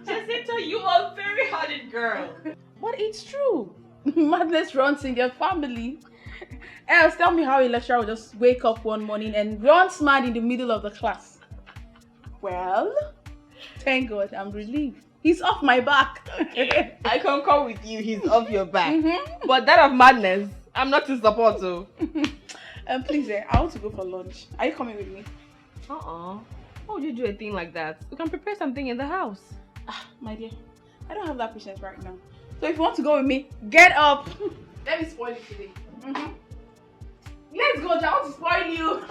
Jacinta, you are a very hardened girl. But it's true. Madness runs in your family. Else, tell me how a lecturer will just wake up one morning and runs mad in the middle of the class. Well, thank God, I'm relieved. He's off my back. I concur with you, he's off your back. But that of madness, I'm not to support so. Please, I want to go for lunch. Are you coming with me? Why would you do a thing like that? We can prepare something in the house. My dear, I don't have that patience right now. So if you want to go with me, get up. Let me spoil you today. Let's go, I want to spoil you.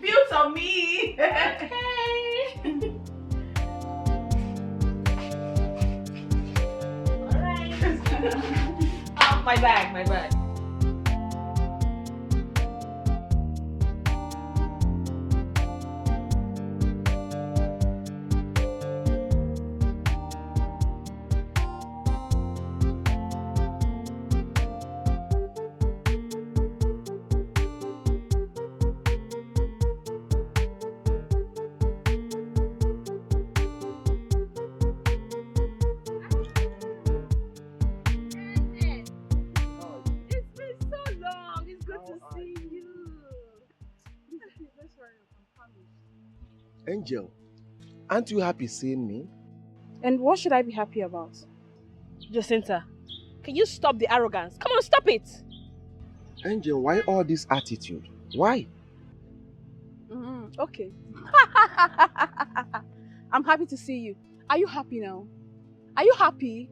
Built on me. Okay. Alright. My bag. Angel, aren't you happy seeing me? And what should I be happy about? Jacinta, can you stop the arrogance? Come on, stop it! Angel, why all this attitude? Why? Okay. I'm happy to see you. Are you happy now? Are you happy?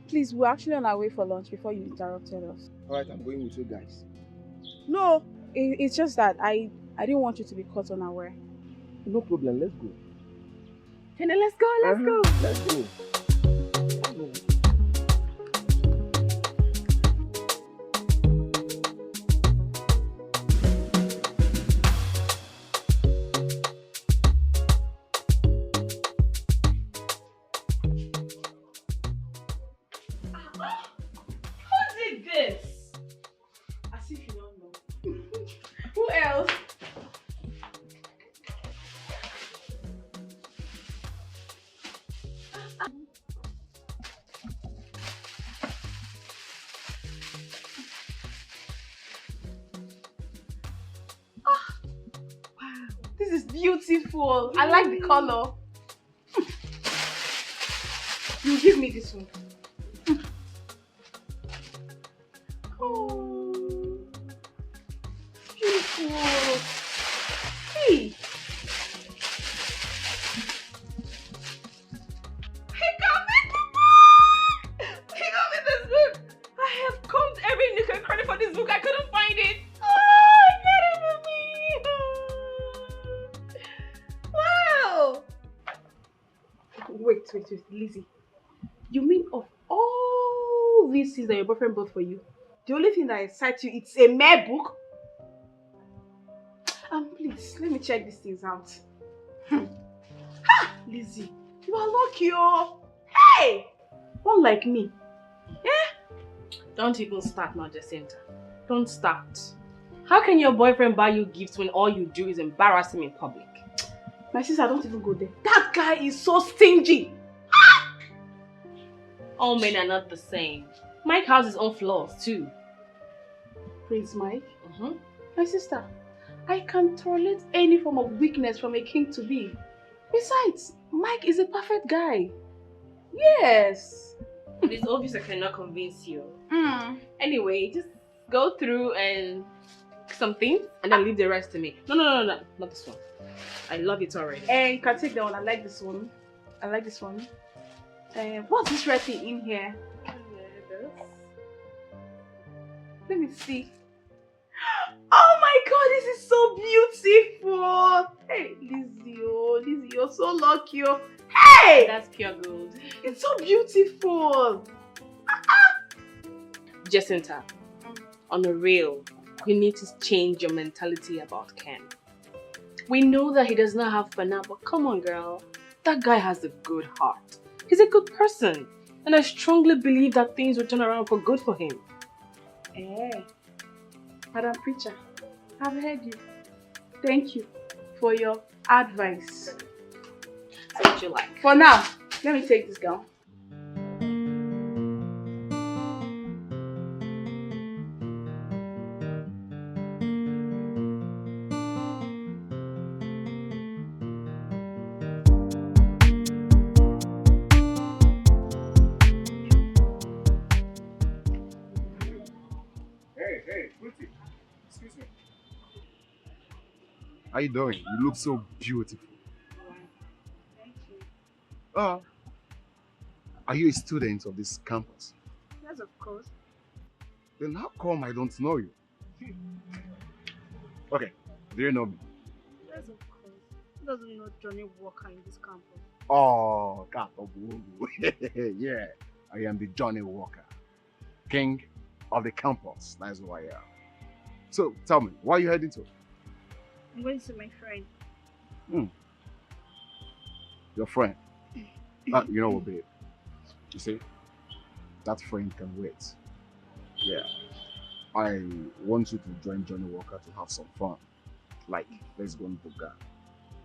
Please, we're actually on our way for lunch before you interrupted us. Alright, I'm going with you guys. No, it's just that I didn't want you to be caught unaware. No problem, let's go. And then let's go. Let's go. Who did this? As if you don't know. Who else? This is beautiful. I like the color. You give me this one. Oh, beautiful. Hey. He got me this book. I have combed every nook and cranny for this book. I couldn't find it. Oh, he got it for me. Wow. Wait, Lizzie. You mean of all these things that your boyfriend bought for you, the only thing that excites you, it's a mere book? Please, let me check these things out. Ha! Lizzie, you are lucky, oh. Hey! Unlike me. Yeah? Don't even start now, Jacinta. Don't start. How can your boyfriend buy you gifts when all you do is embarrass him in public? My sister, don't even go there. That guy is so stingy. All men are not the same. Mike has his own flaws too. Praise Mike. My sister, I can tolerate any form of weakness from a king to be. Besides, Mike is a perfect guy. Yes. It is obvious I cannot convince you. Anyway, just go through and some things and then leave the rest to me. No, not this one. I love it already. And you can take that one. I like this one. What's this red thing in here? Let me see. Oh my god, this is so beautiful. Hey, Lizzie, you're so lucky. Hey! That's pure gold. It's so beautiful. Jacinta, on a real, you need to change your mentality about Ken. We know that he does not have fun, but come on, girl. That guy has a good heart. He's a good person. And I strongly believe that things will turn around for good for him. Madam Preacher, I've heard you. Thank you for your advice. Say what you like. For now, let me take this gown. Hey, pretty. Excuse me. How you doing? You look so beautiful. Uh, are you a student of this campus? Yes, of course. Then how come I don't know you? Okay, do you know me? Yes, of course. Who doesn't know Johnny Walker in this campus? Oh, yeah, I am the Johnny Walker, king of the campus. That's who I am. So tell me, where are you heading to? I'm going to see my friend. Your friend? You know what, babe? You see, that friend can wait. Yeah, I want you to join Johnny Walker to have some fun. Like, let's go on Buga.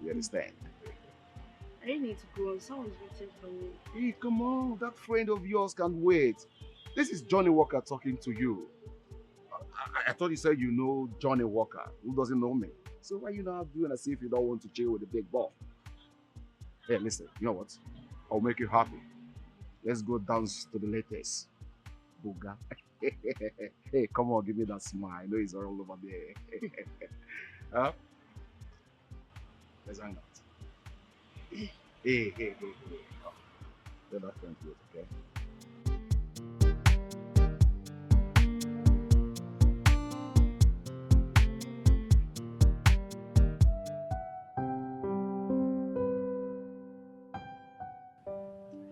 You understand? I really need to go. Someone's waiting for me. Hey, come on, that friend of yours can wait. This is Johnny Walker talking to you. I thought you said you know Johnny Walker. Who doesn't know me? So why you not doing as if you don't want to chill with the big ball? Hey, listen, you know what? I'll make you happy. Let's go dance to the latest. Buga. Hey, come on, give me that smile. I know it's all over there. Huh? Let's hang out. Hey. Oh, let that friend wait, okay?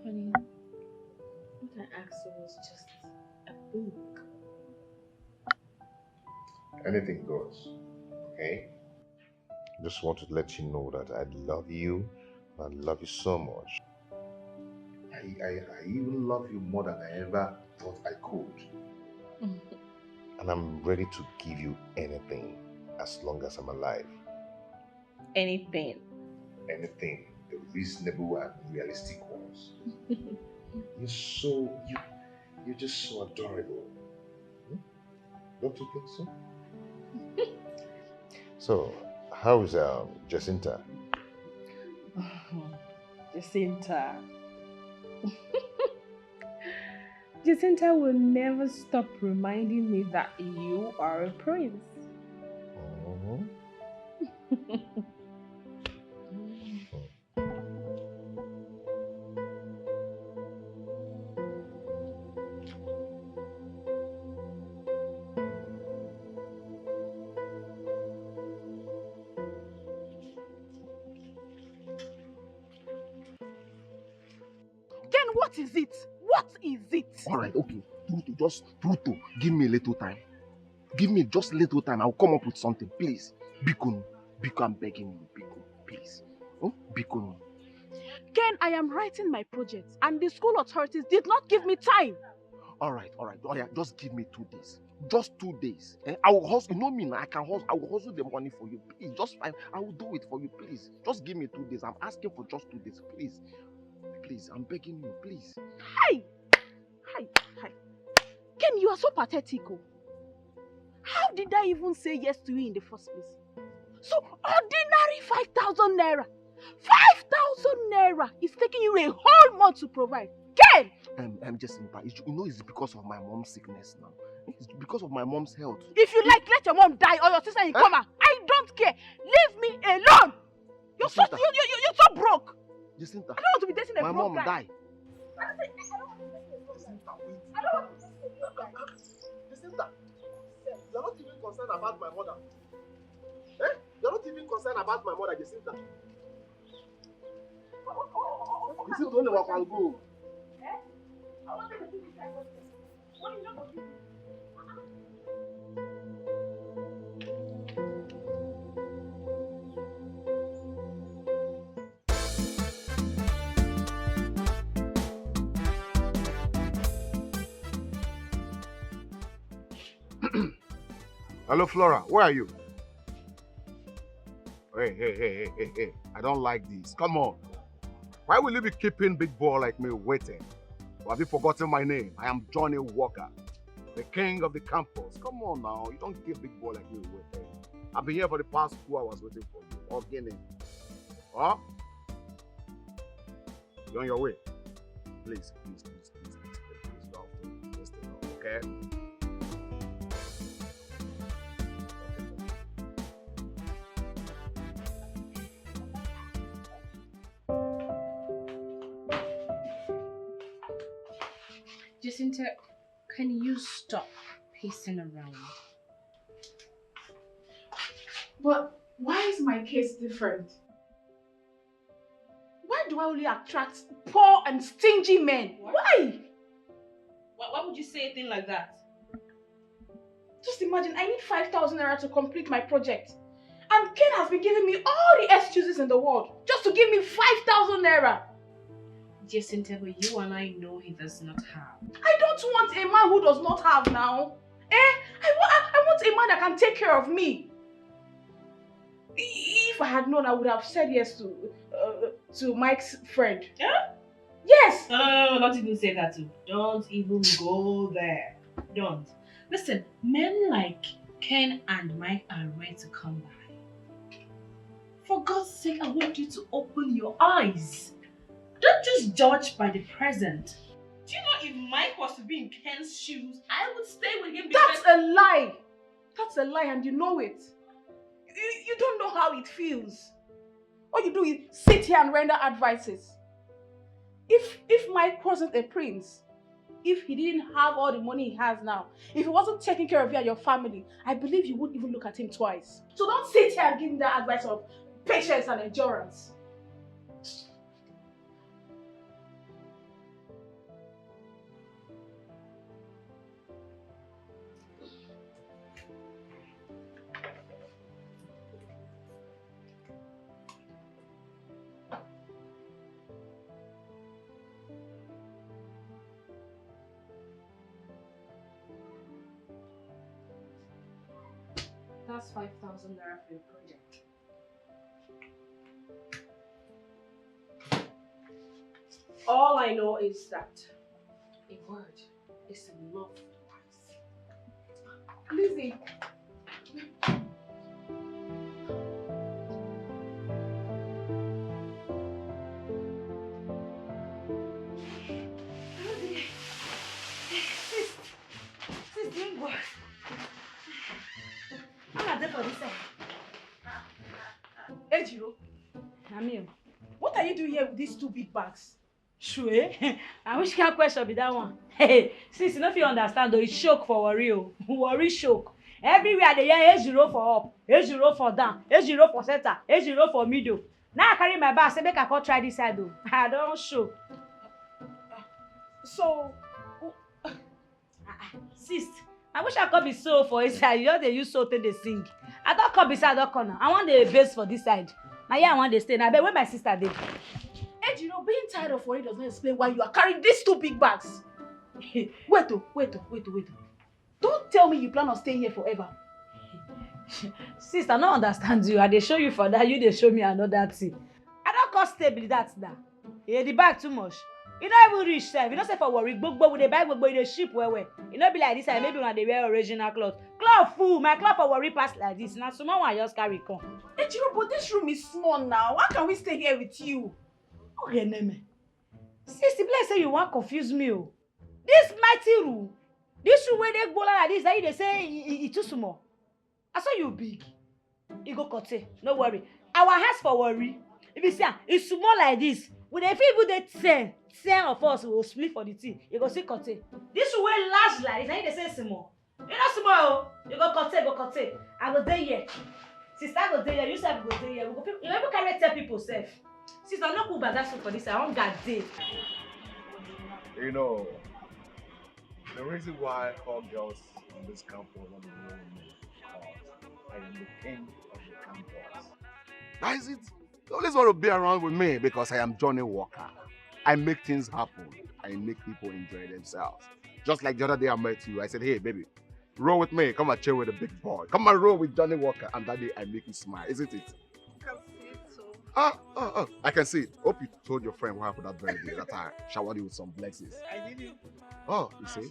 Honey, what I asked you was just a book. Anything goes, okay? Just want to let you know that I love you. I love you so much. I even love you more than I ever thought I could. And I'm ready to give you anything as long as I'm alive. Anything. Anything, the reasonable and realistic ones. You're just so adorable. Don't you think so? So, how is Jacinta? Jacinta. Jacinta will never stop reminding me that you are a prince. What is it? What is it? Alright, okay. Truto, give me a little time. Give me just a little time. I'll come up with something. Please. Biko, I'm begging you. Biko, please. Oh, Biko. Ken, I am writing my project and the school authorities did not give me time. Alright. Oh yeah, just give me 2 days. Just 2 days. I will hustle. You know me now. I can hustle. I will hustle the money for you. Please, just fine. I will do it for you. Please. Just give me 2 days. I'm asking for just 2 days. Please. Please, I'm begging you. Please. Hi. Ken, you are so pathetic. Oh. How did I even say yes to you in the first place? So ordinary 5,000 naira. 5,000 naira is taking you a whole month to provide. Ken! Jacinta, you know it's because of my mom's sickness now. It's because of my mom's health. If you like, let your mom die or your sister in coma. I don't care. Leave me alone. You're so broke. Jacinta, I don't want to be dating a my broke mom guy. died. Jacinta, you're not even concerned about my mother. You're not even concerned about my mother, Jacinta. This is only what can go. Hello, Flora. Where are you? Hey. I don't like this. Come on. Why will you be keeping big boy like me waiting? Or have you forgotten my name? I am Johnny Walker, the king of the campus. Come on now, you don't keep big boy like me waiting. I've been here for the past 2 hours waiting for you. Or Guinea. Huh? You're on your way. Please, go. Please stay now, okay? Jacinta, can you stop pacing around? But why is my case different? Why do I only attract poor and stingy men? What? Why would you say a thing like that? Just imagine, I need 5,000 naira to complete my project. And Ken has been giving me all the excuses in the world just to give me 5,000 naira. Jacinta, but you and I know he does not have. I don't want a man who does not have now. I want a man that can take care of me. If I had known, I would have said yes to Mike's friend. Yeah? Yes! No, don't even say that too. Don't even go there. Don't. Listen, men like Ken and Mike are rare to come by. For God's sake, I want you to open your eyes. Don't just judge by the present. Do you know if Mike was to be in Ken's shoes, I would stay with him because... That's a lie! That's a lie and you know it. You don't know how it feels. All you do is sit here and render advices. If Mike wasn't a prince, if he didn't have all the money he has now, if he wasn't taking care of you and your family, I believe you wouldn't even look at him twice. So don't sit here and give me that advice of patience and endurance. That's 5,000 naira for your project. All I know is that a word is enough twice. Lizzie. Sis, doing what? Ejiro, what are you doing here with these 2 big bags? Sure, I wish can't question be that one. Hey, since you know if you understand though, it's shock for worry, worry shock. Everywhere they hear A0 for up, A0 for down, A0 for center, A0 for middle. Now I carry my bag, say make I go try this side though. I don't show. So, sis, I wish I could be so for inside. You know they use so till they sing. I don't come beside that corner. I want the base for this side. Now yeah, I want to stay. Now but where my sister did. Ejiro, being tired of worry does not explain why you are carrying these 2 big bags. Wait. Don't tell me you plan on staying here forever. Sister, I don't understand you. I dey show you for that. You dey show me another thing. I don't cost stable that now. Yeah, the bag too much. You don't even reach self. You don't say for worry. Gbogbo with the bag, gbogbo in the ship where. You know be like this. And maybe when they wear original clothes. Cloth full. My cloth for worry pass like this. Now someone will just carry come. Ejiro, but this room is small now. How can we stay here with you? Okay, Neme. Sister, bless say you want confuse me. Oh. This mighty room. This room where they go like this. That they say it too small. I saw you big. You go cut it. No worry. Our house for worry. If you see, it's small like this. When they feel they 10 of us will split for the tea. You go see cut it. This room where large like this. That they say small. You not small. You go cut it. I go there here. Sister go there here. You self go there here. You ever carry 10 people safe. Sister, I'm not cool about that for this. I want that day. You know, the reason why all girls in this campus want to know me is because I am the king of the campus. That is it. They always want to be around with me because I am Johnny Walker. I make things happen. I make people enjoy themselves. Just like the other day I met you, I said, hey, baby, roll with me. Come and chill with the big boy. Come and roll with Johnny Walker. And that day I make you smile, isn't it? I can see it, so. I can see it. Hope you told your friend what happened that very day that I showered you with some blessings. I didn't. Oh, you see?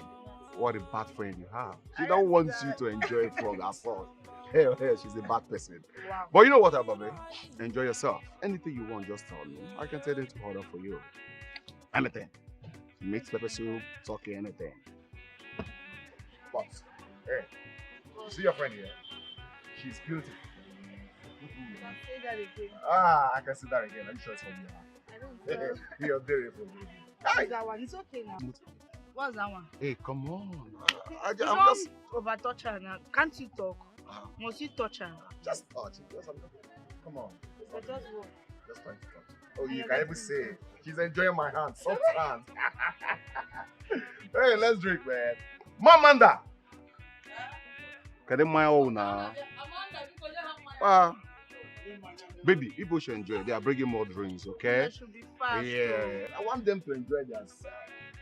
What a bad friend you have. She don't want you to enjoy from her fault. Hell, she's a bad person. Wow. But you know what, Ababe? Enjoy yourself. Anything you want, just tell me. I can tell them to order for you. Anything. Mixed pepper soup, turkey, anything. But, hey, you see your friend here? She's beautiful. You can say that again. I can see that again. Are you sure it's from you? I don't know. You're beautiful. What's that one? It's okay now. What's that one? Hey, come on. I'm Don't just... over-touch her now. Can't you talk? Must you touch her? Just touch it. Come on. So just what? Just trying to touch it. Oh, you can even say, she's enjoying my hand. Soft hand. Hey, let's drink, man. Mamanda! Can they my own now? Baby, people should enjoy. They are bringing more drinks, okay? That should be fast. Yeah, I want them to enjoy themselves.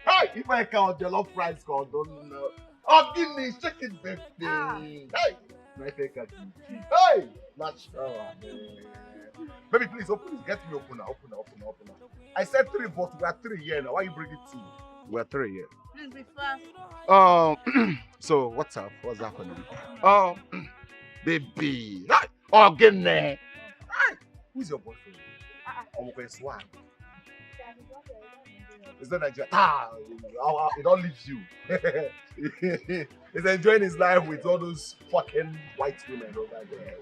Hey, if I count the love price called, don't know. Oh, give me chicken, baby. Hey, my favorite. Hey, not sure. Baby, please open it. Get me open now. I said 3, but we are 3 here now. Why you bring it 2? We are 3 here. Please be fast. So what's up? What's happening? Baby. Oh, get there. Who's your boyfriend? I'm going to swag. It's not Nigeria. He don't leave you. He's enjoying his life with all those fucking white women over there.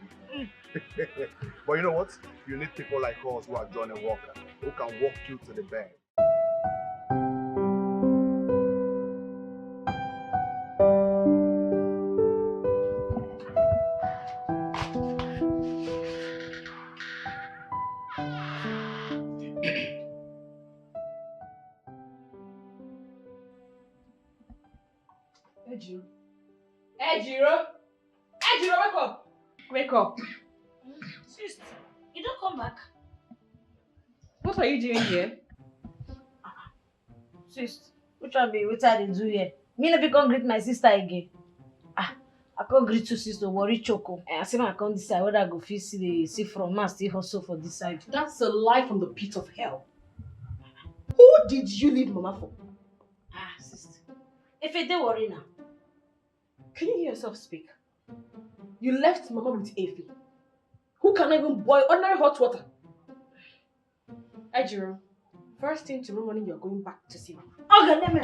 But you know what? You need people like us who are Johnny Walker, who can walk you to the bed. Ejiro, wake up! Wake up! Sis, you don't come back. What are you doing here? Sis, which one be what I do here? Me never come greet my sister again. I can't greet your sister, worry choco. I say I can't decide whether I go feel see from now still hustle for this side. That's a lie from the pit of hell. Who did you leave Mama for? Sister. If you don't worry now. Can you hear yourself speak? You left Mama with Effie, who cannot even boil ordinary hot water. Ejiro, first thing tomorrow morning you're going back to see Mama. Okay, let me.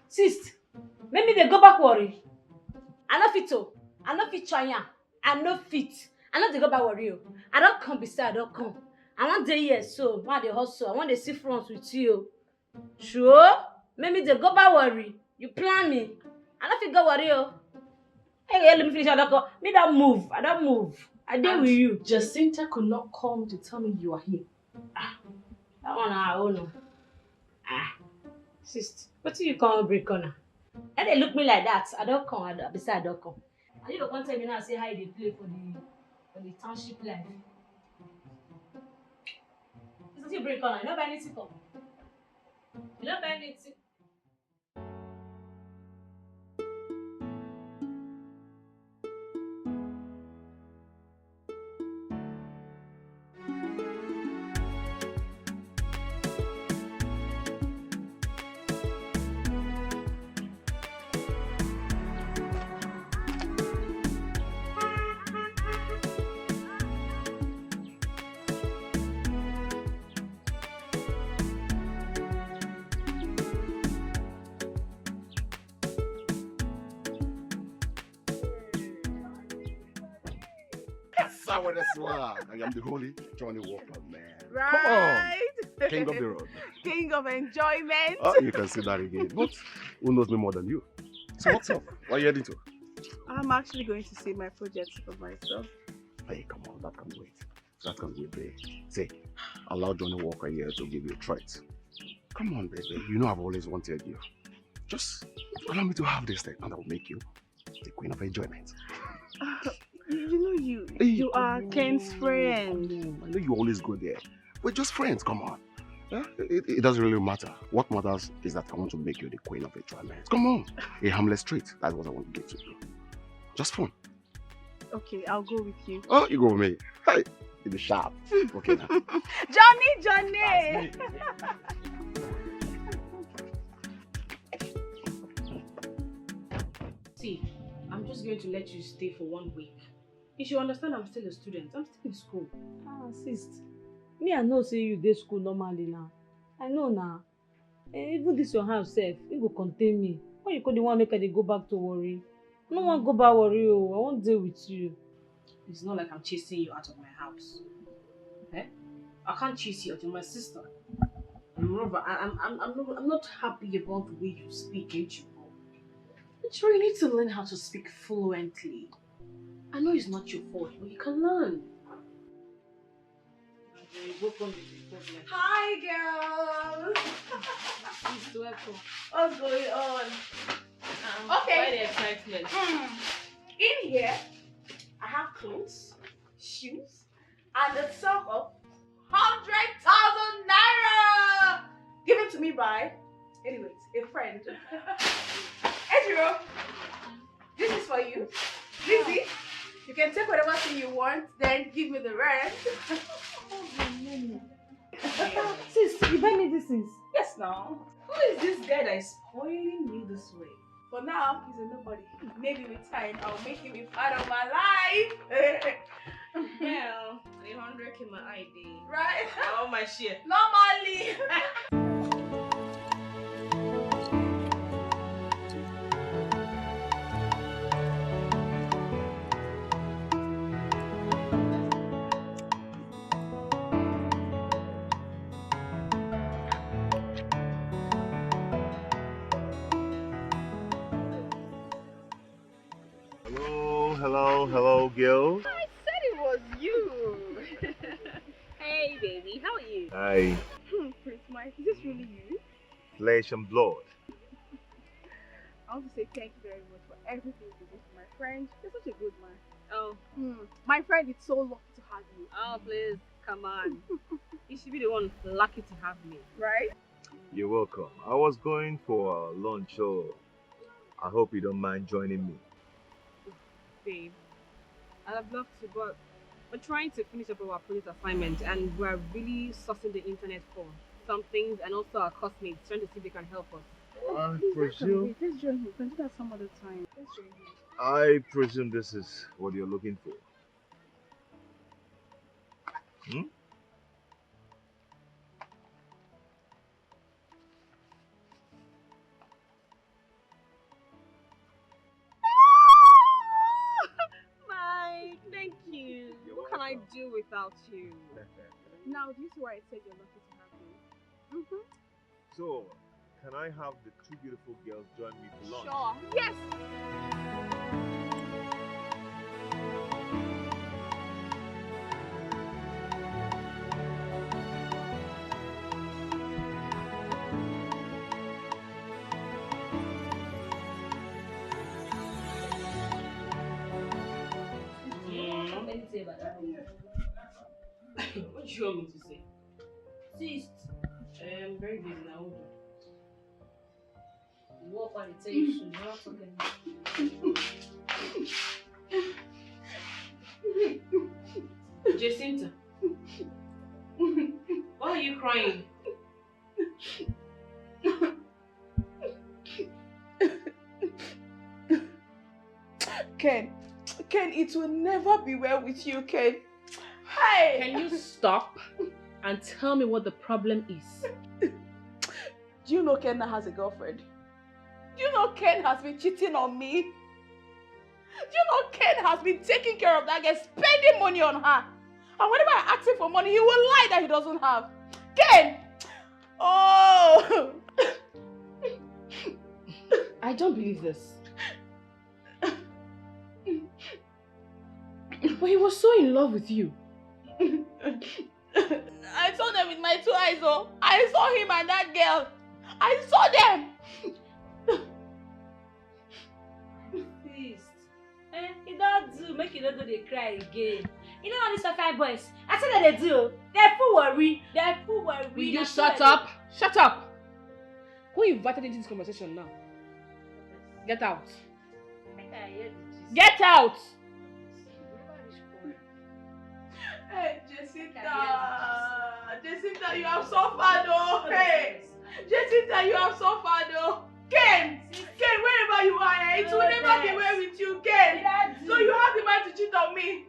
Sis, maybe they go back worry. I no fit to. I no fit try am. I no fit. I no dey go back worry. I don't come beside. I don't come. I want day here so. Why they hustle? I want to see front with you. Sure? Maybe they go back worry. You plan me. I don't fit go worry. Hey, let me finish. I don't go. Me don't move. I don't move. I deal with you. Jacinta could not come to tell me you are here. That one I own. Sister, what do you call break on? And they look me like that. I don't come. Besides, I don't come. And you don't want to tell me now say how they play for the township life. It's you break on. You don't buy anything come. You don't buy anything. I am the holy Johnny Walker, man. Right. Come on. King of the road. King of enjoyment. Oh, you can say that again. But who knows me more than you? So what's up? What are you heading to? I'm actually going to see my project for myself. Hey, come on. That can wait. That can wait, babe. Say, allow Johnny Walker here to give you a treat. Come on, baby. You know I've always wanted you. Just allow me to have this thing and I'll make you the queen of enjoyment. You know you are Ken's friend. I know you always go there. We're just friends, come on. Yeah? It doesn't really matter. What matters is that I want to make you the queen of enjoyment. Come on. A harmless treat. That's what I want to give to you. Just fun. Okay, I'll go with you. Oh, you go with me. Hey, in the shop. Okay now. Johnny! Hey. See, I'm just going to let you stay for 1 week. You should understand I'm still a student. I'm still in school. Ah, sis. Me, I know say you dey school normally now. I know now. Even this your house self, it go contain me. Why you couldn't want make I dey go back to worry? I no want go back worry. Oh, I won't deal with you. It's not like I'm chasing you out of my house. Eh? I can't chase you out of my sister. And moreover, I'm not happy about the way you speak, ain't you? You need to learn how to speak fluently. I know it's not your fault, but you can learn. Hi, girls. Please, welcome. What's going on? Okay. Why the excitement? In here, I have clothes, shoes, and a sum of 100,000 naira given to me by, anyways, a friend. Ejiro, this is for you. Lizzie, you can take whatever thing you want, then give me the rest. Sis, you buy me this things. Yes, now. Who is this guy that is spoiling you this way? For now, he's a nobody. Maybe with time, I'll make him a part of my life. Well, 100k my ID. Right? Oh my shit. Normally. Hello, girl. I said it was you. Hey baby, how are you? Hi, Prince Mike, is this really you? flesh and blood. I want to say thank you very much for everything you did for my friend. You're such a good man. Oh. My friend is so lucky to have you. Oh please, come on. You should be the one lucky to have me. Right? You're welcome. I was going for lunch, so I hope you don't mind joining me. Babe, I'd have loved to, but we're trying to finish up our project assignment and we're really sussing the internet for some things, and also our classmates trying to see if they can help us. I Let's presume. join him. We can do that some other time. Let's join him. I presume this is what you're looking for. Hmm? Mike, thank you. What can I do without you? Now, do you see why I said you're lucky to have me? So, can I have the two beautiful girls join me for lunch? Sure. Yes. What do you want me to say? Sis, I'm very busy now. Hold on. what I tell you soon, you're not talking. Jacinta, why are you crying? Ken, it will never be well with you, Ken. Hi. Can you stop and tell me what the problem is? Do you know Ken now has a girlfriend? Do you know Ken has been cheating on me? Do you know Ken has been taking care of that girl, spending money on her? And whenever I ask him for money, he will lie that he doesn't have. Ken! Oh! I don't believe this. But he was so in love with you. I saw them with my two eyes, oh. I saw him and that girl. I saw them. Please. You don't do, make you don't go they cry again. You know all these fine boys, I said that they do. They're full worry. Will you shut up? Shut up! Who invited into this conversation now? Get out. Get out! Hey, Jacinta, you have suffered, oh. Hey, Jacinta, you have suffered, oh. Ken, wherever you are, it will never be well with you, Ken. So you have the mind to cheat on me.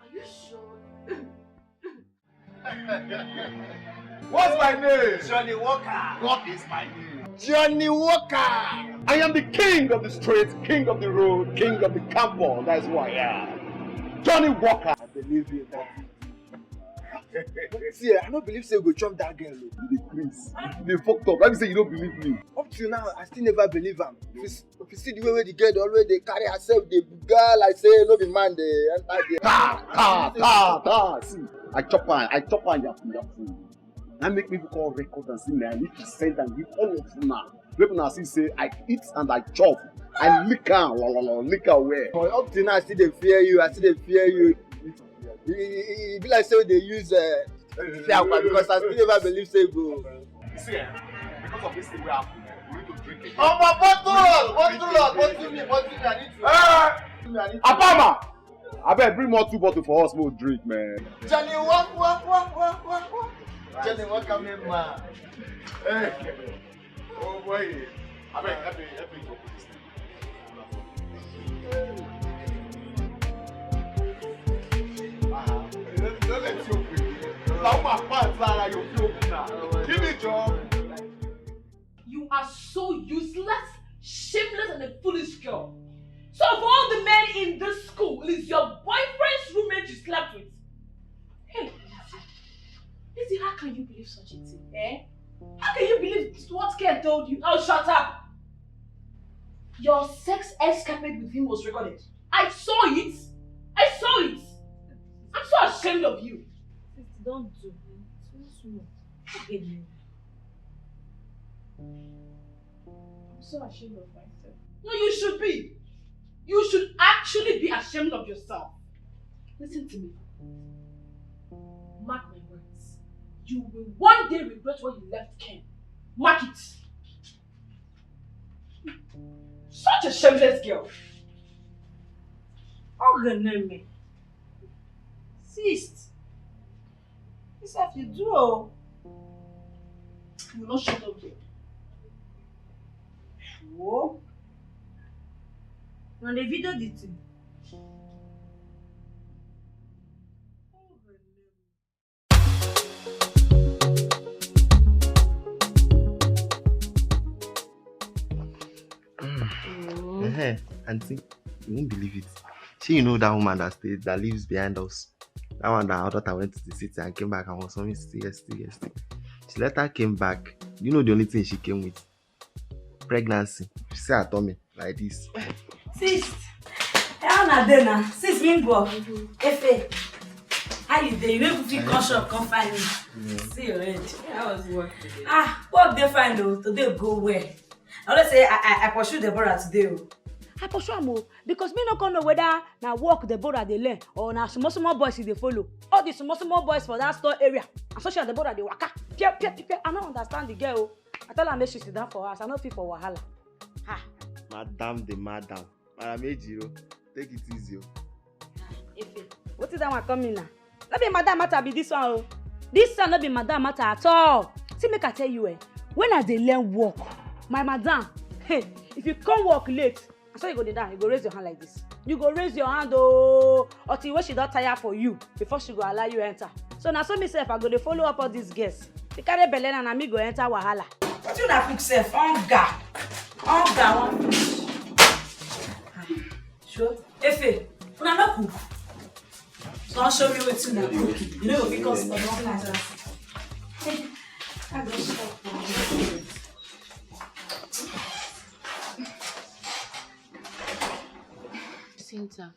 Are you sure? What's my name? Johnny Walker. What is my name? Johnny Walker. I am the king of the streets, king of the road, king of the campus. That's who I am. Johnny Walker. I believe you, but see, I don't believe say we go chop that girl. You dey craze. You dey fucked up. Let me say you don't believe me. Up till now, I still never believe am. If you see the way the girl dey always dey carry herself, the girl like say no be man dey enter there. Ta. See, I chop her yafu. That make me call record and say, man, I need to send and give all of you now. People now say I eat and I chop. I lick her, lick her where. But up till now, I still dey fear you. It be like say they use fear because I still never believe say go. See, because of this thing we happen, we need to drink again. Oh, my bottle me, I need to. Apama! I better bring more 2 bottles for us, more drink, man. Johnny, walk. Johnny, walk, come in, man. Hey. Oh, boy. I better help me go put this thing. Don't let you open. Now my pants are you open now. Give me job. You are so useless, shameless, and a foolish girl. So of all the men in this school, it is your boyfriend's roommate you slept with. Hey, Lizzie, how can you believe such a thing? Eh? How can you believe what Ken told you? Oh, shut up! Your sex escapade with him was recorded. I saw it. I'm so ashamed of you. Don't do it. Small. Again. I'm so ashamed of myself. No, you should be. You should actually be ashamed of yourself. Listen to me. Mark my words. You will one day regret when you left Ken. Mark it. Such a shameless girl. Oh, good name. Sis. This have you do. You will not shut up there. Whoa. On the video did too. Auntie, you won't believe it. You know that woman that lives behind us. That one that our daughter went to the city and came back and was on me yesterday. She later came back. You know the only thing she came with? Pregnancy. She said her tummy like this. Sis, how na dey na? Sis Mingo, Efe, how you dey? You no fit come shop come find me. See your head. How was work today? Work dey fine though. Today go well. I always say I pursue Deborah today. I pursue am because me no come know whether na work Deborah dey learn or na small boys dey follow. All the small boys for that store area. And so she Deborah dey waka. Pia. I no understand the girl. I tell her make she sit down for house. I no fit for wahala. Madam. Madam Ejiro, take it easy. Efe, what is that one coming now? No be madam matter be this one. This one no be madam matter at all. See, make I tell you, when I dey learn work, my madam, if you come work late, so you go down, you go raise your hand like this. You go raise your hand until when she don tire for you before she go allow you enter. So now so myself, I go dey follow up all these girls. They carry belle and me go enter wahala. What you na cook sef? Hunger one. Sure. Efe, una no cook. Don't show me wetin una cook. You know because for one like that. I go stop. Cynthia,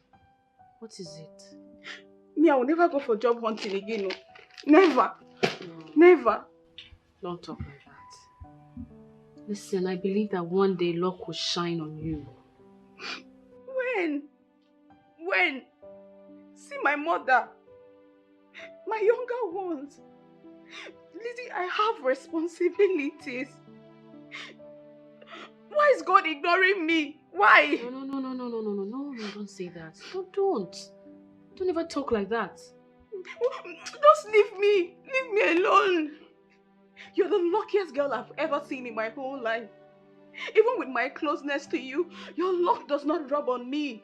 what is it? Me, I will never go for job hunting again. No. Never. Don't talk like that. Listen, I believe that one day luck will shine on you. When? See my mother. My younger ones. Lizzie, I have responsibilities. Why is God ignoring me? Why? No don't say that. Don't. Don't ever talk like that. Just leave me. Leave me alone. You're the luckiest girl I've ever seen in my whole life. Even with my closeness to you, your luck does not rub on me.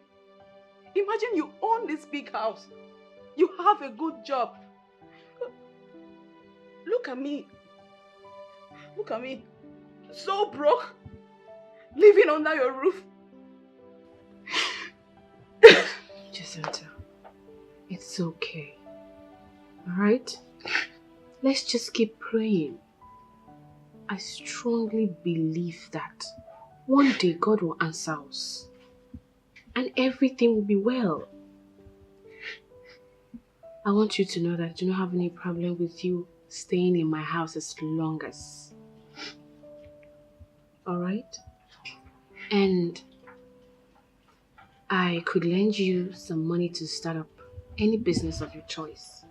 Imagine you own this big house. You have a good job. Look at me. Look at me. So broke. Living under your roof. Jacinta, it's okay. Alright? Let's just keep praying. I strongly believe that one day God will answer us. And everything will be well. I want you to know that I do not have any problem with you staying in my house as long as. Alright? And I could lend you some money to start up any business of your choice.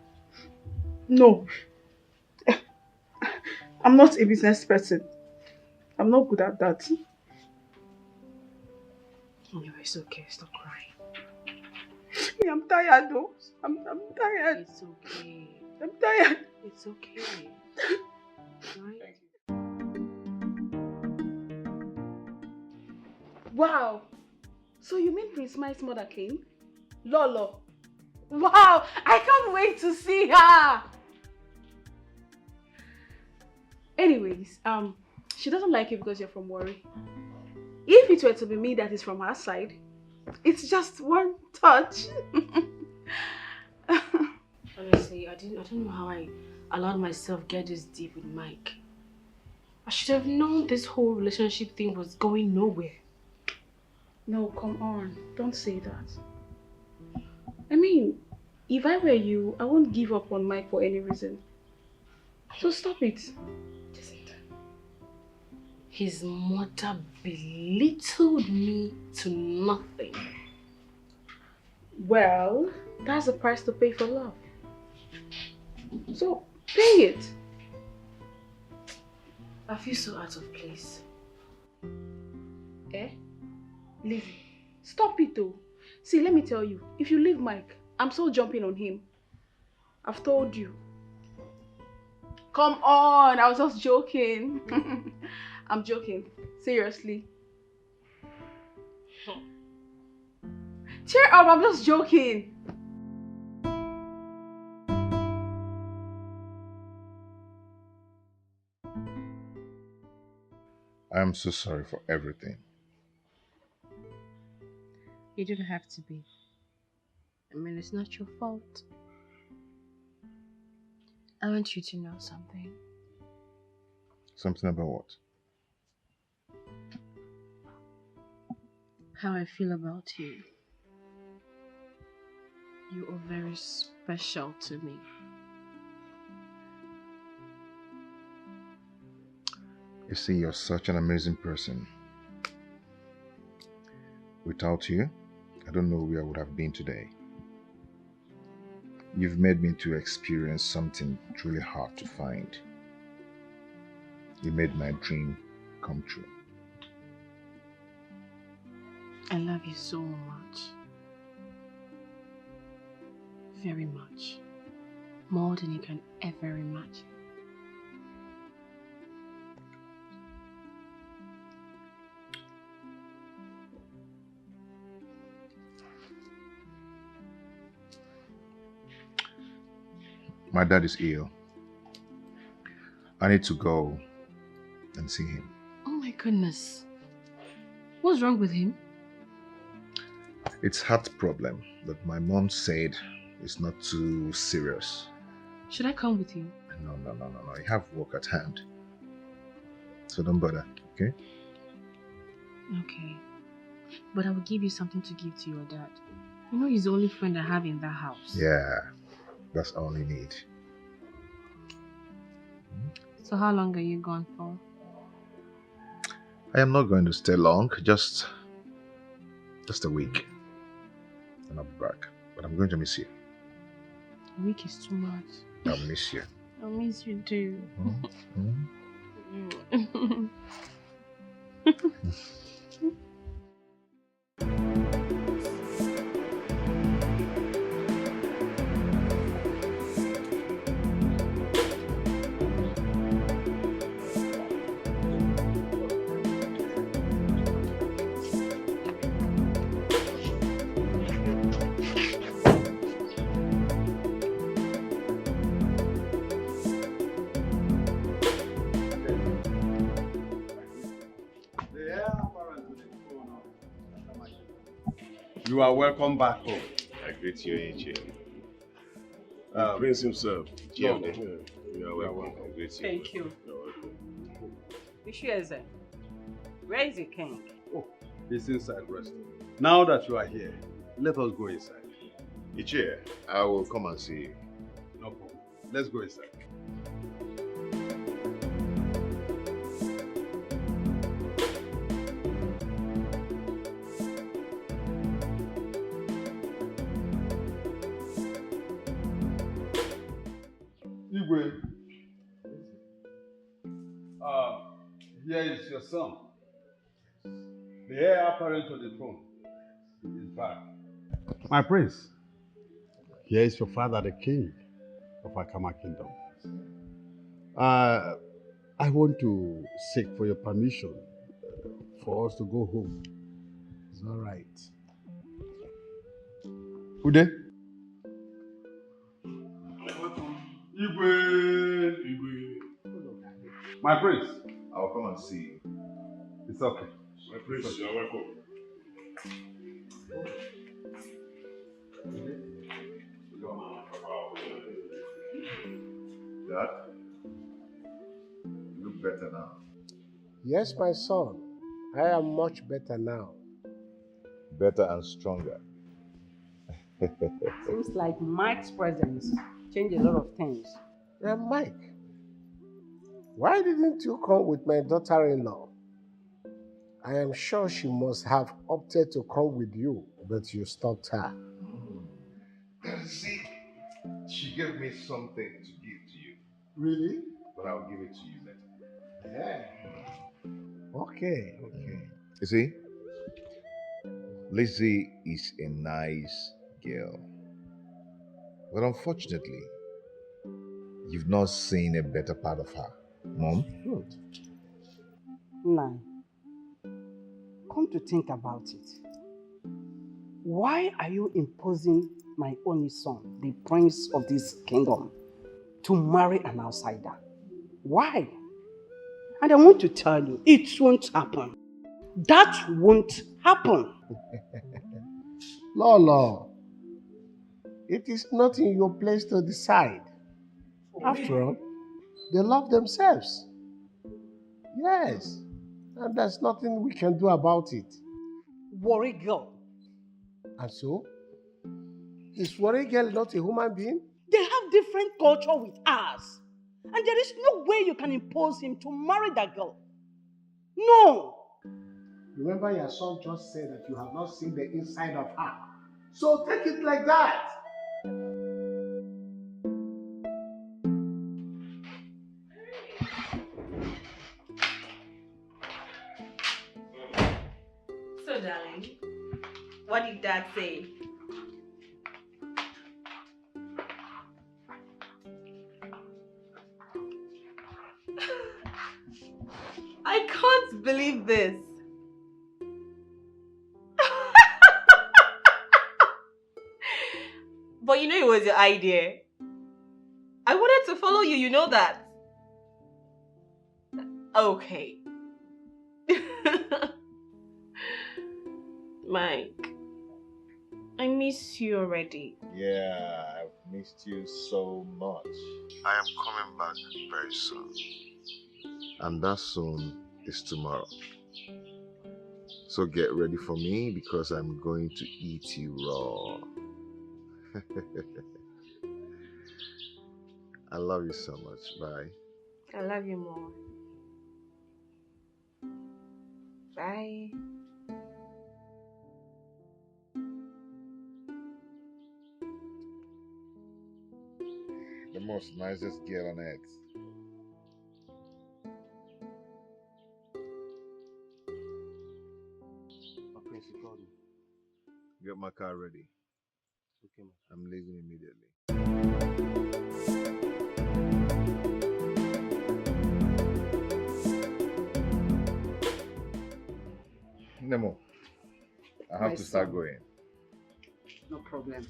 No. I'm not a business person. I'm not good at that. Anyway, it's okay. Stop crying. I'm tired though. I'm tired. It's okay. I'm tired. It's okay. Right? Wow. So you mean Prince Mike's mother came? Lolo. Wow. I can't wait to see her. Anyways, she doesn't like you because you're from Warri. If it were to be me that is from her side, it's just one touch. Honestly, I don't know how I allowed myself get this deep with Mike. I should have known this whole relationship thing was going nowhere. No, come on. Don't say that. I mean, if I were you, I won't give up on Mike for any reason. So stop it. His mother belittled me to nothing. Well, that's the price to pay for love. So, pay it. I feel so out of place. Eh? Lizzie, stop it though. See, let me tell you, if you leave Mike, I'm so jumping on him. I've told you. Come on, I was just joking. I'm joking. Seriously. Cheer up, I'm just joking. I'm so sorry for everything. You didn't have to be. I mean, it's not your fault. I want you to know something. Something about what? How I feel about you. You are very special to me. You see, you're such an amazing person. Without you, I don't know where I would have been today. You've made me to experience something truly hard to find. You made my dream come true. I love you so much. Very much. More than you can ever imagine. My dad is ill. I need to go and see him. Oh my goodness. What's wrong with him? It's heart problem that my mom said is not too serious. Should I come with you? No. You have work at hand. So don't bother, okay? Okay. But I will give you something to give to your dad. You know he's the only friend I have in that house. Yeah, that's all you need. So how long are you gone for? I am not going to stay long, just a week. And I'll be back. But I'm going to miss you. A week is too much. I'll miss you. I'll miss you too. You are welcome back home. I greet you, AJ. Prince himself. No, You are welcome. I greet you. Thank you. You are welcome. Ishieze, where is the king? Oh, he's inside resting. Now that you are here, let us go inside. Ichie, I will come and see you. No problem. Let's go inside. Igwe, here is your son. The heir apparent to the throne is back. My prince, here is your father, the king of Akama Kingdom. I want to seek for your permission for us to go home. It's all right. Ude? Igwe. My prince. I'll come and see you. It's okay. My prince, you are welcome. Dad, you look better now. Yes, my son. I am much better now. Better and stronger. Seems like Mike's presence changed a lot of things. Mike, why didn't you come with my daughter-in-law? I am sure she must have opted to come with you, but you stopped her. See, she gave me something to give to you, Really? but I'll give it to you later. Yeah. Okay. You see, Lizzie is a nice girl. But unfortunately, you've not seen a better part of her. Mom? Good. Now, come to think about it. Why are you imposing my only son, the prince of this kingdom, to marry an outsider? Why? And I want to tell you, it won't happen. That won't happen. Lolo, it is not in your place to decide. After all, they love themselves. Yes, and there's nothing we can do about it. Worry girl. And so, is Worry Girl not a human being? They have different culture with us. And there is no way you can impose him to marry that girl. No. Remember your son just said that you have not seen the inside of her. So take it like that. So, darling, what did Dad say? I can't believe this. But you know it was your idea. I wanted to follow you, you know that. Okay. Mike, I miss you already. Yeah, I've missed you so much. I am coming back very soon. And that soon is tomorrow. So get ready for me because I'm going to eat you raw. I love you so much. Bye. I love you more. Bye. The most nicest girl on earth. My prince, you called me. Get my car ready. Okay, man. I'm leaving immediately. Nemo, I have My to start son. going. No problem.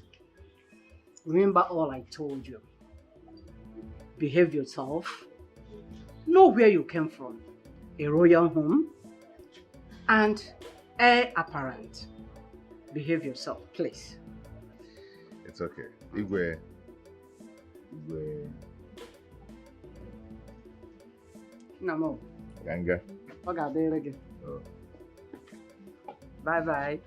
Remember all I told you. Behave yourself. Know where you came from. A royal home. And heir apparent. Behave yourself, please. It's okay. Igwe. No. Ganga. Okay. Oh. Bye.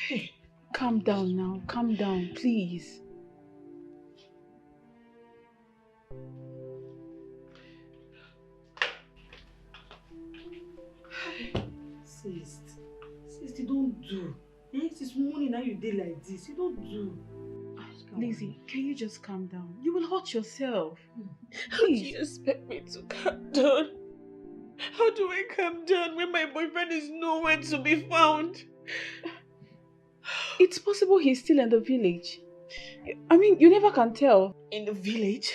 Hey, calm down now. Calm down, please. Sis, you don't do. This morning now you did like this. You don't do. Lizzie, can you just calm down? You will hurt yourself. How do you expect me to calm down? How do I calm down when my boyfriend is nowhere to be found? It's possible he's still in the village. I mean, you never can tell. In the village?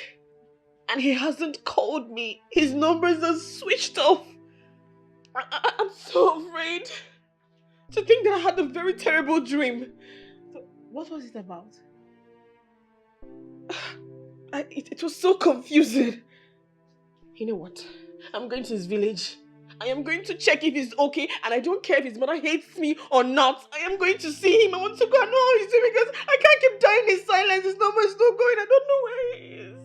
And he hasn't called me. His numbers are switched off. I'm so afraid to think that I had a very terrible dream. So, what was it about? It was so confusing. You know what? I'm going to his village. I am going to check if he's okay, and I don't care if his mother hates me or not. I am going to see him. I want to go and know how he's doing because I can't keep dying in silence. His number is not going. I don't know where he is.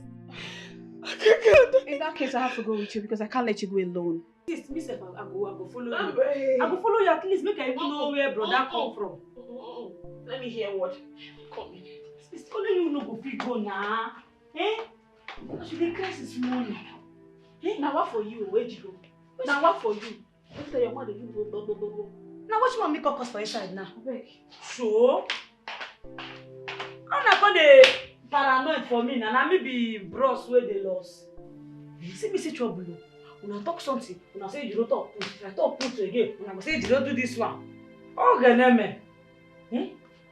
I can't. In that case, I have to go with you because I can't let you go alone. Sis, me sef, I go follow you. I go follow you at least make I even know where brother come from. Let me hear what. Come in. Sis, only you no go fit go now. Eh? Because you dey cry this morning. Eh? Now what for you, Wazico? Now what for you? After your mother, you go. Now what you want me to cause for inside now? Beg. So? I'm not gonna paranoid for me now. Na me be bros where they lost. You see me see trouble. When I talk something, when I say you don't talk, if I talk put again, when I go say you don't do this one. Oh, Ganeme. Eh?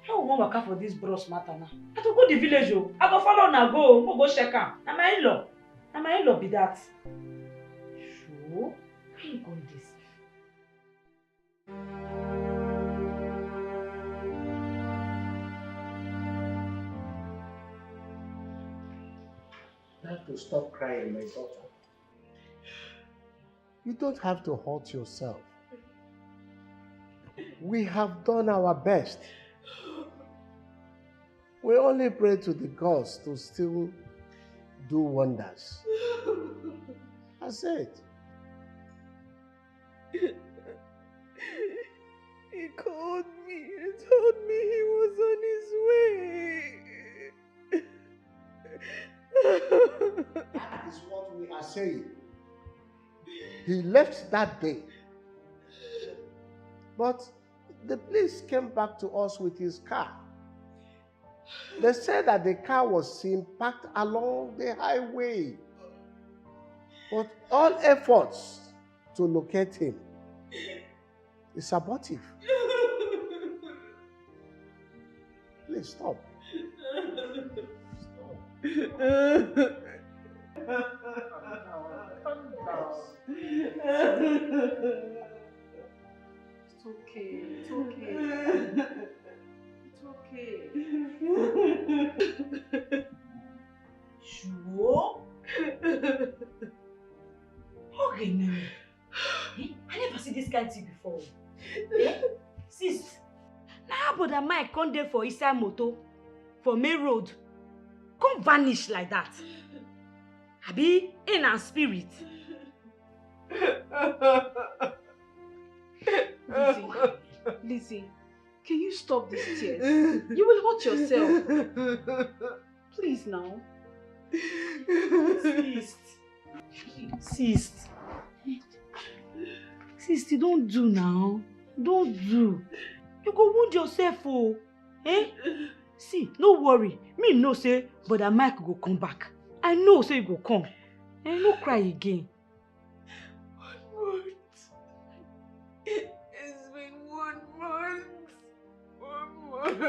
How we want to for this bros matter now? I to go the village. I go follow na go check am. Na my in-law. Na my in-law be that. So, how you going this? You have to stop crying, my daughter. You don't have to hurt yourself. We have done our best. We only pray to the gods to still do wonders. That's it. He called me and told me he was on his way. That is what we are saying. He left that day. But the police came back to us with his car. They said that the car was seen parked along the highway. But all efforts to locate him is abortive. Please stop. It's okay. It's okay. It's okay. Sure? Okay, now. I never see this kind of thing before. Eh? Sis, now brother Mike come there for inside motor for main road. Come vanish like that. Abi in our spirit. Lizzie, can you stop these tears? You will hurt yourself. Please now. Sis, don't do now. Don't do. You go wound yourself, oh. Eh? See, no worry. Me know say, brother Mike go come back. I know say you go come. And no cry again. 1 month. It's been 1 month. 1 month.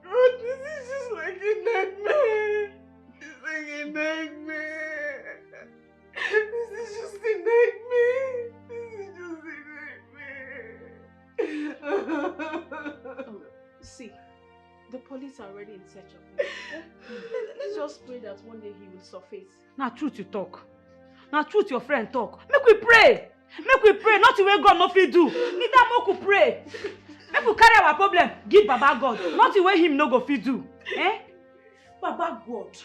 God, this is just like a nightmare. It's like a nightmare. This is just a nightmare. See, the police are already in search of him. Let's just pray that one day he will surface. Now truth you talk. Now truth your friend talk. Make we pray. Make we pray. Nothing wey God no fit do. Neither make we pray. Make we carry our problem give Baba God. Nothing wey him no go fit do. Eh? Baba God.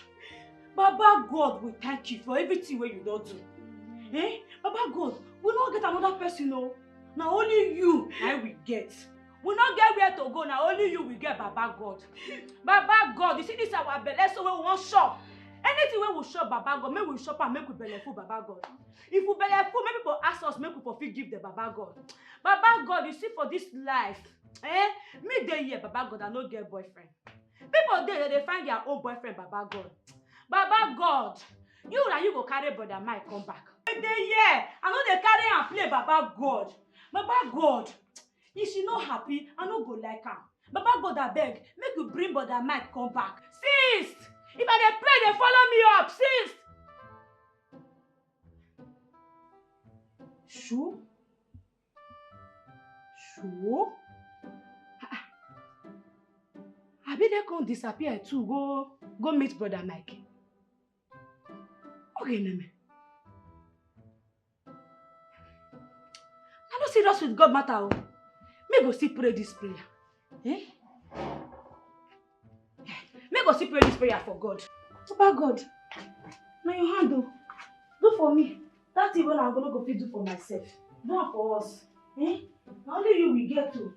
Baba God, we thank you for everything wey you don't do. Eh? Baba God, we not get another person, no. Now only you and we get. We not get where to go. Now only you will get Baba God. Baba God, you see this our belly, so we won't shop. Anything we will shop Baba God, make we shop and make we belly full Baba God. If we belly full, maybe people ask us, make we fulfill give the Baba God. Baba God, you see for this life, me dey here Baba God, I no get boyfriend. People there they find their own boyfriend Baba God. Baba God, you go carry brother Mike come back. They here, I know they carry and play Baba God. Baba God, if she not happy, I no go like her. Baba God, I beg, make you bring brother Mike come back. Sis, if I dey pray, they follow me up, sis. Sure? Abi they come disappear too, go meet brother Mike. Okay, Neme. I don't serious with God matter. Me go still pray this prayer. Eh? Me go still pray this prayer for God. Papa God, Now your hand do for me. That thing when I'm gonna go fit do for myself. Do it for us. Eh? Now only you will get to.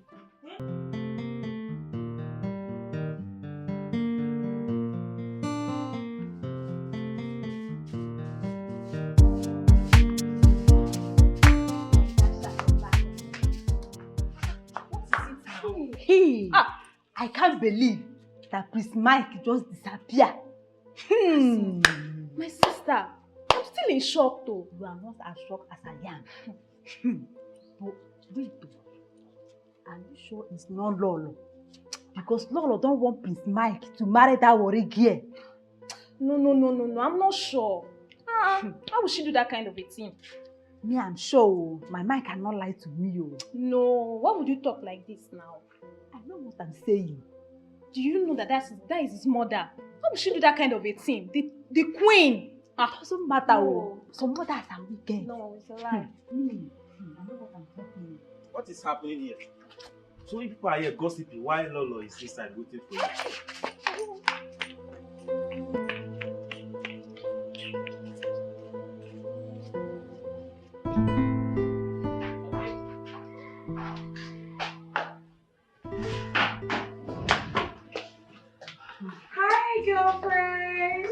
Hey. I can't believe that Prince Mike just disappeared. My sister, I'm still in shock though. You are not as shocked as I am. But wait, are you sure it's not Lolo? Because Lolo don't want Prince Mike to marry that worry girl. No. I'm not sure. How would she do that kind of a thing? Me, I'm sure. My mind cannot lie to me. No. Why would you talk like this now? I know what I'm saying. Do you know that that is his mother? How would she do that kind of a thing? The queen. It doesn't matter. No. Some mothers are wicked. No, it's a lie. I know what I'm talking. What is happening here? So if people are here gossiping, why Lolo is inside waiting for you? Hi, girlfriend.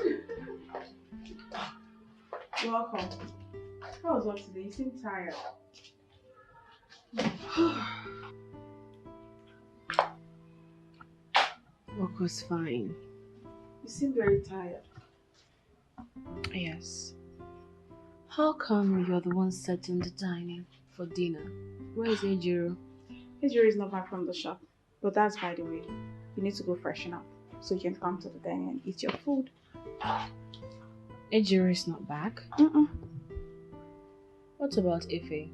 Welcome. How was work today? You seem tired. Work was fine. You seem very tired. Yes. How come you're the one setting the dining for dinner? Where is Ejiro? Ejiro is not back from the shop. But that's by the way. You need to go freshen up so you can come to the dining and eat your food. Ejiro is not back? What about Ife?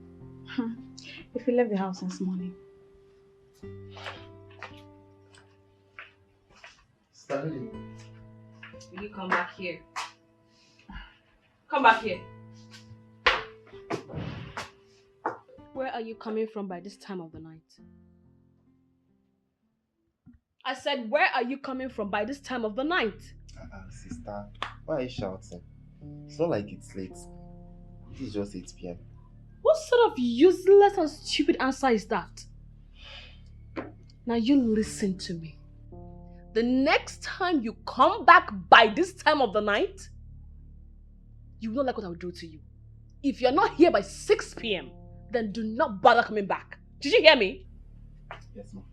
If he left the house since morning. Stanley. Will you come back here? Come back here. Where are you coming from by this time of the night? I said, where are you coming from by this time of the night? Sister, why are you shouting? It's not like it's late. It is just 8 p.m. What sort of useless and stupid answer is that? Now you listen to me. The next time you come back by this time of the night, you will not like what I will do to you. If you're not here by 6 p.m., then do not bother coming back. Did you hear me? Yes, ma'am.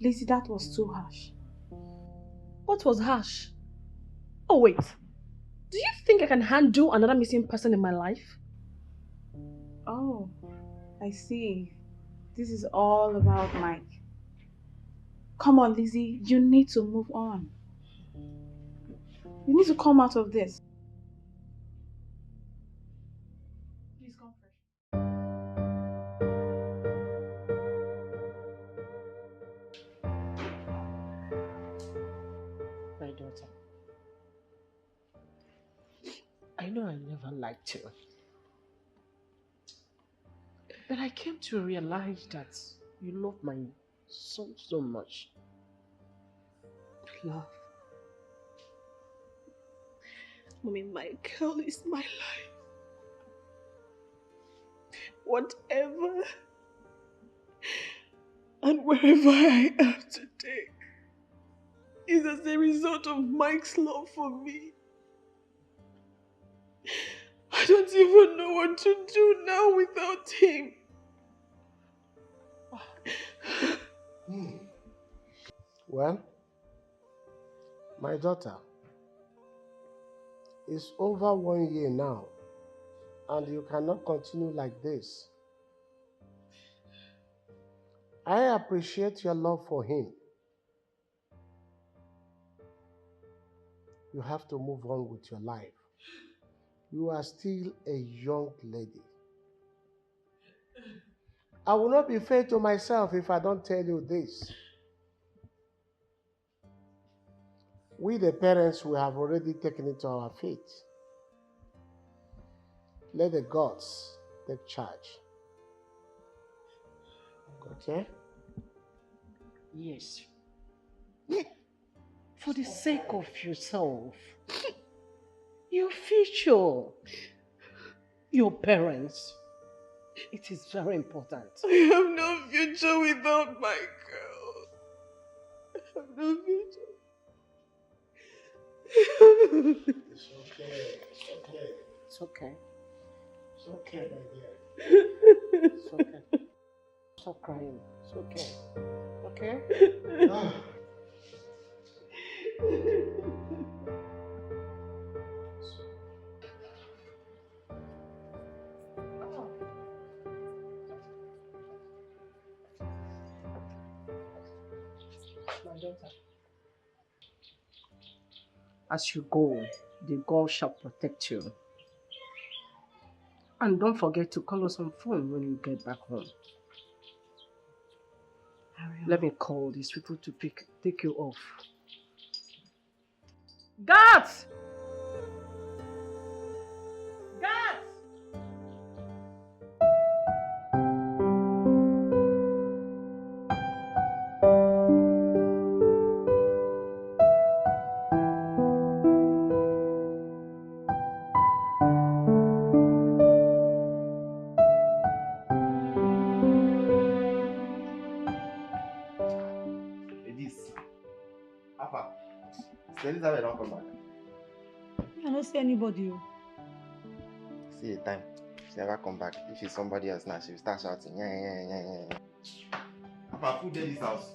Lizzie, that was too harsh. What was harsh? Oh wait, do you think I can handle another missing person in my life? Oh, I see. This is all about Mike. Come on, Lizzie, you need to move on. You need to come out of this. Please come fresh. My daughter, I know I never liked you. But I came to realize that you love my son so much. Love. Mommy, Michael is my life. Whatever and wherever I am today is as a result of Mike's love for me. I don't even know what to do now without him. Well, my daughter, it's over 1 year now, and you cannot continue like this. I appreciate your love for him. You have to move on with your life. You are still a young lady. I will not be fair to myself if I don't tell you this. We, the parents, we have already taken it to our feet. Let the gods take charge. Okay? Yes. For the sake of yourself, your future, your parents, it is very important. I have no future without my girl. I have no future. It's okay. It's okay. It's okay, my dear. It's okay. Stop crying. It's okay. Okay? My daughter. As you go, the God shall protect you. And don't forget to call us on phone when you get back home. Let me call these people to take you off. Guards! Guards! Elizabeth don't come back. I don't see anybody. See the time. She never come back. If it's somebody else now, she will start shouting. Yeah. Papa, who did this house?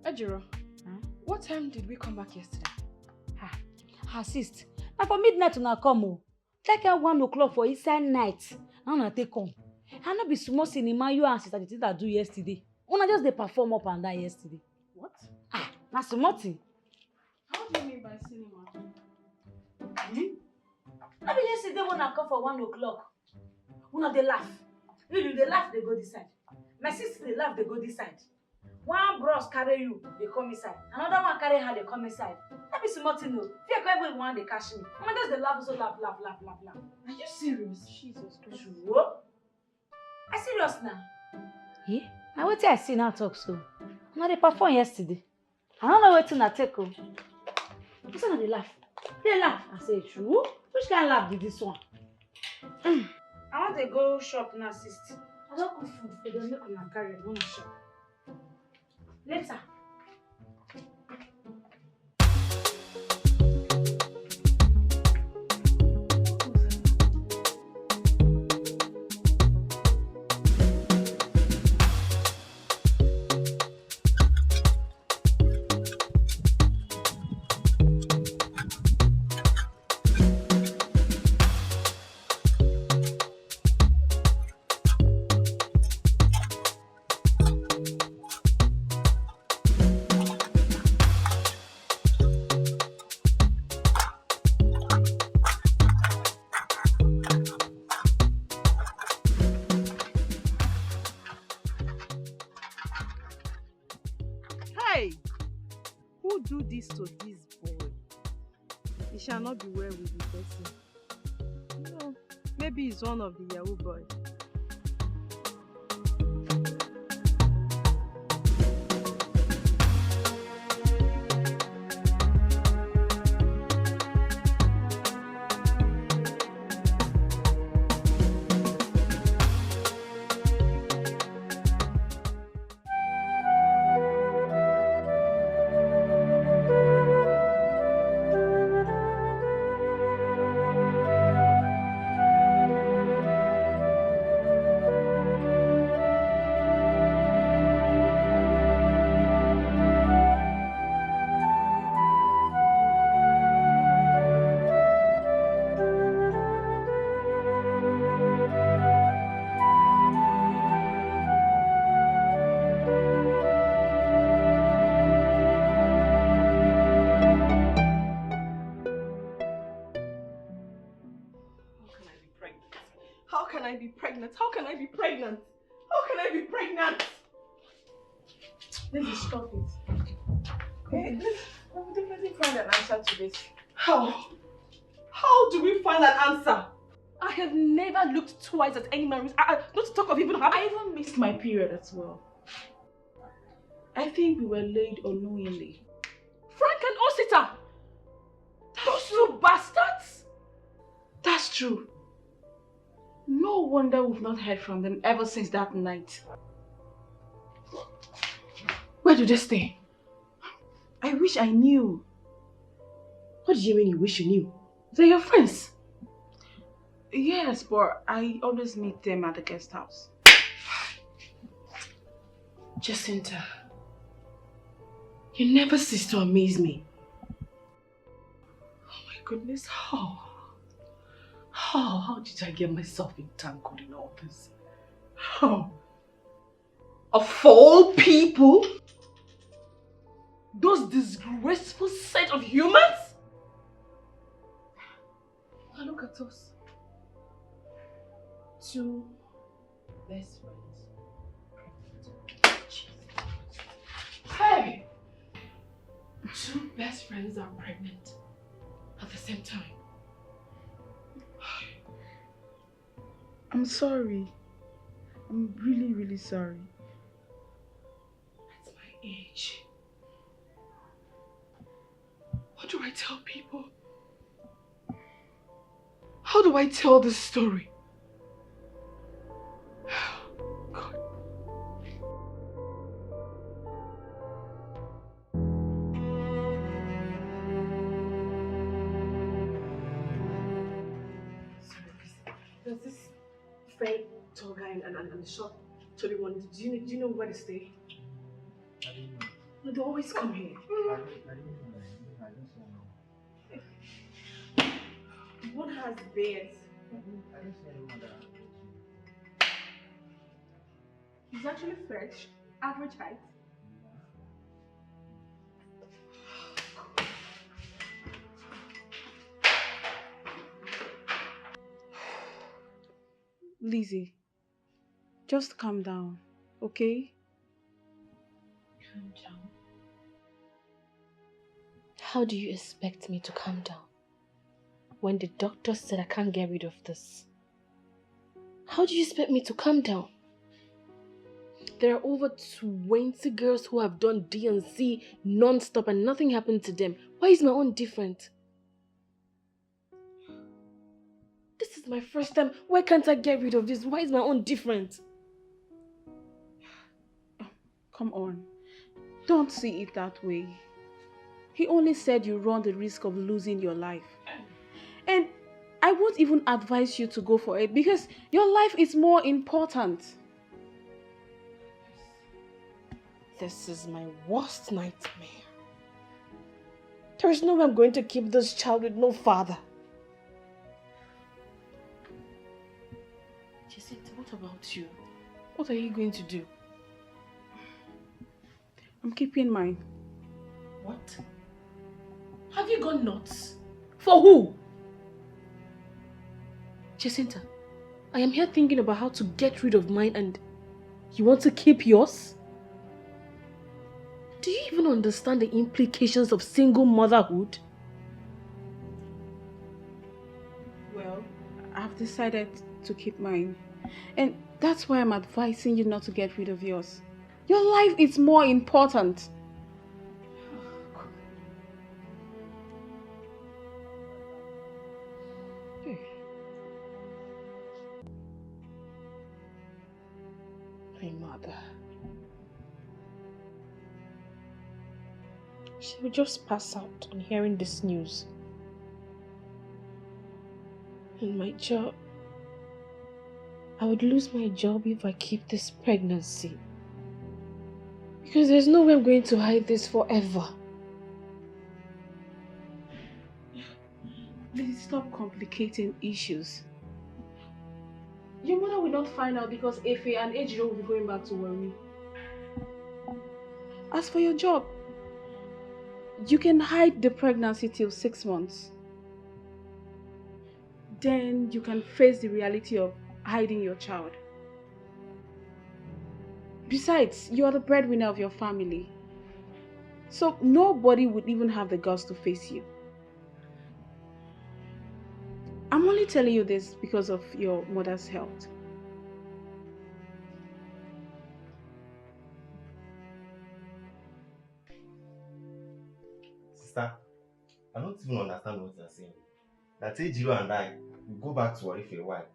Ejiro, what time did we come back yesterday? Assist. Now for midnight una come o. Take out 1 o'clock for inside night. Now una take come. I no be small cinema you and sister the thing that do yesterday. Una just dey perform up and down yesterday. What? Na small thing. How do you mean by cinema? No be yesterday when I come for 1 o'clock. Una dey laugh. You dey laugh, they go this side. My sister dey laugh, they go this side. One bros carry you, they come inside. Another one carry her, they come inside. That be small thing, no. Fear everyone want they catch me. I'm just the laugh, so laugh. Are you serious? Jesus Christ. Sure. I serious now. Yeah? Now what I see now talk so. Now they perform yesterday. I don't know what to take. What's on they laugh? They laugh. I say true. Which kind of laugh did this one? I want to go shop now, sister. I don't cook food for them. Make them carry it. I want to shop. Later. To this boy, he shall not be well with the person. No, maybe he's one of the Yahoo boys. pregnant? How can I be pregnant? How can I be pregnant? Let's stop it. Okay, we'll definitely find an answer to this. How? How do we find an answer? I have never looked twice at any man. Not to talk of even having. I even missed my period as well. I think we were laid unknowingly. Frank and Osita! Those two bastards! That's true. No wonder we've not heard from them ever since that night. Where do they stay? I wish I knew. What do you mean you wish you knew? They're your friends. Yes, but I always meet them at the guest house. Jacinta, you never cease to amaze me. Oh my goodness, how did I get myself entangled in all this? How? Of all people? Those disgraceful set of humans? Now look at us. Two best friends. Hey! Two best friends are pregnant at the same time. I'm sorry. I'm really, really sorry. At my age. What do I tell people? How do I tell this story? God. Sorry, there's this fair tall guy and the short chubby one. Do you know where they stay? I didn't know. No, they always come here. I didn't know. One has bears. I didn't see anyone that. He's actually fresh, average height. Lizzie, just calm down, okay? Calm down? How do you expect me to calm down when the doctor said I can't get rid of this? How do you expect me to calm down? There are over 20 girls who have done D&C non-stop and nothing happened to them. Why is my own different? This is my first time. Why can't I get rid of this? Why is my own different? Come on. Don't see it that way. He only said you run the risk of losing your life. And I won't even advise you to go for it because your life is more important. This is my worst nightmare. There is no way I'm going to keep this child with no father. Jacinta, what about you? What are you going to do? I'm keeping mine. What? Have you gone nuts? For who? Jacinta, I am here thinking about how to get rid of mine and you want to keep yours? Do you even understand the implications of single motherhood? Well, I've decided to keep mine. And that's why I'm advising you not to get rid of yours. Your life is more important. My mother. She will just pass out on hearing this news. And my job. I would lose my job if I keep this pregnancy. Because there's no way I'm going to hide this forever. Please stop complicating issues. Your mother will not find out because Efe and Ejiro will be going back to worry. As for your job, you can hide the pregnancy till 6 months. Then you can face the reality of hiding your child. Besides, you are the breadwinner of your family. So nobody would even have the guts to face you. I'm only telling you this because of your mother's health. Sister, I don't even understand what you're saying. That Ejiro and I will go back to Wari for a while.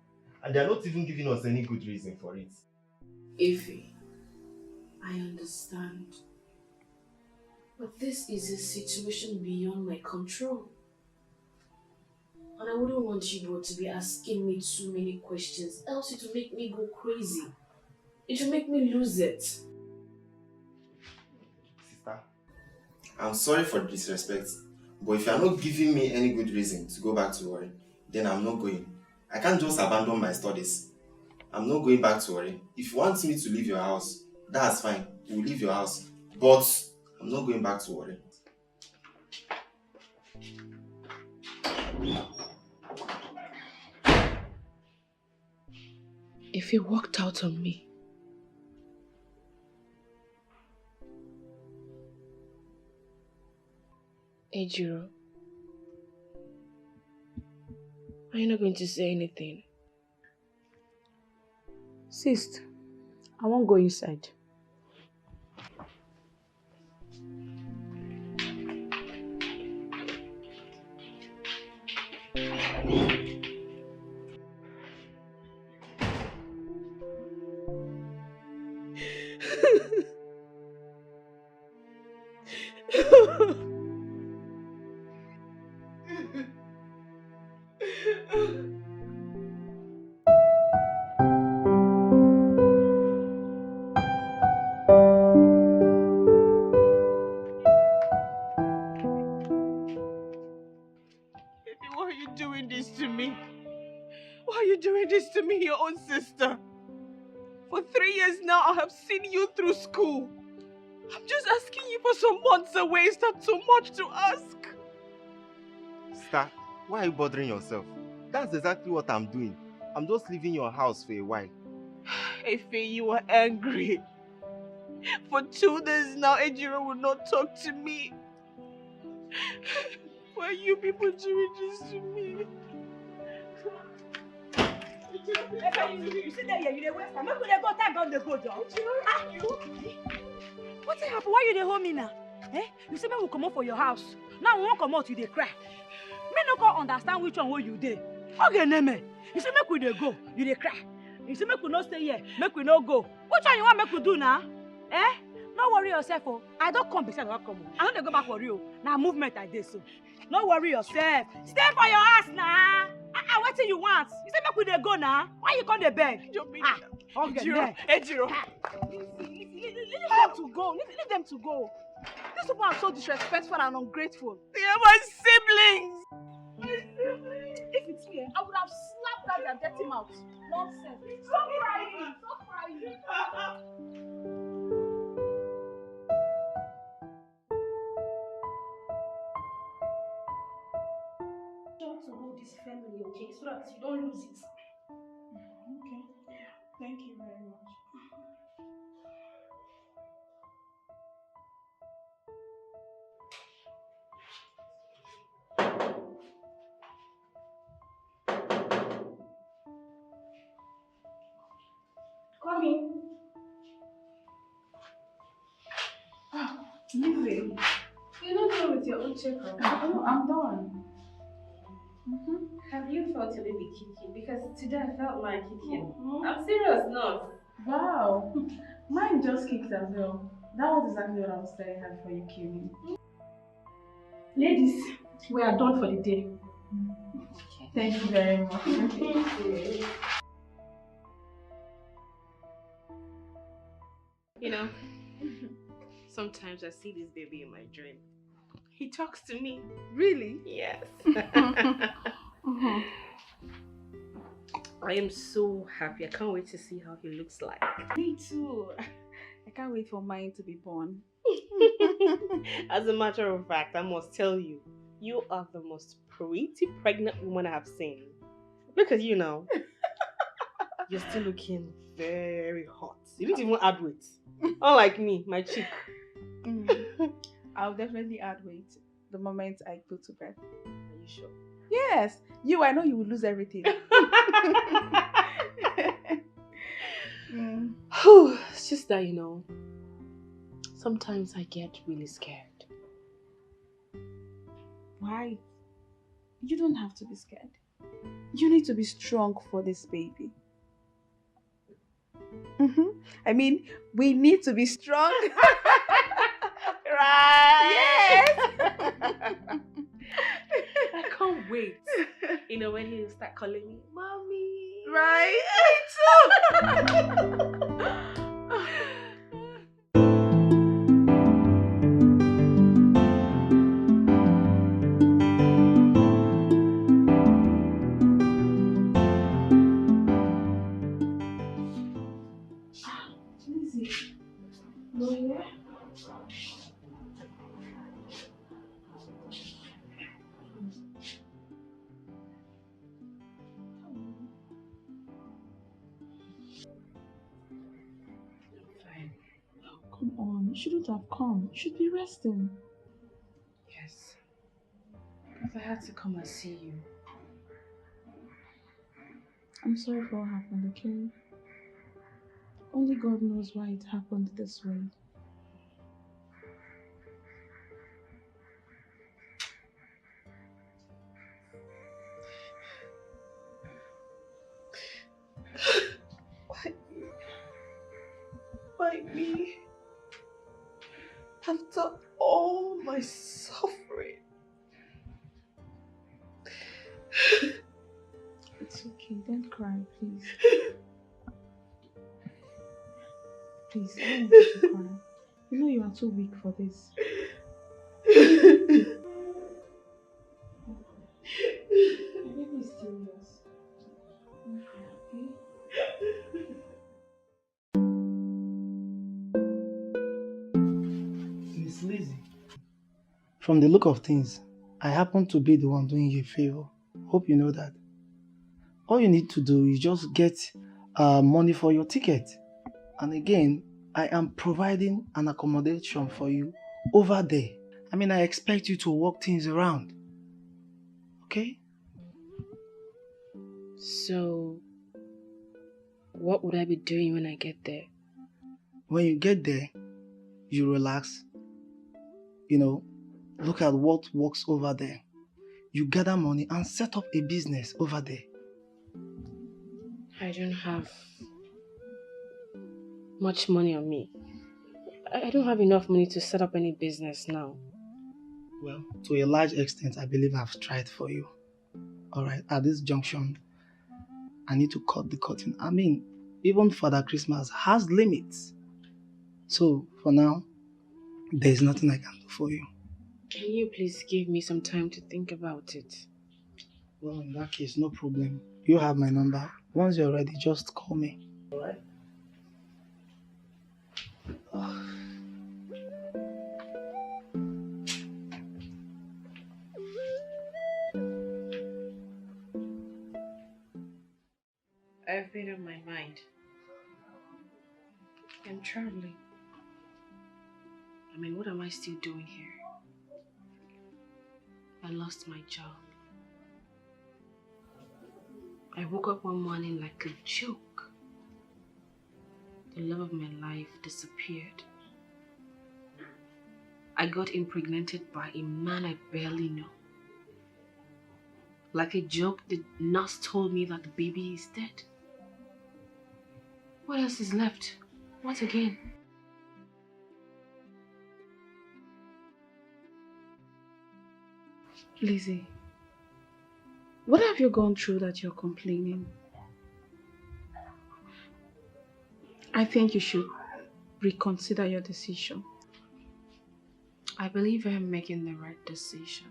And they're not even giving us any good reason for it. Ife, I understand. But this is a situation beyond my control. And I wouldn't want you both to be asking me too many questions, else it will make me go crazy. It will make me lose it. Sister, I'm sorry for the disrespect, but if you're not giving me any good reason to go back to Wari, then I'm not going. I can't just abandon my studies. I'm not going back to Wari. If you want me to leave your house, that's fine. We'll leave your house. But I'm not going back to Wari. If it worked out on me, Ejiro, are you not going to say anything? Sis, I won't go inside. Why are you doing this to me? Why are you doing this to me, your own sister? For 3 years now, I have seen you through school. I'm just asking you for some months away. Is that too much to ask? Sister, why are you bothering yourself? That's exactly what I'm doing. I'm just leaving your house for a while. Efe, you are angry. For 2 days now, Ejiro will not talk to me. Why are you people doing this to me? You sit there here, you dey waste time. Make we dey go time down the go, John. What happened? Why you dey hold me now? Eh? You say make we come out for your house. Now we won't come out, you dey cry. Me no go understand which one where you dey. Okay, name. You say make we dey go, you dey cry. You say make we no stay here, make we no go. Which one you want make we do now? Eh? No worry yourself, oh. I don't come beside what come. I don't go back for you. Now movement like this, so. No worry yourself. Stay for your ass now. What do you want? You say make we dey go now. Why you come dey beg? Okay, Ejiro. Leave them to go. Leave them to go. These people are so disrespectful and ungrateful. They are my siblings. If it's me, I would have slapped out their dirty mouth. Nonsense. Stop crying. Stop crying. To hold this family, okay, so that you don't lose it. Okay. Thank you very much. Come in. Leave it. You're not done with your own checkup. Oh, I'm done. Have you felt your baby kicking? Because today I felt mine kicking. I'm serious, no. Wow. Mine just kicked as well. That was exactly what I was telling her before you came in. Ladies, we are done for the day. Okay. Thank you very much. You know, sometimes I see this baby in my dream. He talks to me. Really? Yes. I am so happy. I can't wait to see how he looks like. Me too. I can't wait for mine to be born. As a matter of fact, I must tell you, you are the most pretty pregnant woman I have seen. Look at you now. You're still looking very hot. You didn't even add weight. Unlike me, my chick. I'll definitely add weight the moment I go to bed. Are you sure? Yes. I know you will lose everything. It's just that, sometimes I get really scared. Why? You don't have to be scared. You need to be strong for this baby. I mean, we need to be strong. Right. Yes. I can't wait. When he'll start calling me, Mommy. Right? Come on, you shouldn't have come. You should be resting. Yes. If I had to come and see you. I'm sorry for what happened, okay? Only God knows why it happened this way. Why me? After all my suffering. It's okay, don't cry, please. Please, I don't want you to cry. You know you are too weak for this. My baby is still yours. Okay? Miss Lizzie, from the look of things, I happen to be the one doing you a favor. Hope you know that. All you need to do is just get money for your ticket. And again, I am providing an accommodation for you over there. I mean, I expect you to work things around. Okay? So, what would I be doing when I get there? When you get there, you relax. Look at what works over there. You gather money and set up a business over there. I don't have much money on me. I don't have enough money to set up any business now. Well, to a large extent, I believe I've tried for you. Alright, at this junction, I need to cut the curtain. I mean, even Father Christmas has limits. So, for now, there's nothing I can do for you. Can you please give me some time to think about it? Well, in that case, no problem. You have my number. Once you're ready, just call me. Alright? I've made up my mind. I'm traveling. I mean, what am I still doing here? I lost my job. I woke up one morning like a joke. The love of my life disappeared. I got impregnated by a man I barely know. Like a joke, the nurse told me that the baby is dead. What else is left? What again? Lizzie, what have you gone through that you're complaining? I think you should reconsider your decision. I believe I'm making the right decision.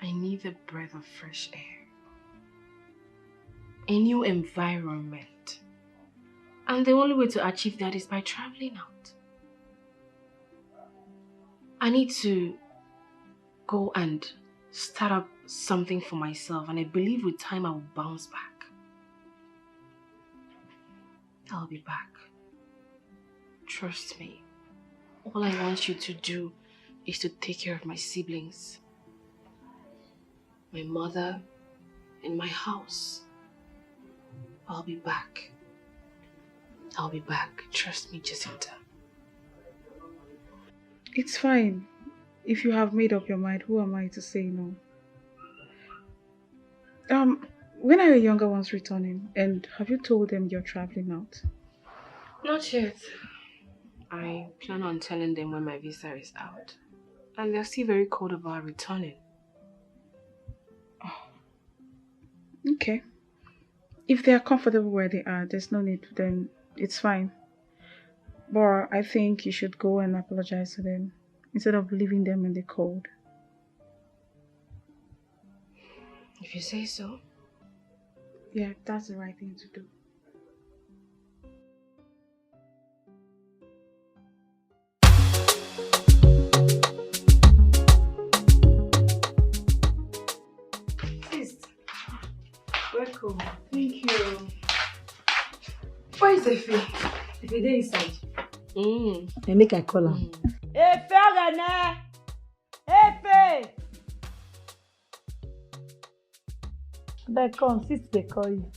I need a breath of fresh air. A new environment. And the only way to achieve that is by traveling out. I need to go and start up something for myself, and I believe with time I will bounce back. I'll be back. Trust me. All I want you to do is to take care of my siblings, my mother, and my house. I'll be back. I'll be back. Trust me, Jacinta. It's fine. If you have made up your mind, who am I to say no? When are your younger ones returning? And have you told them you're traveling out? Not yet. I plan on telling them when my visa is out. And they're still very cold about returning. Oh. Okay. If they are comfortable where they are, there's no need, then it's fine. But I think you should go and apologize to them instead of leaving them in the cold. If you say so. Yeah, that's the right thing to do. Welcome. Thank you. Where is Efe? Efe dey inside. I make I call am. Efe Ogene! Efe! They come, sis they call you.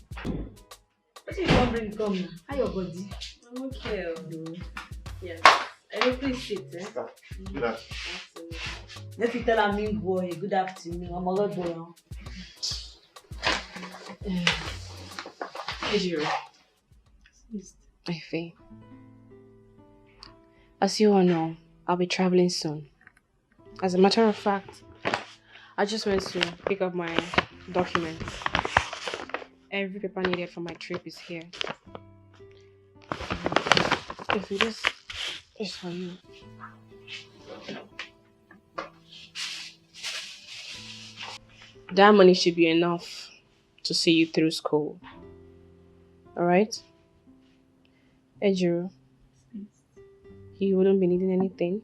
What you want bring come now? How your body? I'm okay. Yes. Please sit, eh? Good afternoon. Let me tell a mean boy, good afternoon. I'm a good boy. Ejiro. Efe. As you all know, I'll be traveling soon. As a matter of fact, I just went to pick up my documents. Every paper needed for my trip is here. Efe, this is for you. That money should be enough to see you through school. Alright? Ejiro, you wouldn't be needing anything?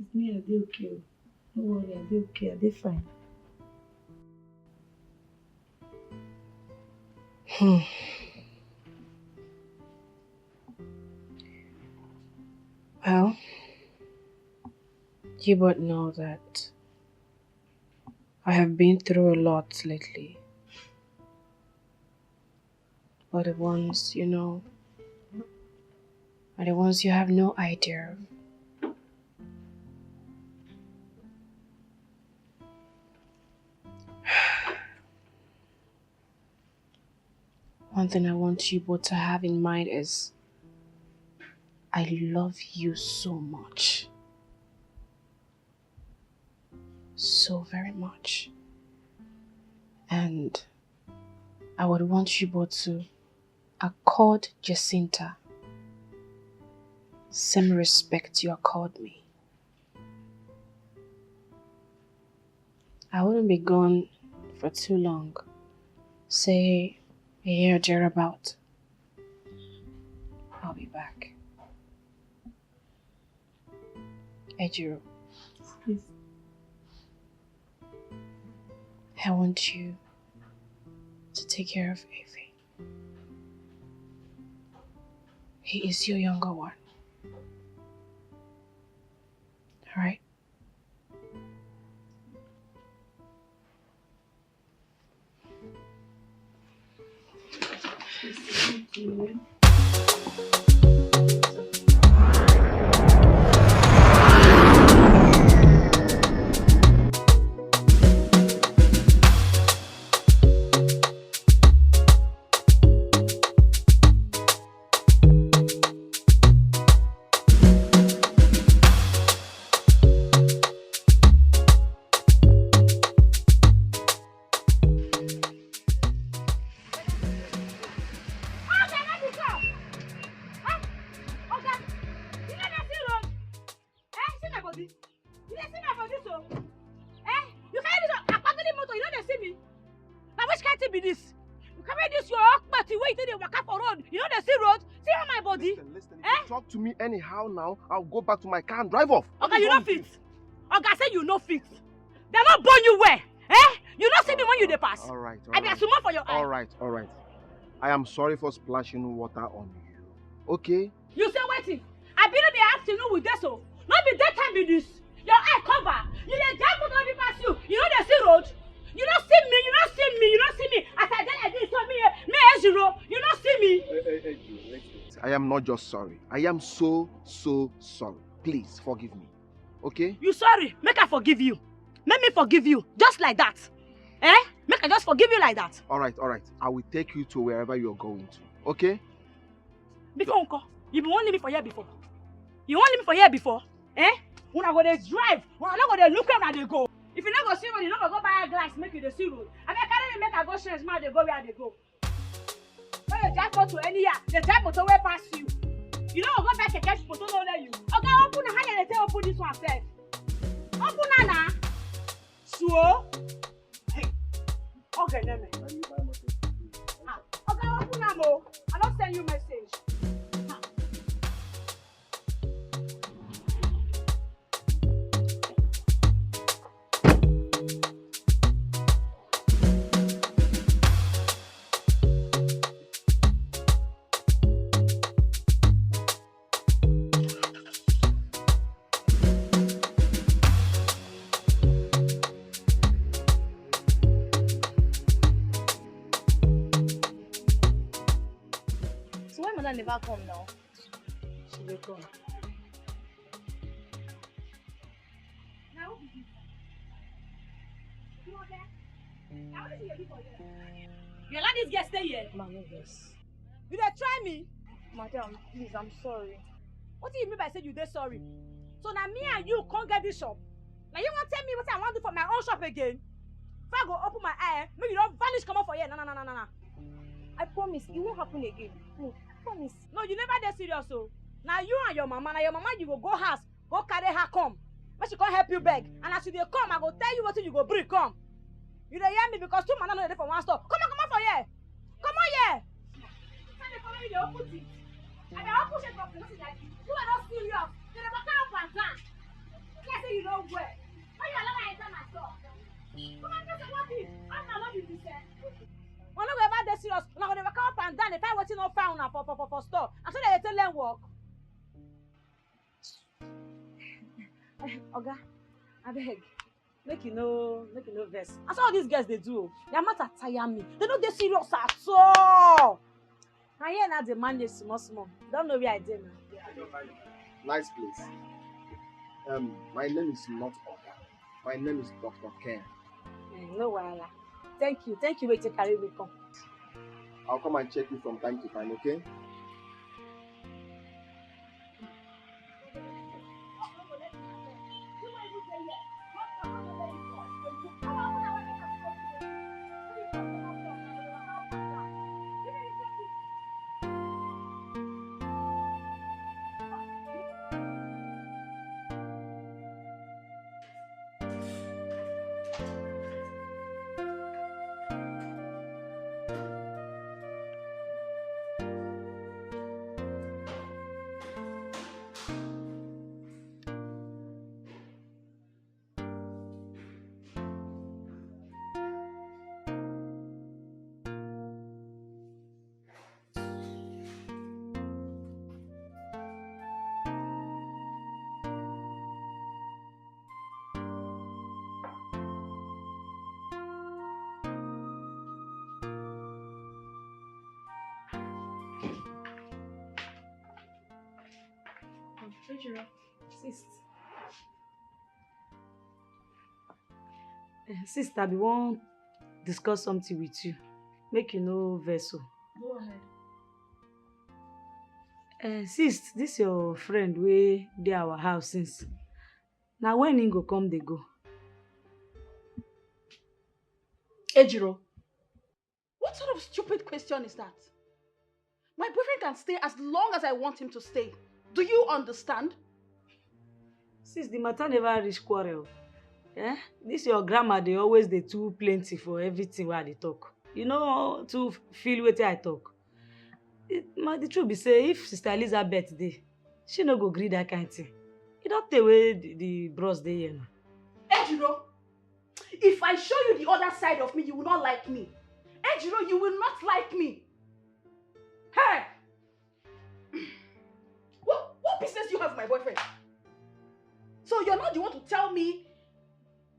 It's me, I'll be okay. Don't worry, I'll be okay, I'll be fine. Well, you both know that I have been through a lot lately. But the ones you know are the ones you have no idea of. One thing I want you both to have in mind is I love you so much. So very much. And I would want you both to accord Jacinta same respect you accord me. I wouldn't be gone for too long. Say a year or thereabout. I'll be back. Ejiro. Please. I want you to take care of Efe. He is your younger one. Alright? Thank you. Anyhow now, I'll go back to my car and drive off. Okay, you no fit. Oga say you no fit. They not born you where? Eh? You not see me when you dey pass. Alright. I be a sumo for your eye. Alright. I am sorry for splashing water on you. Okay? You say waiting. I believe the afternoon with this so. Not be that time with this. Your eye cover. You dey jump on the pass you. You know they see road. You don't see me. You don't see me. You don't see me. As I get like this, so me zero. You don't see me. I am not just sorry. I am so sorry. Please forgive me. Okay? You sorry. Make I forgive you. Make me forgive you. Just like that. Eh? Make I just forgive you like that. Alright. I will take you to wherever you're going to. Okay? Before Uncle, you been wanting me for here before. You want me for here before? Eh? When I go to drive, when I not go to look where they go. If you not go see road, you not go buy a glass, make you the see road. I carry make I go change man, they go where they go. When you drive go to any year, the drive motor way pass you. You don't go back and catch photo no let you. Okay, open the hand and they open this one said. Open Nana. So hey. Okay, let me. Okay, open Namo. I don't send you message. Never come now. She will come. Now, you okay? Now, what is your people here? You let this girl stay here? Mama, yes. You dey try me? Madam, please, I'm sorry. What do you mean by say you dey sorry? So now me and you can't get this shop. Now you want to tell me what I want to do for my own shop again? If I go open my eye, maybe you don't vanish come up for here. No. I promise, it won't happen again. No. Promise. No, you never dey serious so. Now you and your mama, you go house, go carry her come. But she can't help you beg. And as you dey come, I go tell you what you go bring come. You dey hear me because two man are not there for one store. Come on for here. Come on here. You dey open it. And they open it up. You are not serious. You never come up and down. Let's say you don't wear. Why you allow me enter my store? Come on, just what it. I'm not loving this. We're not going to be serious. We're not going to come up and down. The time waiting not found for store. And so they tell them work. Oga, I beg. Make you know verse. That's all these girls they do. They are not tire me. They don't they serious at all. And here now the man is small. Don't know where I did now. Nice place. My name is not Oga. My name is Dr. Ken. No wahala. Thank you. Wait to carry me come. I'll come and check you from time to time, okay? Sister, we won't discuss something with you. Make you know vessel. Go ahead. Sis, this your friend wey dey our house since. Now when he go come, they go. Ejiro, what sort of stupid question is that? My boyfriend can stay as long as I want him to stay. Do you understand? Sis, the matter never reach quarrel. Eh? This your grandma, they always dey too plenty for everything where they talk. You know, to feel wetin I talk. The truth be say, if Sister Elizabeth dey, she no go gree that kind thing. You don't take away the bros dey here now. Ejiro, if I show you the other side of me, you will not like me. Ejiro, you will not like me. Hey! What business do you have with my boyfriend? So you're not the one to tell me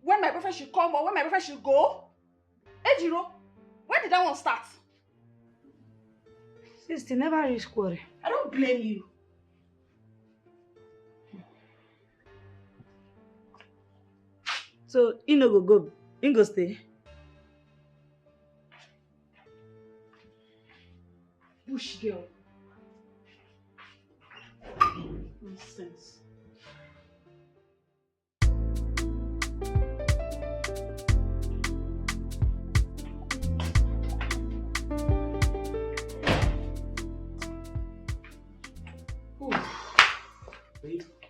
when my boyfriend should come or when my boyfriend should go? Ejiro, when did that one start? Sister, never reach quarrel. I don't blame you. So, you no go, you go stay. Bush girl. Nonsense.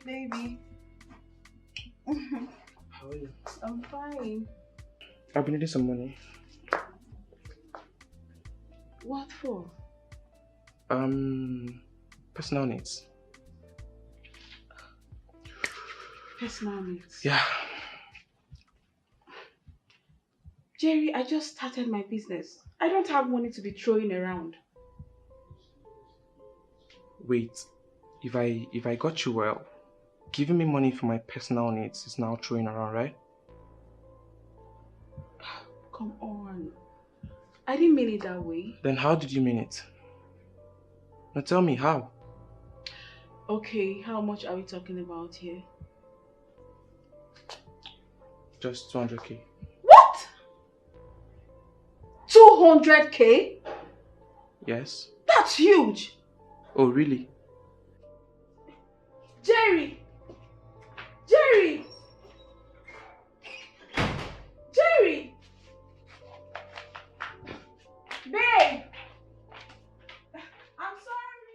Baby. How are you? I'm fine. I've been needing some money. What for? Personal needs. Personal needs. Yeah. Jerry, I just started my business. I don't have money to be throwing around. Wait, if I got you well, giving me money for my personal needs is now throwing around, right? Come on. I didn't mean it that way. Then how did you mean it? Now tell me how. Okay, how much are we talking about here? Just 200k. What? 200k? Yes. That's huge. Oh, really? Jerry! Jerry! Jerry! Babe! I'm sorry.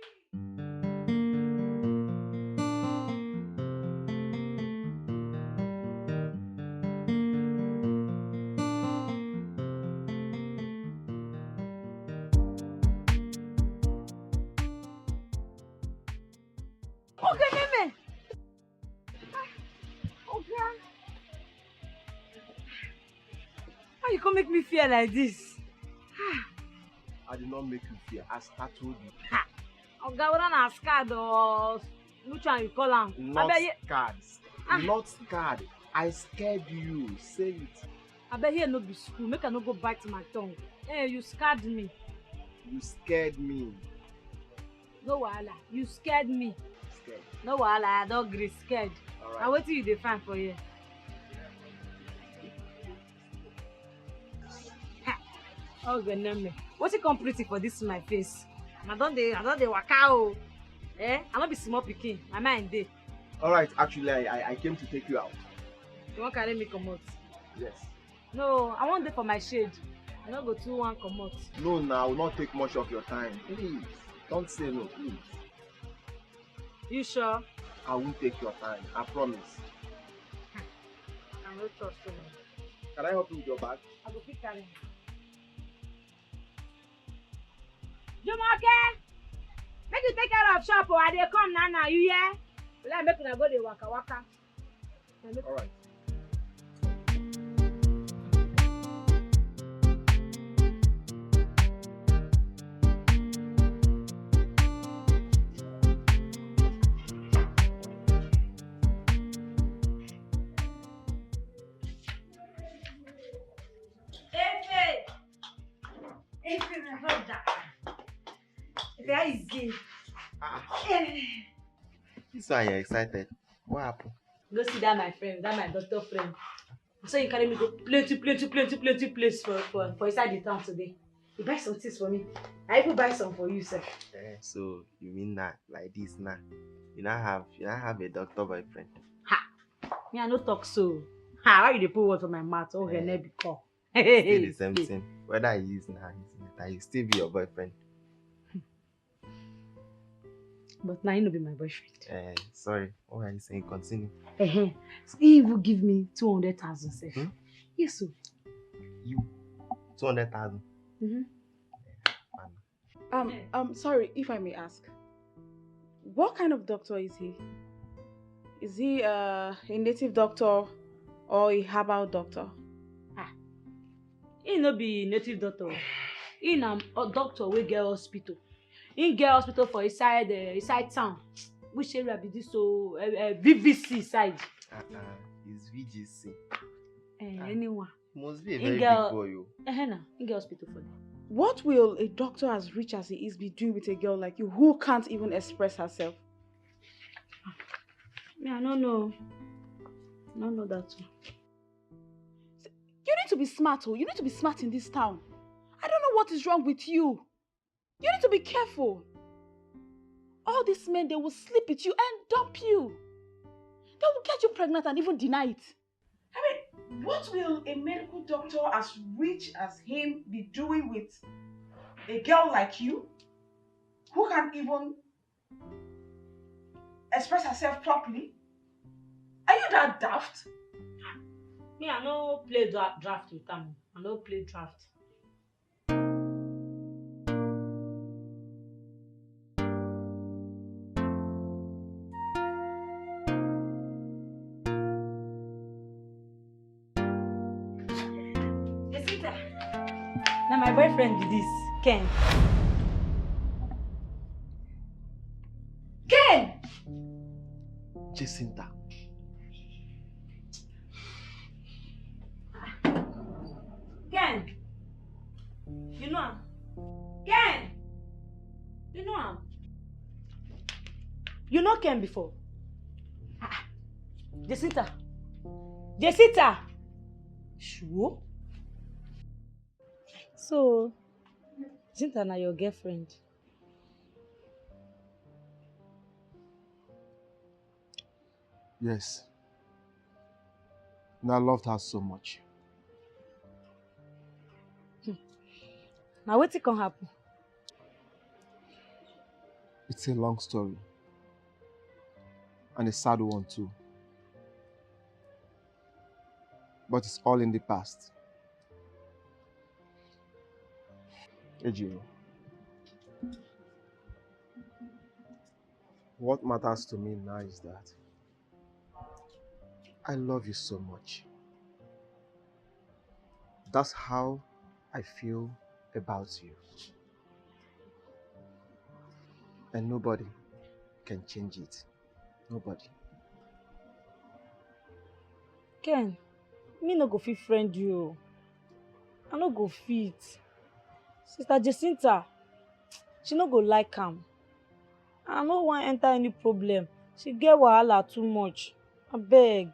Okay, Meme. Okay. How you come make me feel like this? I did not make you fear, as I told you. Oga, whether na scared or which one you call am? Not scared. Not scared. I scared you. Say it. I bet here no be school. Make I no go bite my tongue. Hey, you scared me. You scared me. No wahala. You scared me. Scared. No wahala. I don't agree. Scared. Alright. Now wetin you dey find for here? Oh goodness, wetin come pretty for this my face? I don dey waka o. I no be small pikin. My mind dey. Alright, actually, I came to take you out. You wan carry me comot? Yes. No, I wan dey for my shade. I no go too wan comot. No, now I will not take much of your time. Please. Don't say no, please. You sure? I won't take your time. I promise. I no trust you. Can I help you with your bag? I go fit carry. Jumoke! Make you take care of shop or I dey come now, you hear? Let make una go dey waka waka. Alright. This one you're excited. What happened? Go see that my friend, that my doctor friend. So you carry me go plenty place for inside the town today. You buy some things for me. I even buy some for you, sir. So you mean that like this now? You not have a doctor boyfriend? Me I no talk so. Why you dey put word for my mouth? Oh, her name be call. Still the same thing. Whether he is now, he still be your boyfriend. But now he no be my boyfriend. Sorry. What are you saying? Continue. So he will give me 200,000, sir. Yes, sir. You 200,000. Sorry if I may ask. What kind of doctor is he? Is he a native doctor or a herbal doctor? He no be native doctor. He na a doctor wey get hospital. In get hospital for inside town. Which area be this so VVC side? It's VGC. Anyone. Must be a very big boy. In get hospital for them. What will a doctor as rich as he is be doing with a girl like you who can't even express herself? I don't know. I don't know that too. You need to be smart, oh. You need to be smart in this town. I don't know what is wrong with you. You need to be careful. All these men, they will sleep with you and dump you. They will get you pregnant and even deny it. I mean, what will a medical doctor as rich as him be doing with a girl like you who can't even express herself properly? Are you that daft? Me, I no play draft with them. I no play draft. Now my boyfriend be this, Ken. Ken! Jacinta. Ken! You know him? Ken! You know him? You know Ken before? Jacinta! Jacinta! Sure? So, Jacinta na your girlfriend? Yes. And I loved her so much. Now what can happen? It's a long story. And a sad one too. But it's all in the past. Ejiro. What matters to me now is that I love you so much. That's how I feel about you. And nobody can change it. Nobody. Ken, me no go fit friend you. I no go fit. Sister Jacinta, she no go like am. I no wan enter any problem. She get wahala too much. Abeg.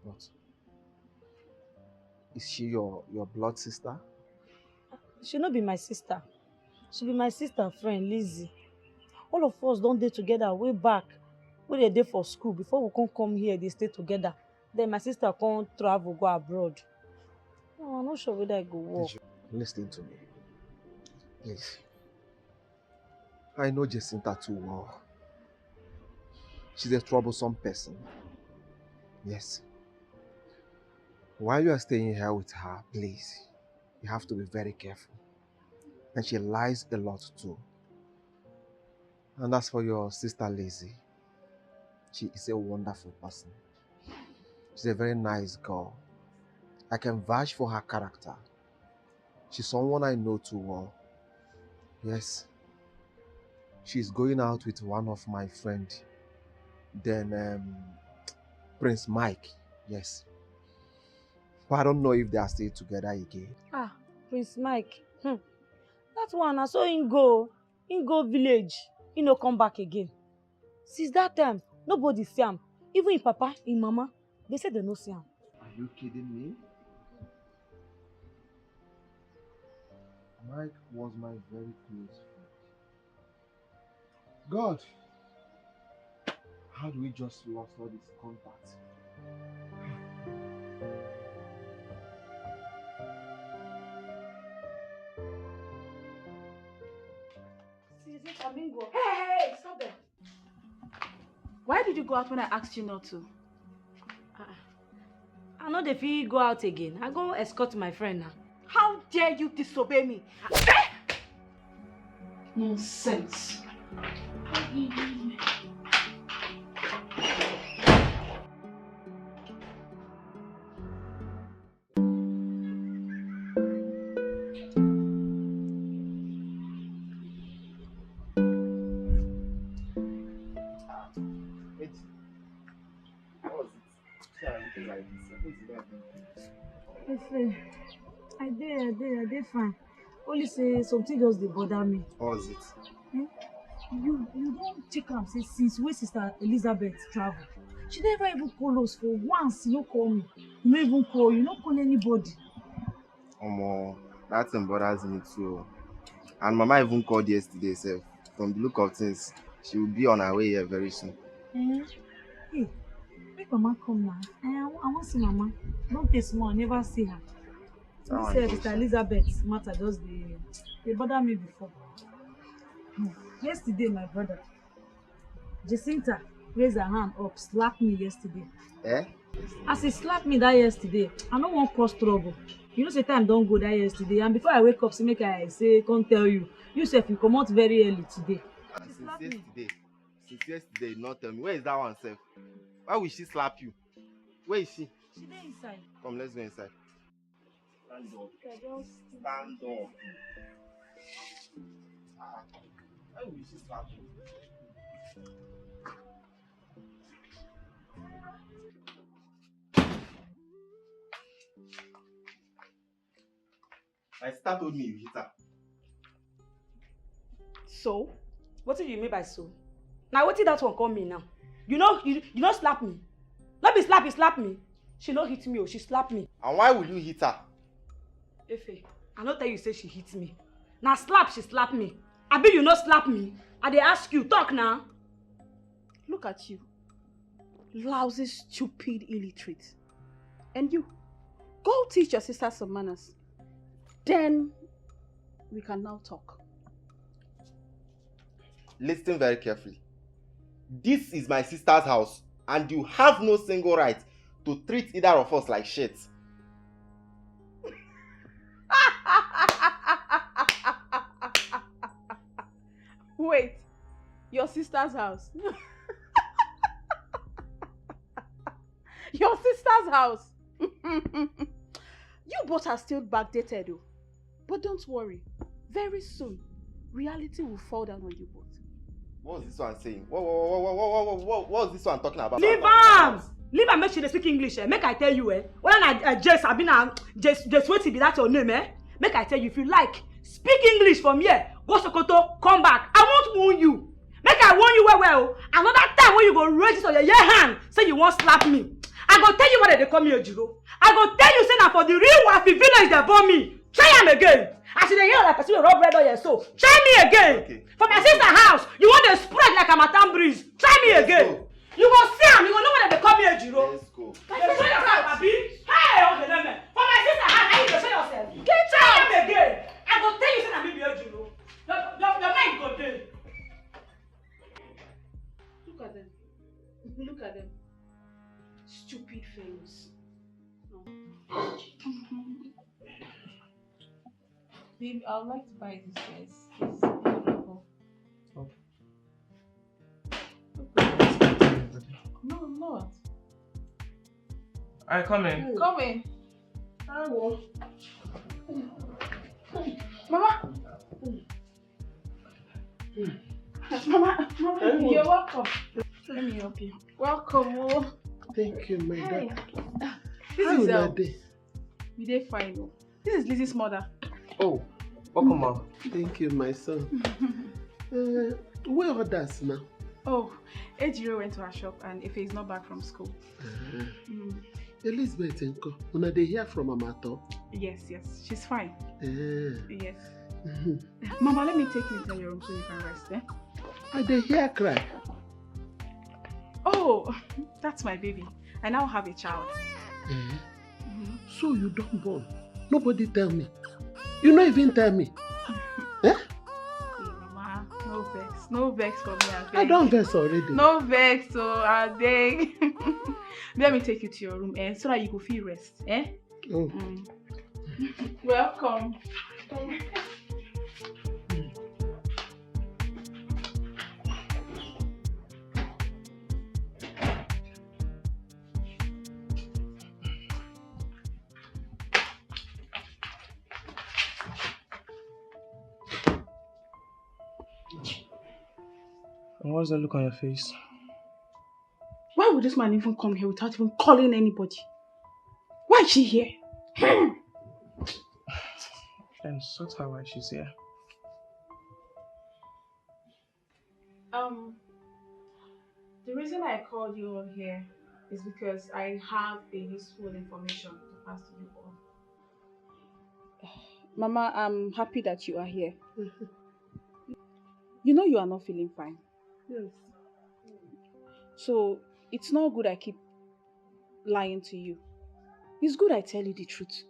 But is she your blood sister? She no be my sister. She be my sister friend, Lizzie. All of us don dey together way back. We dey dey for school before we come here, they stay together. Then my sister come travel go abroad. No, I'm not sure whether I go work. Listen to me. Please. I know Jacinta too well. She's a troublesome person. Yes. While you are staying here with her, please, you have to be very careful. And she lies a lot too. And as for your sister Lizzie, she is a wonderful person. She's a very nice girl. I can vouch for her character. She's someone I know too well. Yes. She's going out with one of my friends. Then Prince Mike. Yes. But I don't know if they are still together again. Prince Mike. That one, I saw him go village. He no come back again. Since that time, nobody see him. Even him papa, him mama, they said they no see him. Are you kidding me? Mike was my very close friend. God! How do we just lost all this contact? Hey, stop there. Why did you go out when I asked you not to? I know if he go out again. I go escort my friend now. How dare you disobey me? Nonsense. What was it? See, I'm looking like this. I did fine. Only say something just dey bother me. What was it? Eh? You don't check am say since wey Sister Elizabeth travel. She never even call us for once. You no call me. You no even call. You no call anybody. That thing bothers me too. And Mama even called yesterday sef. From the look of things, she will be on her way here very soon. Hey, make Mama come now. I want see Mama. Don't take small. I never see her. This Sister Elizabeth matter just they bother me before. Yesterday, my brother, Jacinta raised her hand up, slapped me yesterday. Eh? As he slapped me that yesterday, I no wan cause trouble. You know say time don go that yesterday, and before I wake up, say make I say come tell you. You sef you comot very early today. Since yesterday, you not tell me. Where is that one sef? Why will she slap you? Where is she? She dey inside. Come, let's go inside. Stand up. Stand up. Why will she slap you? My sister told me you hit her. So? What do you mean by so? Now what did that one call me now? You know slap me. Not be slap, you slap me. She no hit me or she slapped me. And why will you hit her? Efe, I no tell you say she hit me. Now slap, she slapped me. Abi you no slap me. I dey ask you, talk now. Look at you. Lousy, stupid, illiterate. And you, go teach your sister some manners. Then we can now talk. Listen very carefully. This is my sister's house, and you have no single right to treat either of us like shit. Wait, your sister's house? Your sister's house? You both are still backdated though. But don't worry, very soon, reality will fall down on you both. What's this one saying? What's this one talking about? Leave am! Leave am make she dey speak English, eh? Make I tell you, eh? Whether na Jess, I be na Jess wetin be that your name, eh? Make I tell you, if you like, speak English from here. Go Sokoto, come back. I won't warn you. Make I warn you well. Another time when you go raise this on your hand, say you won't slap me. I go tell you what they call me Ojiro. I go tell you say na for the real Wafi village they born me. Try am again. I see the yell like person will rub red on your soul. Try me again. Okay. For my sister's house, you want to spread like a Matan breeze. Try me again. You go see am, you go know what they call me Ojiro. Let's go. Show yourself, Abi. Hey, okay, let me. For my sister's house, I need to show yourself. Try am again. I go tell you say na me be Ojiro. Your mind go there. Look at them. Look at them. Stupid fellows. No. Babe, I would like to buy this dress. It's beautiful. Oh. No, I'm not. Alright, come in. Come in. Mama! Mama, you're welcome. Let me help you. Welcome, oh. Thank you, my Hey. daughter. This is We dey fine. Oh. This is Lizzie's mother. Oh, welcome, Mom. Thank you, my son. Where are others now? Oh, Ejiro went to her shop and Ife is not back from school. Elizabeth Enko, una dey hear from Amato? Yes, she's fine. Yes. Mm-hmm. Mama, let me take you into your room so you can rest, eh? I dey hear cry. Oh, that's my baby. I now have a child. So you don't born? Nobody tell me. You not even tell me. Eh? Mama, no vex for me. I don't vex already. No vex, so I beg. Let me take you to your room, so that you go feel rest, eh? Oh. Welcome. And what's that look on your face? Why would this man even come here without even calling anybody? Why is she here? And sort her why she's here. The reason I called you all here is because I have a useful information to pass to you all. Mama, I'm happy that you are here. You know you are not feeling fine. Yes. So it's not good I keep lying to you. It's good I tell you the truth.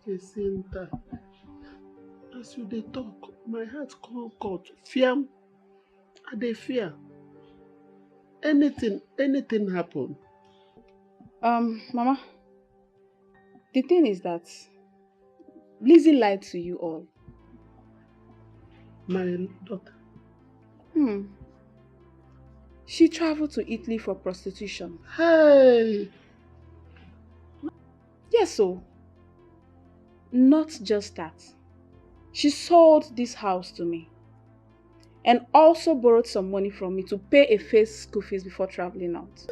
Jacinta, as you dey talk, my heart come cut. Fear, I dey fear. Anything happen. Mama, the thing is that Lizzie lied to you all. My daughter. She traveled to Italy for prostitution. Hey! Yes, so. Not just that. She sold this house to me. And also borrowed some money from me to pay a fake school fees before traveling out.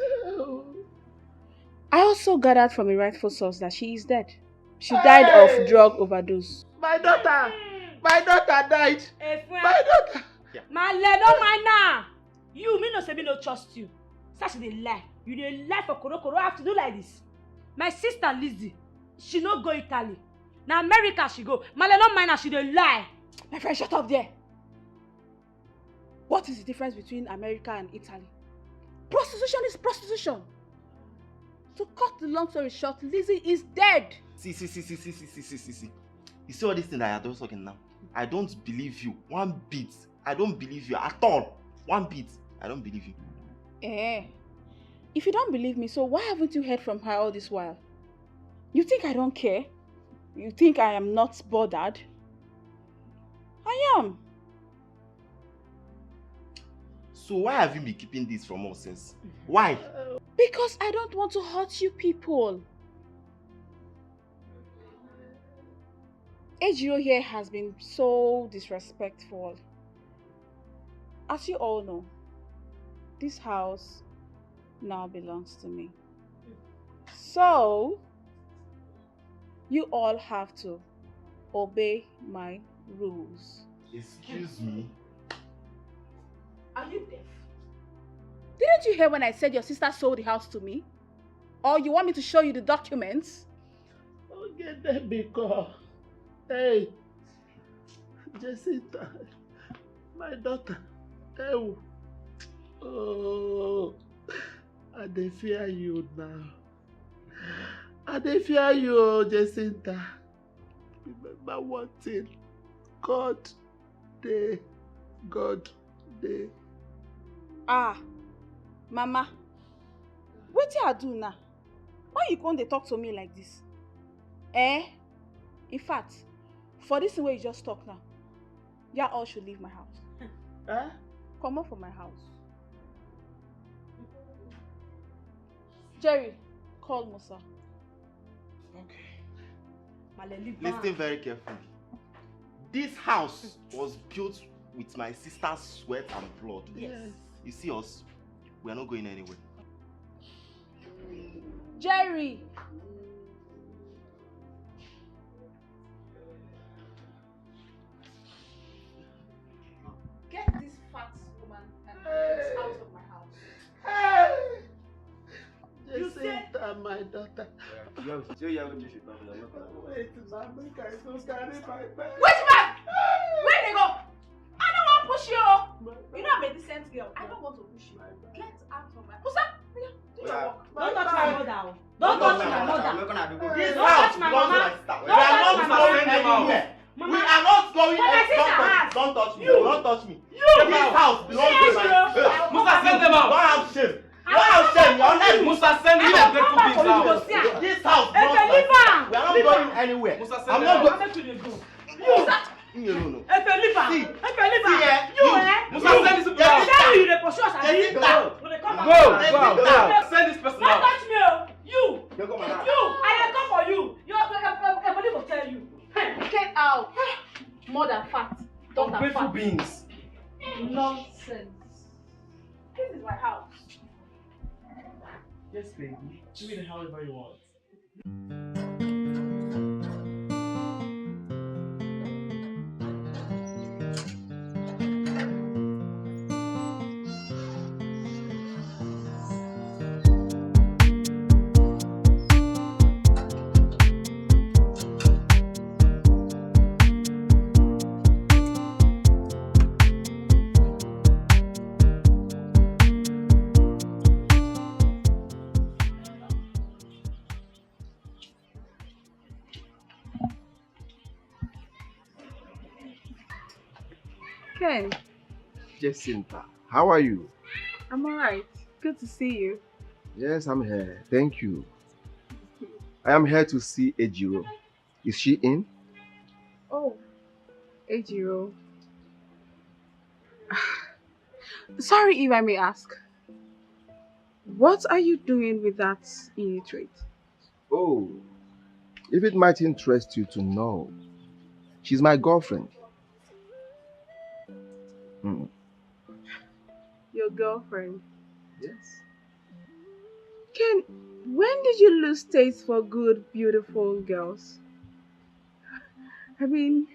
I also gathered from a rightful source that she is dead. She died of drug overdose. My daughter! My daughter died! My daughter! Male, don't mind now! You, me no say me no trust you. Such a lie. You dey lie for Koro have to do like this. My sister Lizzie, she no go Italy. Now America she go. Male, don't mind her, she dey lie. My friend, shut up there. What is the difference between America and Italy? Prostitution is prostitution. To cut the long story short, Lizzie is dead. See. You see all this thing that you're just talking now? I don't believe you. One bit. I don't believe you at all. One bit. I don't believe you. If you don't believe me, so why haven't you heard from her all this while? You think I don't care? You think I am not bothered? I am. So why have you been keeping this from us since? Why? Because I don't want to hurt you people. Ejiro here has been so disrespectful. As you all know, this house now belongs to me. So, you all have to obey my rules. Excuse me? Are you deaf? Didn't you hear when I said your sister sold the house to me? Or you want me to show you the documents? Oh, get them because, hey, Jacinta, my daughter, oh, I dey fear you now. I dey fear you, Jacinta. Remember one thing, God dey. Mama, what do I do now? Why you come dey talk to me like this? In fact, for this way you just talk now, you all should leave my house. Come on from my house. Jerry, call Musa. Okay. Listen very carefully. This house was built with my sister's sweat and blood. Yes. You see us, we are not going anywhere. Jerry! Get this fat woman and out of my house. Hey! Jacinta, my daughter. Wait, make I go carry my bag. Wait back! Where they go? I don't want to push you. You know I'm a decent girl. I don't want to push you. Get out from my... Musa, do your work. Don't touch my mother. Don't touch my mother. This Don't house touch my belongs to mama. my sister. Don't touch my mama. anywhere. Mama. We are not going For my sister house. Don't touch me. You. Don't touch me. You. This house belongs to my sister. Musa, send them out. Don't have shame. Don't have shame. You're not Musa, send these ungrateful beings out. This house belongs to my sister. We are not going anywhere. Musa, send I'm them not out. going. You. No. See, Musa, send this people out. You dey pursue us, abi? Go. Send this person Don't out. touch me, oh. You. You come on. I dey come for you. Everybody will tell you. Get out! Mother fat, daughter Ungrateful fat. beings. Nonsense. This is my house. Yes, baby. Do it however you want. Ken, Jacinta, how are you? I'm alright. Good to see you. Yes, I'm here. Thank you. I am here to see Ejiro. Is she in? Oh, Ejiro. Sorry if I may ask. What are you doing with that illiterate? Oh, if it might interest you to know, she's my girlfriend. Mm. Your girlfriend? Yes. Ken, when did you lose taste for good, beautiful girls? I mean,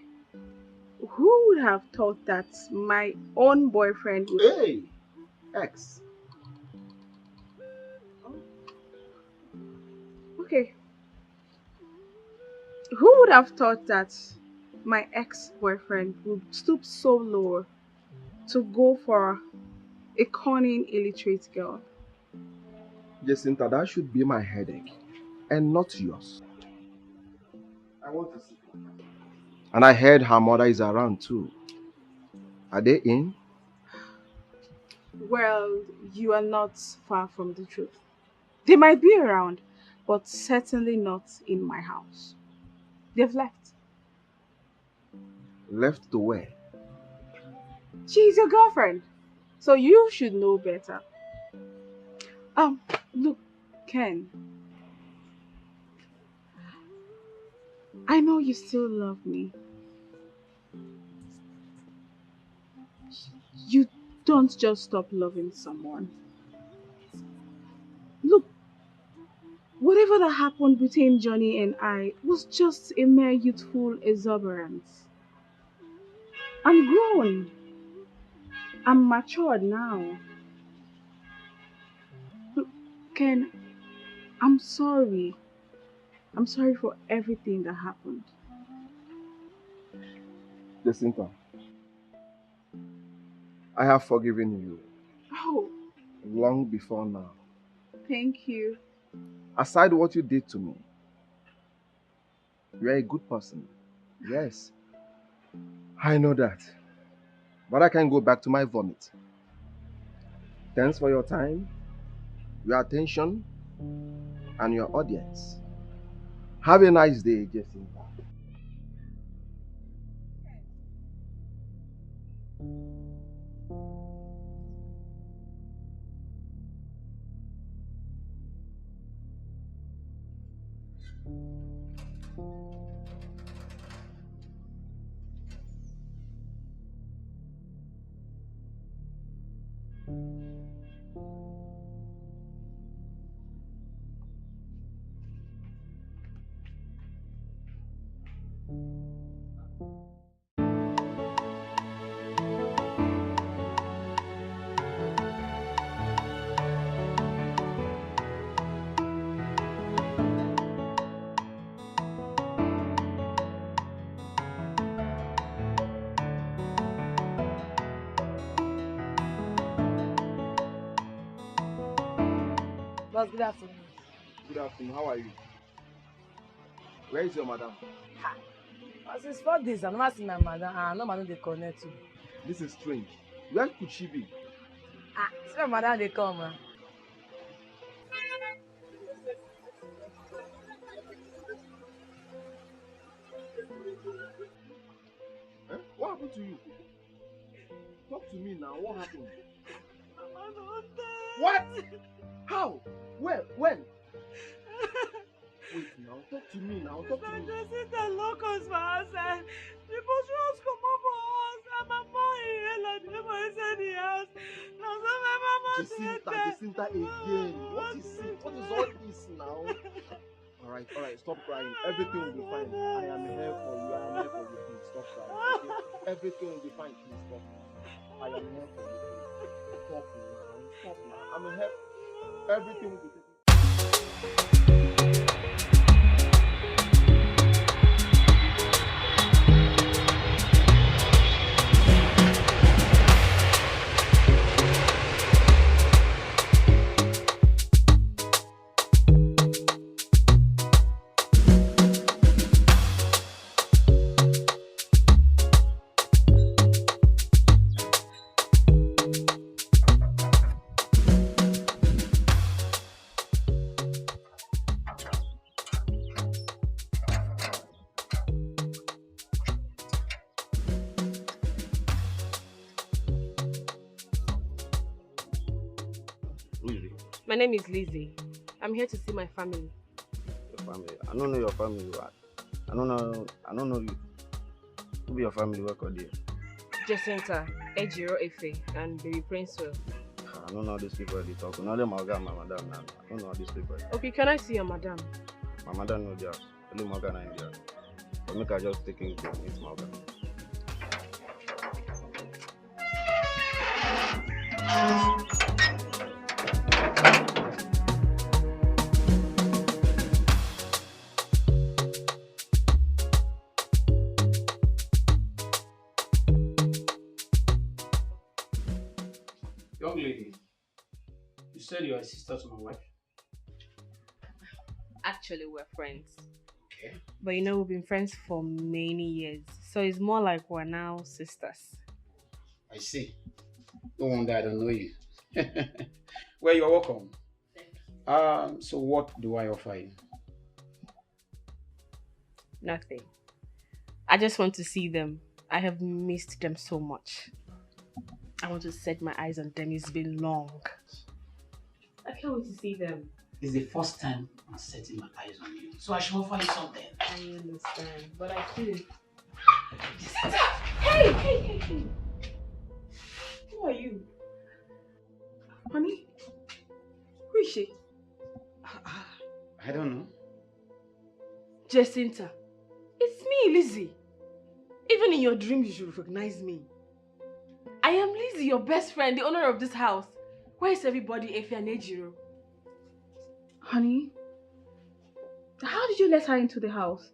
who would have thought that my own boyfriend would... Hey! Ex. Okay. Who would have thought that my ex-boyfriend would stoop so low to go for a cunning, illiterate girl? Jacinta, that should be my headache and not yours. I want to see her. And I heard her mother is around too. Are they in? Well, you are not far from the truth. They might be around, but certainly not in my house. They've left. Left to where? She's your girlfriend, so you should know better. Look, Ken, I know you still love me. You don't just stop loving someone. Look, whatever that happened between Johnny and I was just a mere youthful exuberance. I'm grown. I'm matured now. Look, Ken, I'm sorry. I'm sorry for everything that happened. Jacinta, I have forgiven you Oh, long before now. thank you. Aside what you did to me, you are a good person. Yes, I know that. But I can go back to my vomit. Thanks for your time, your attention, and your audience. Have a nice day, Jacinta. Boss, good afternoon. Good afternoon. How are you? Where is your madam? Since 4 days, I've never seen my madam. No man they connect to. This is strange. Where could she be? See my madam they come. Eh? What happened to you? Talk to me now. What happened? What? How? Where? When? Wait now. Talk to me now. Talk to me. Deceit and locusts for outside. The boss just come up for us. And my mom inside the house. Now so my mama Jacinta again. What is it? What is all this now? Alright, stop crying. Everything will be fine. I am here for you. Please stop crying. Okay? Everything will be fine. Please stop. I am here for you. Please. Stop now. I'm here. Everything will be taken. My name is Lizzie. I'm here to see my family. Your family? I don't know your family. I don't know you. Who be your family work or there? Jacinta, Ejiro Efe, and Baby Princewell. I don't know these people they talk. Only my guy, my madam. I don't know these people. Okay, can I see your madam? My madam no there. Only my guy in there. But make I just take him to meet my guy. Young lady, you said you are a sister to my wife? Actually, we're friends. Okay. But you know, we've been friends for many years. So it's more like we're now sisters. I see. No wonder I don't know you. Well, you're welcome. So what do I offer you? Nothing. I just want to see them. I have missed them so much. I want to set my eyes on them. It's been long. I can't wait to see them. This is the first time I'm setting my eyes on you. So I should offer you something. I understand, but I feel it. Hey! Who are you? Honey? Who is she? I don't know. Jacinta, it's me, Lizzie. Even in your dreams, you should recognize me. I am Lizzie, your best friend, the owner of this house. Where is everybody, Efe and Ejiro? Honey, how did you let her into the house?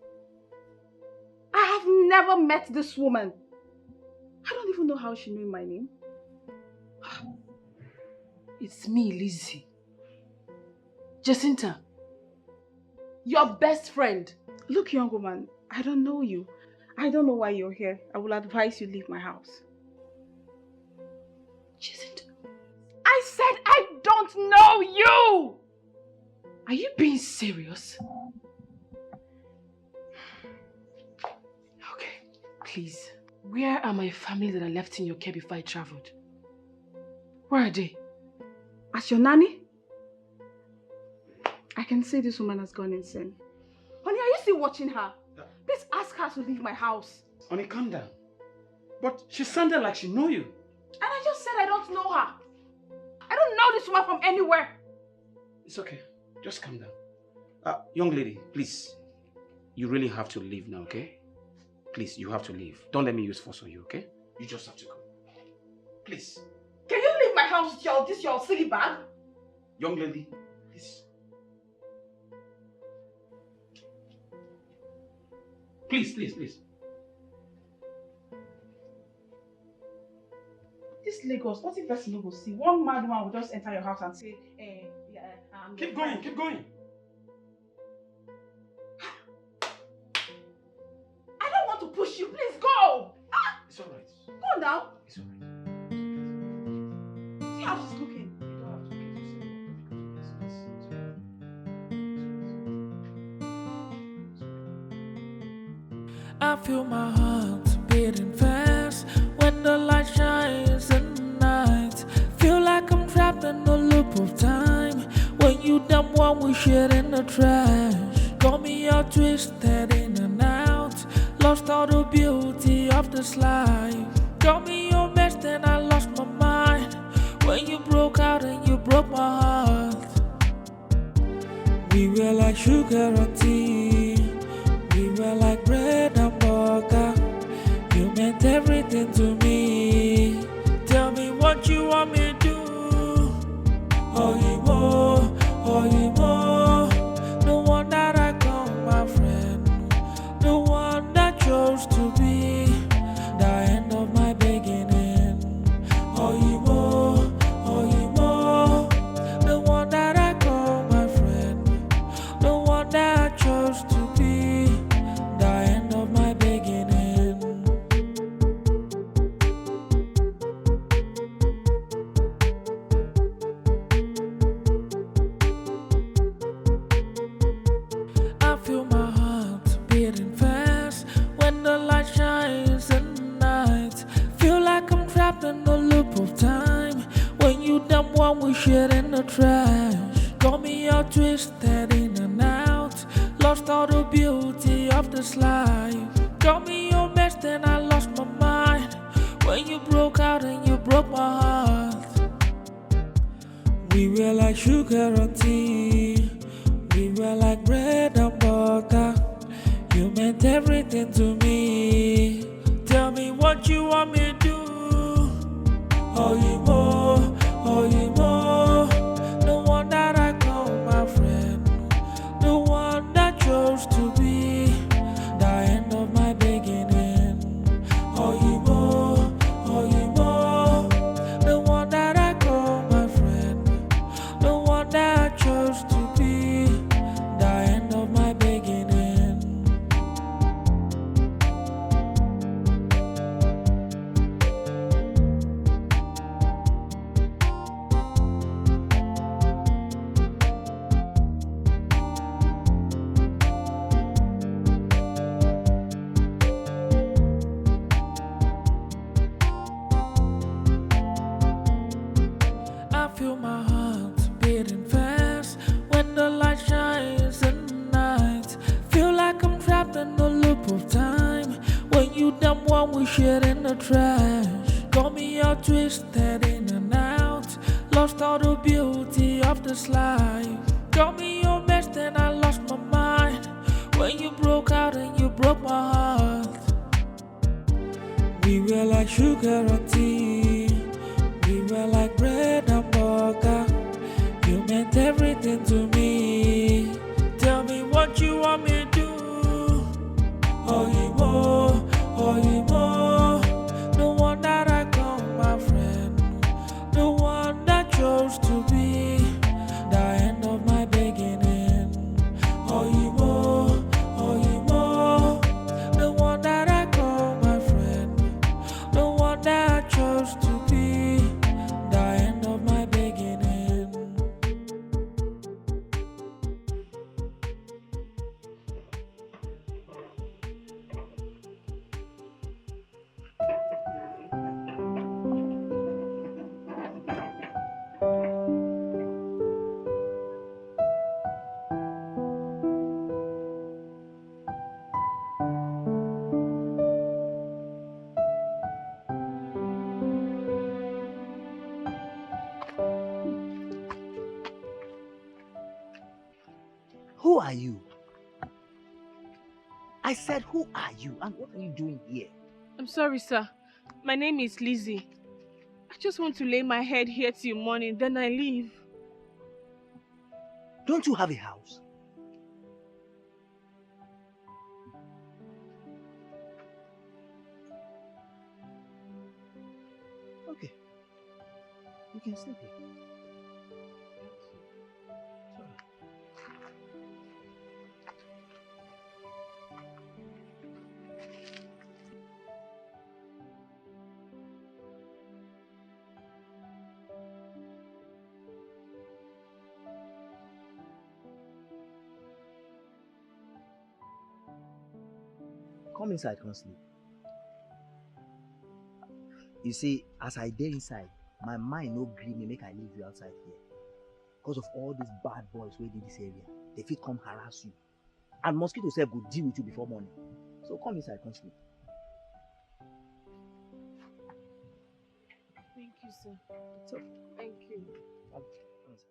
I have never met this woman. I don't even know how she knew my name. It's me, Lizzie. Jacinta, your best friend. Look, young woman, I don't know you. I don't know why you're here. I will advise you leave my house. Jacinta, I said I don't know you! Are you being serious? Okay, please. Where are my family that I left in your care before I traveled? Where are they? As your nanny? I can see this woman has gone insane. Honey, are you still watching her? Please ask her to leave my house. Honey, calm down. But she sounded like she knew you. And I just said I don't know her. I don't know this woman from anywhere. It's okay. Just calm down. Young lady, please. You really have to leave now, okay? Please, you have to leave. Don't let me use force on you, okay? You just have to go. Please. Can you leave my house with this your silly bag? Young lady, please. Please. This Lagos, what if person will see? One mad man will just enter your house and say, Keep going. I don't want to push you, please go! It's alright. Go now. It's alright. See how she's looking. You don't have to make yourself I feel my heart beating fast when the light shines in the night. Feel like I'm trapped in a loop of time. When you dump one we shit in the trash. Got me all twisted in and out. Lost all the beauty of this life. Got me your best and were like sugar and tea. We were like bread and butter. You meant everything to me. Tell me what you want me to do. Oh, you more, oh, you more. The one that I call my friend. The one that chose to be the end of my beginning. Oh, you more, oh, you more. The one that I call my friend. The one that I chose to be the end of my beginning. I feel my heart beating fast when the light shines in the night. Feel like I'm trapped in the loop of time. When you dump one we shit in the trash. Got me all twisted in and out. Lost all the beauty of this life. Got me all messed and I lost my mind. When you broke out and you broke my heart. We were like sugar and tea. We were like bread and butter. You meant everything to me. Tell me what you want me to do. Oh, you more, oh, you more. The one that I call my friend. The one that chose to be the end of my beginning. Oh, you more, oh, you more. The one that I call my friend. The one that I chose to be the end of my beginning. I feel my heart beating fast when the light shines in the night. Feel like I'm trapped in the loop of time. When you dump one we shit in the trash. Got me all twisted in and out. Lost all the beauty of this life. Got me all messed and I lost my mind. When you broke out and you broke my heart. We were like sugar and tea. We were like bread and butter. You meant everything to me. Tell me what you want me to do. Oh, you more, oh, you more. The one that I call my friend. The one that chose to be the end of my beginning. Oh, you more, oh, you more. The one that I call my friend. The one that I chose to be the end of my beginning. Who are you? I said, who are you and what are you doing here? I'm sorry, sir. My name is Lizzie. I just want to lay my head here till morning, then I leave. Don't you have a house? Okay. You can sleep here. Come inside, come sleep. You see, as I dey inside, my mind no gree me make I leave you outside here. Because of all these bad boys wey dey this area, they fit come harass you. And mosquito sef go deal with you before morning. So come inside, come sleep. Thank you, sir. It's okay. Thank you. Come inside.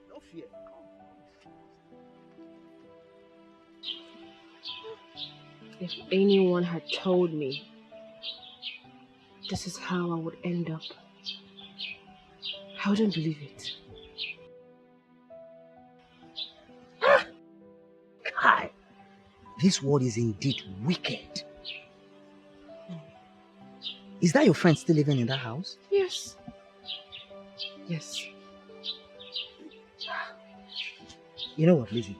No fear. If anyone had told me this is how I would end up, I wouldn't believe it. Kai, this world is indeed wicked. Is that your friend still living in that house? Yes. Yes. You know what, Lizzie?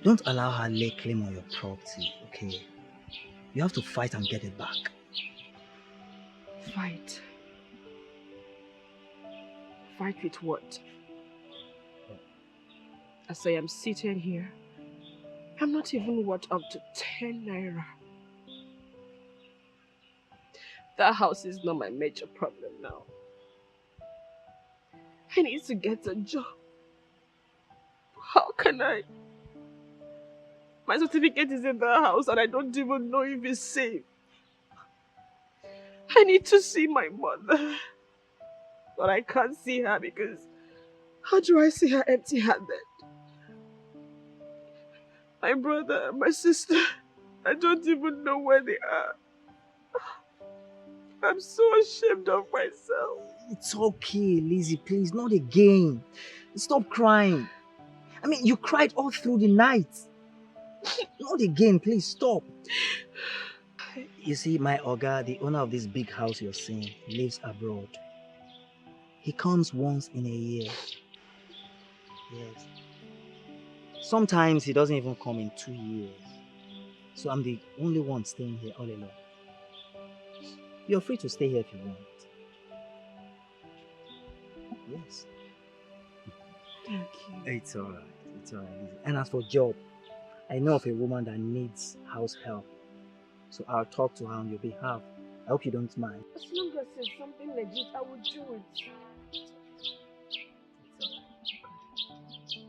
Don't allow her lay claim on your property, okay? You have to fight and get it back. Fight. Fight with what? As I am seated here, I'm not even worth up to 10 naira. That house is not my major problem now. I need to get a job. How can I? My certificate is in the house and I don't even know if it's safe. I need to see my mother. But I can't see her because how do I see her empty-handed? My brother and my sister, I don't even know where they are. I'm so ashamed of myself. It's okay, Lizzie, please, not again. Stop crying. I mean, you cried all through the night. Not again, please, stop. You see, my Oga, the owner of this big house you're seeing, lives abroad. He comes once in a year. Yes. Sometimes he doesn't even come in 2 years. So I'm the only one staying here all alone. You're free to stay here if you want. Yes. Thank you. It's alright. It's alright. And as for job, I know of a woman that needs house help. So I'll talk to her on your behalf. I hope you don't mind. As long as it's something legit, I will do it.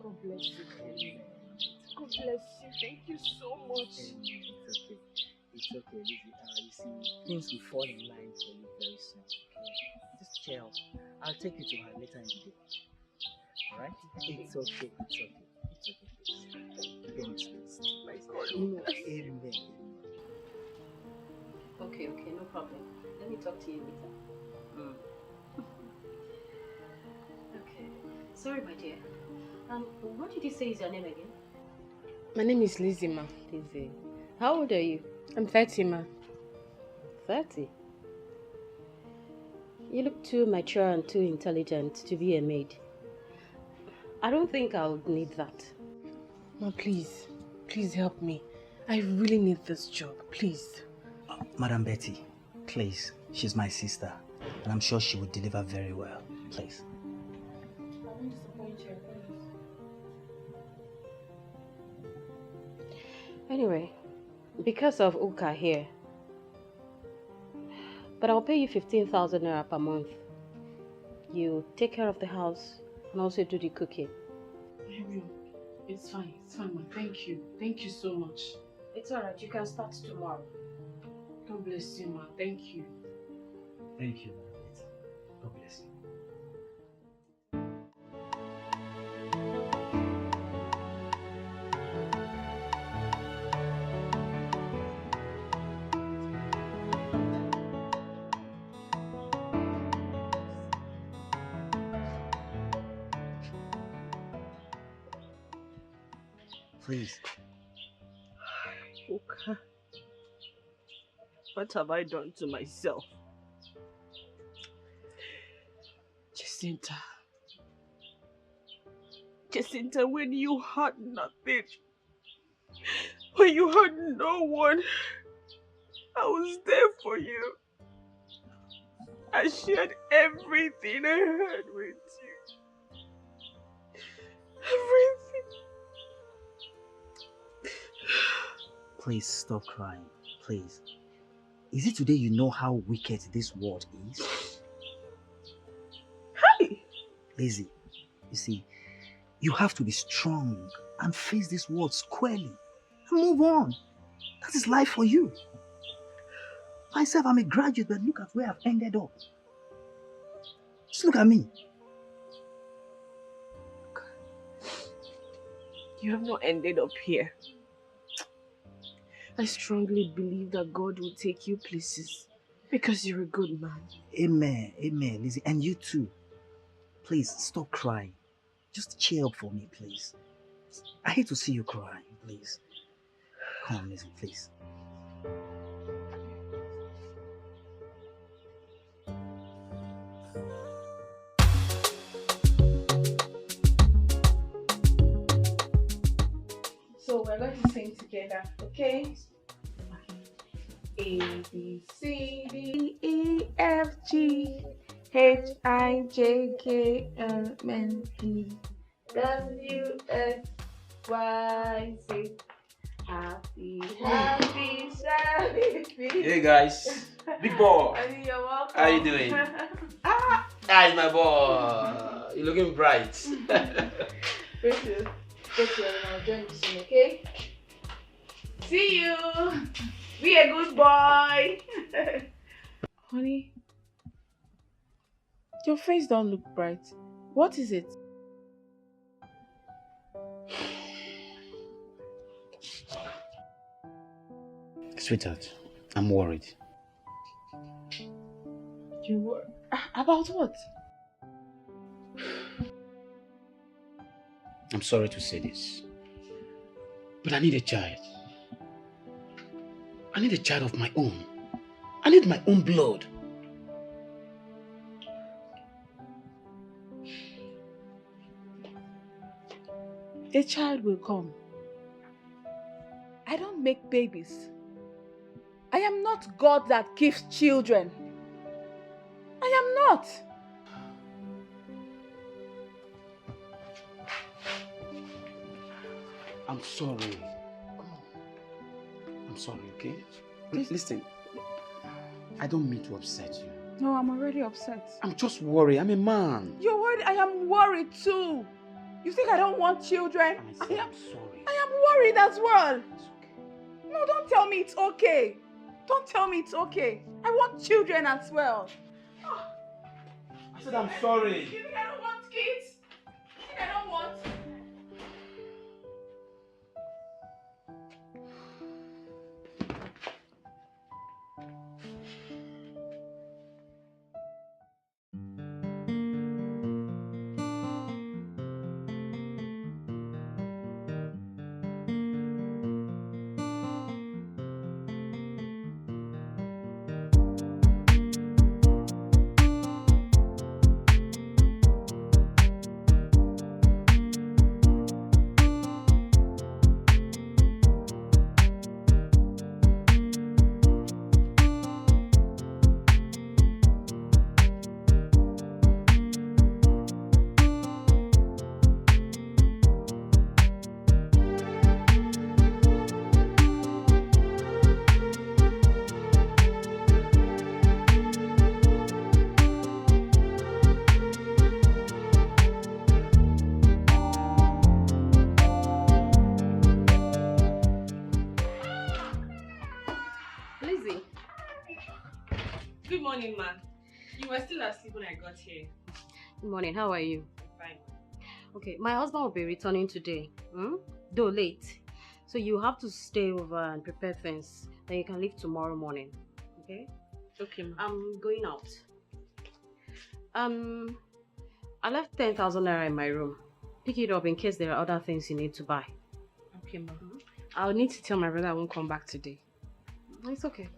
God bless you. God bless you. Thank you so much. It's okay. It's okay, Lizzie. You see, things will fall in line for you very soon. Okay? Just chill. I'll take you to her later in the day. Alright? It's okay. It's okay. It's okay. Thanks, My God. Amen. Okay, no problem. Let me talk to you later. Okay. Sorry, my dear. What did you say is your name again? My name is Lizzie, ma. Lizzie. How old are you? I'm 30, ma. 30? You look too mature and too intelligent to be a maid. I don't think I'll need that. Ma, please. Please help me. I really need this job. Please. Madam Betty, please. She's my sister. And I'm sure she would deliver very well. Please. I won't disappoint you, I promise. Anyway, because of Uka here, but I'll pay you 15,000 naira per month. You take care of the house and also do the cooking. It's fine, ma. Thank you. Thank you so much. It's alright, you can start tomorrow. God bless you, ma. Thank you. Thank you, Madam Betty. God bless you. Please. Okay. What have I done to myself? Jacinta, when you had nothing, when you had no one, I was there for you. I shared everything I had with you. Everything. Please stop crying. Please. Is it today you know how wicked this world is? Hi! Lizzie, you see, you have to be strong and face this world squarely and move on. That is life for you. Myself, I'm a graduate, but look at where I've ended up. Just look at me. You have not ended up here. I strongly believe that God will take you places because you're a good man. Amen. Amen, Lizzie. And you too. Please, stop crying. Just cheer up for me, please. I hate to see you crying, please. Come on, Lizzie, please. So we're going to sing together, okay? A, B, C, D, E, F, G, H, I, J, K, L, M, N, W, X, Y, Z. Happy, happy, happy. Hey guys, big boy. Honey, you're welcome. How you doing? Hi, my boy. You're looking bright. Precious, get here and I'll join you soon, okay? See you. Be a good boy. Honey, your face don't look bright. What is it? Sweetheart, I'm worried. You were about what? I'm sorry to say this, but I need a child. I need a child of my own. I need my own blood. A child will come. I don't make babies. I am not God that gives children. I am not. I'm sorry. I'm sorry, okay? Listen, I don't mean to upset you. No, I'm already upset. I'm just worried. I'm a man. You're worried? I am worried too. You think I don't want children? I'm sorry. I am worried as well. It's okay. No, don't tell me it's okay. Don't tell me it's okay. I want children as well. I said I'm sorry. You think I don't want kids? You think I don't want? Good morning, ma. You were still asleep when I got here. Good morning, how are you? Fine. Okay, my husband will be returning today, though late. So you have to stay over and prepare things. Then you can leave tomorrow morning, okay? Okay, ma. I'm going out. I left 10,000 naira in my room. Pick it up in case there are other things you need to buy. Okay, ma. I'll need to tell my brother I won't come back today. It's okay.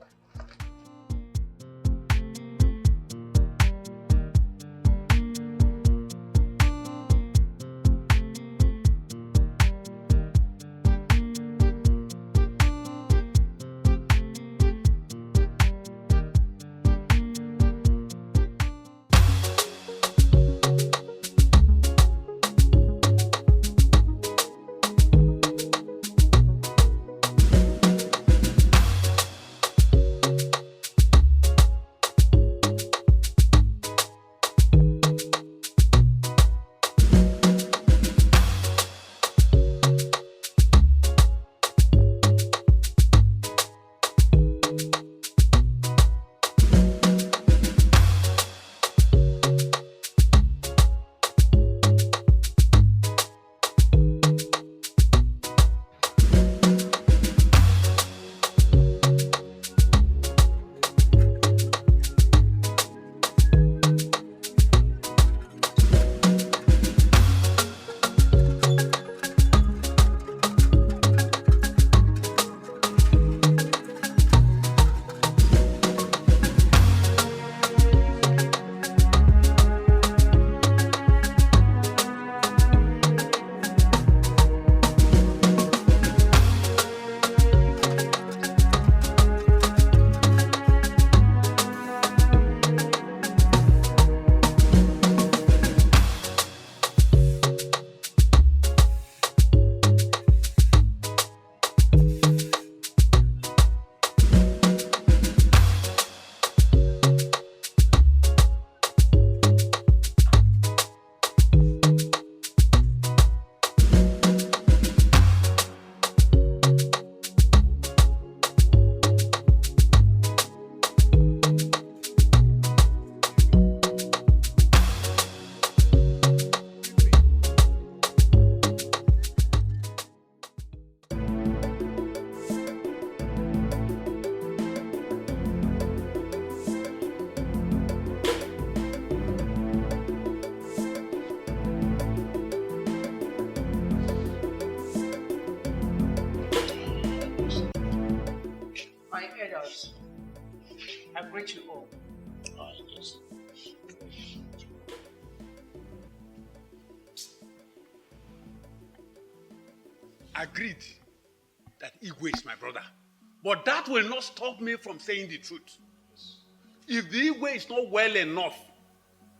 elders, I greet you all. Agreed that Igwe is my brother. But that will not stop me from saying the truth. If the Igwe is not well enough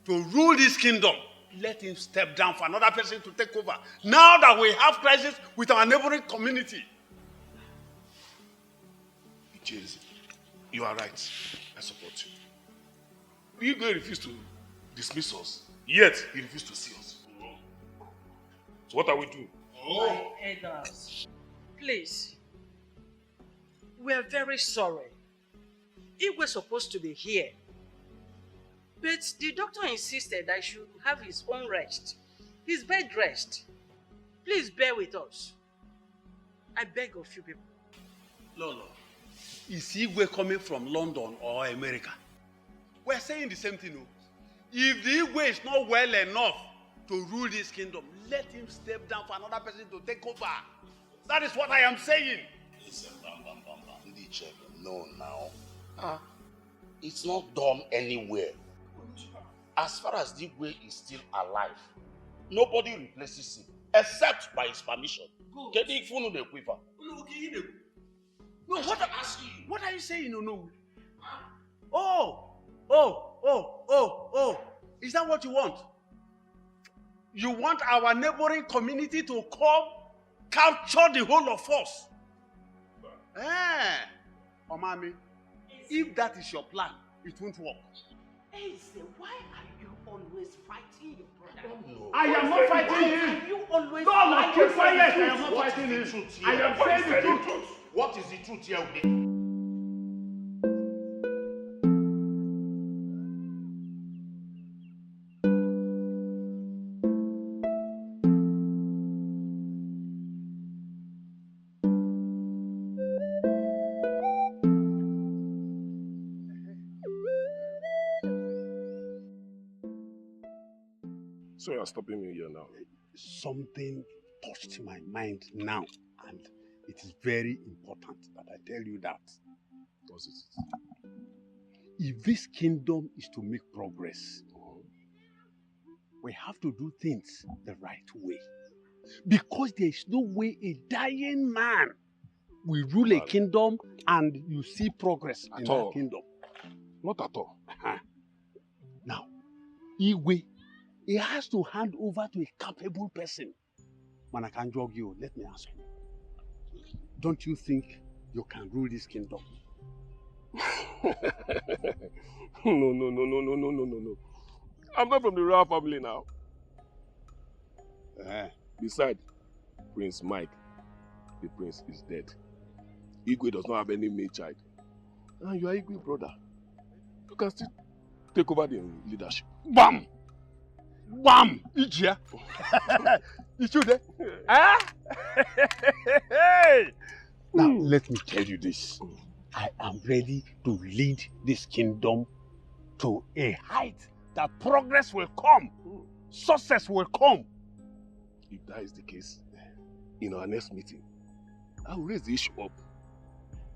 to rule this kingdom, let him step down for another person to take over. Now that we have crisis with our neighboring community. James, you are right. I support you. Igwe refused to dismiss us, yet he refused to see us. So what are we doing? My elders, please. We are very sorry. He was supposed to be here. But the doctor insisted I should have his own rest. His bed rest. Please bear with us. I beg of you people. Lolo, is Igwe coming from London or America? We're saying the same thing. If the Igwe is not well enough to rule this kingdom, let him step down for another person to take over. That is what I am saying. Listen, no, now. It's not done anywhere. As far as the way is still alive, nobody replaces him except by his permission. No, what are you saying? No. Oh. Is that what you want? You want our neighboring community to come capture the whole of us? Omami, if that is your plan, it won't work. Eze, why are you always fighting your brother? I am not fighting him. Why are you always No, keep quiet. I am not What fighting is him. the truth I here? am saying the truth. What is the truth here? So you are stopping me here now. Something touched my mind now, and it is very important that I tell you that. What is it? If this kingdom is to make progress, we have to do things the right way. Because there is no way a dying man will rule a kingdom and you see progress in that kingdom. Not at all. Now, Igwe, he has to hand over to a capable person. Man, I can jog you. Let me ask you. Don't you think you can rule this kingdom? No. I'm not from the royal family now. Besides, Prince Mike, the prince, is dead. Igwe does not have any male child. And you are Igwe brother. You can still take over the leadership. Bam! Bam! Ijia! Ichude! Hey! Now, let me tell you this. I am ready to lead this kingdom to a height that progress will come. Success will come. If that is the case, in our next meeting, I will raise the issue up.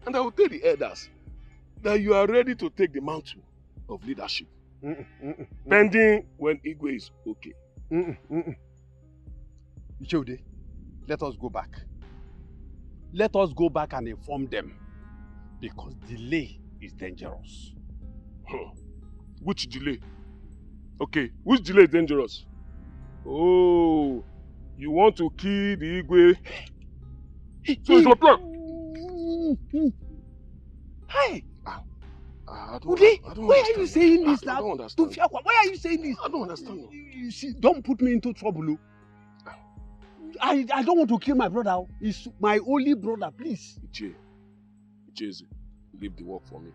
And I will tell the elders that you are ready to take the mantle of leadership. Pending when Igwe is okay. Ichode, let us go back. Let us go back and inform them. Because delay is dangerous. Which delay? Okay, which delay is dangerous? Oh, you want to kill the Igwe? So it's your plan? Hey! Ude, why are you saying this now? I don't understand. Why are you saying this? I don't understand. You see, don't put me into trouble. I don't want to kill my brother. He's my only brother, please. Icheze, leave the work for me.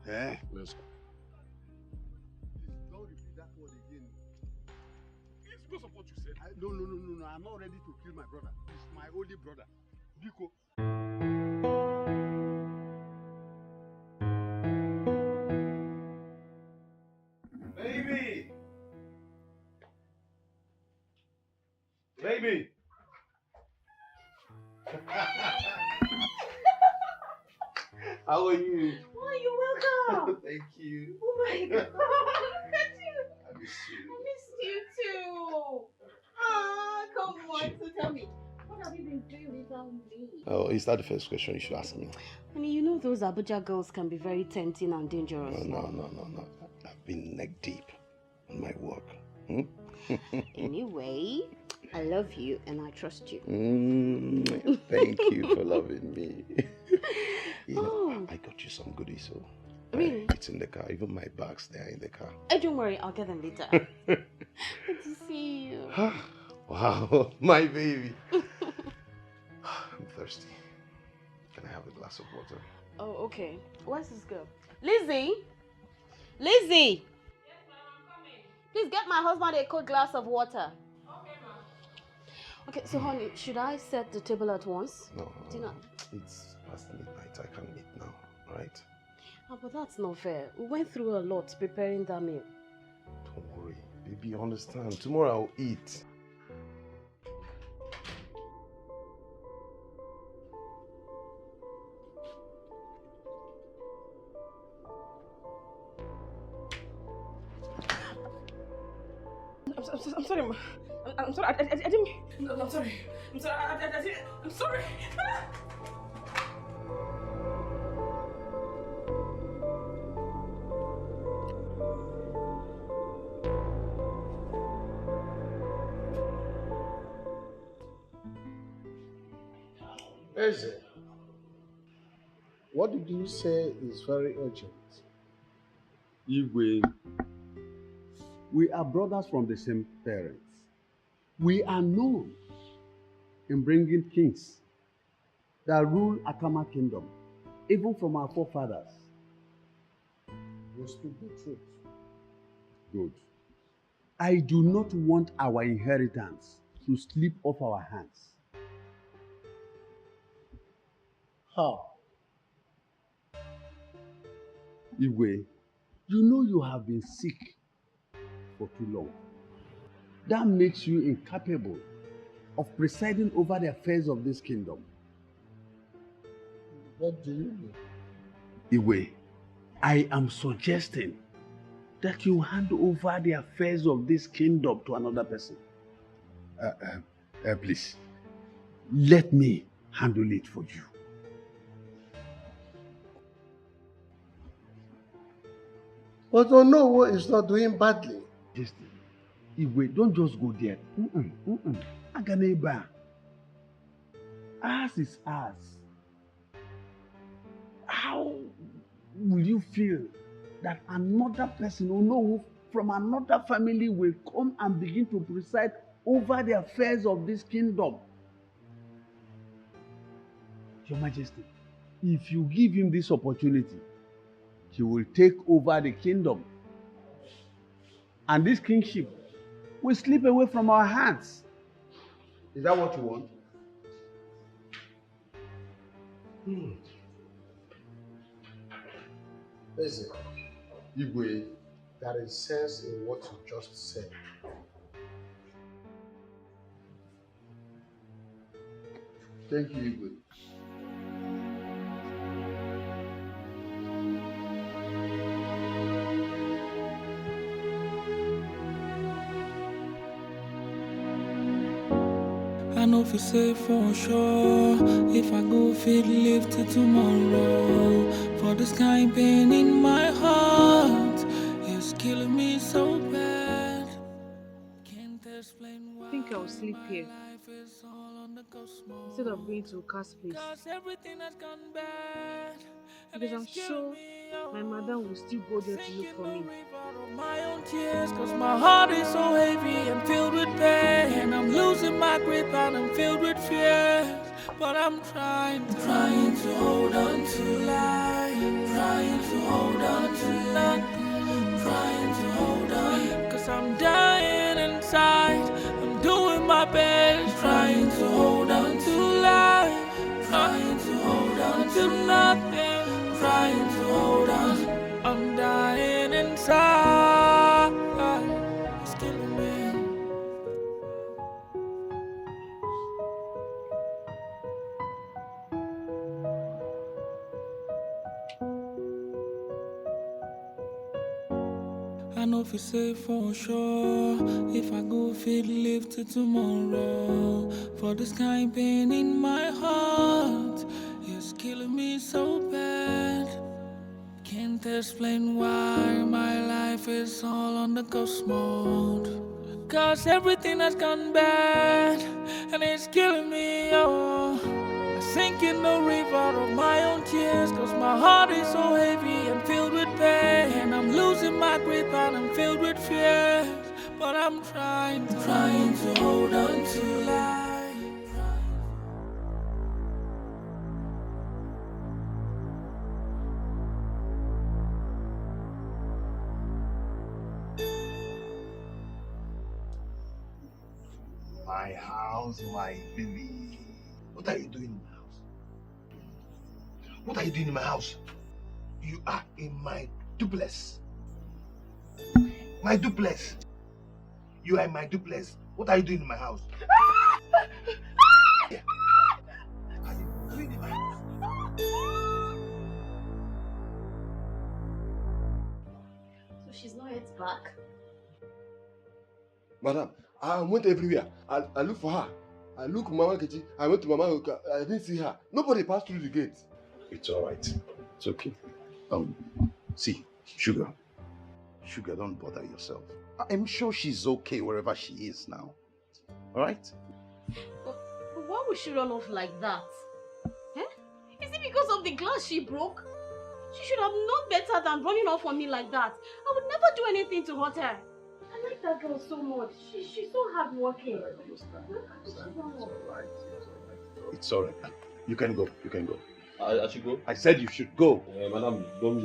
Let's go. Don't repeat that word again. It's because of what you said. No. I'm not ready to kill my brother. He's my only brother. Biko. Baby! How are you? Oh, you're welcome. Thank you. Oh my God. Look at you. I miss you. I missed you too. Ah, come on. So tell me, what have you been doing without me? Oh, is that the first question you should ask me? Honey, you know those Abuja girls can be very tempting and dangerous. No. I've been neck deep in my work. Hmm? Anyway, I love you and I trust you. Thank you for loving me. I got you some goodies, so Really? it's in the car. Even my bags, they are in the car. Don't worry, I'll get them later. Good to see you. Wow, my baby. I'm thirsty. Can I have a glass of water? Oh, okay. Where's this girl? Lizzie! Lizzie! Yes, ma'am, I'm coming. Please get my husband a cold glass of water. Okay, ma'am. Okay, so honey, should I set the table at once? No. Dinner. It's past midnight. I can't eat now, alright? Oh, but that's not fair. We went through a lot preparing that meal. Don't worry, baby, understand. Tomorrow I'll eat. I'm sorry, ma. I'm sorry. I didn't. No, I'm sorry. I'm sorry. I'm sorry. Eze, what did you say is very urgent? Igwe, we are brothers from the same parents. We are known in bringing kings that rule Akama Kingdom, even from our forefathers. You speak the truth. Good. I do not want our inheritance to slip off our hands. How? Igwe, you know you have been sick for too long. That makes you incapable of presiding over the affairs of this kingdom. What do you mean? Igwe, I am suggesting that you hand over the affairs of this kingdom to another person. Please, let me handle it for you. But Onowo is not doing badly. Just, Igwe, don't just go there. Aganeba. Ours is ours. How will you feel that another person Onowo from another family will come and begin to preside over the affairs of this kingdom? Your Majesty, if you give him this opportunity, he will take over the kingdom. And this kingship will slip away from our hands. Is that what you want? Eze, Igwe, there is sense in what you just said. Thank you, Igwe. I know if you say for sure, if I go fit live till tomorrow. For this kind pain in my heart is killing me so bad. Can't explain why. I think I'll sleep here instead of going to Cass place. Because I'm sure my madam will still go there to look for me. My own tears, cause my heart is so heavy and filled with pain. I'm losing my grip and I'm filled with fears. But I'm trying to hold on to life, trying to hold on to nothing, trying to hold on. Cause I'm dying inside, I'm doing my best, trying to hold on to life, trying to hold on to nothing, trying to hold on. I'm dying inside, it's killing me. I know if you say for sure, if I go fit live till tomorrow. For this kind pain in my heart, it's killing me so bad. Can't explain why my life is all on the ghost mode. Cause everything has gone bad, and it's killing me, oh. I sink in the river of my own tears, cause my heart is so heavy and filled with pain. And I'm losing my grip and I'm filled with fear. But I'm trying to hold on to life. My house, my baby. What are you doing in my house? What are you doing in my house? You are in my duplex. My duplex. You are in my duplex. What are you doing in my house? So she's not yet back? Madam, I went everywhere. I looked for her. I looked Mama Kechi. I went to Mama Oka. I didn't see her. Nobody passed through the gate. It's all right. It's okay. See, Sugar, don't bother yourself. I'm sure she's okay wherever she is now. All right? But why would she run off like that? Eh? Is it because of the glass she broke? She should have known better than running off on me like that. I would never do anything to hurt her. I like that girl so much. She's so hardworking. It's all right. You can go. You can go. I should go? I said you should go. Madam, don't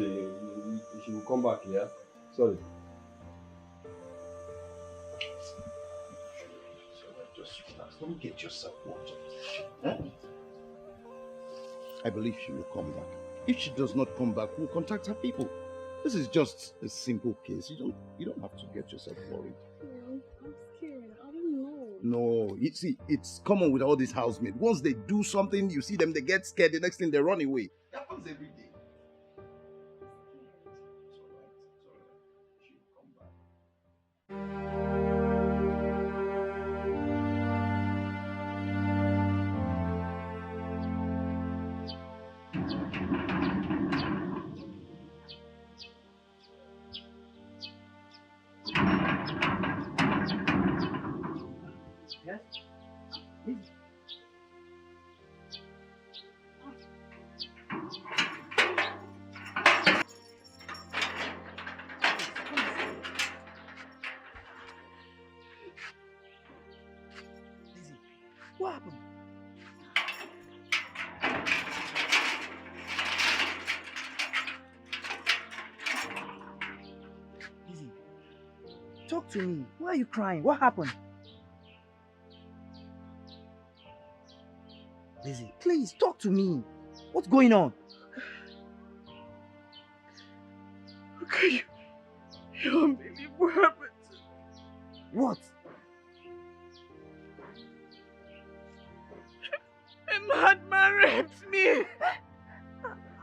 she will come back here. Sorry. Just relax. Don't get yourself worked up. I believe she will come back. If she does not come back, we'll contact her people. This is just a simple case. You don't have to get yourself worried. I'm scared. I don't know. No, you see, it's common with all these housemaids. Once they do something, you see them, they get scared. The next thing, they run away. It happens every day. Yes? What happened? Lizzie, talk to me. Why are you crying? What happened? Lizzie, please talk to me. What's going on? Okay, you don't believe what happened. What? A madman raped me.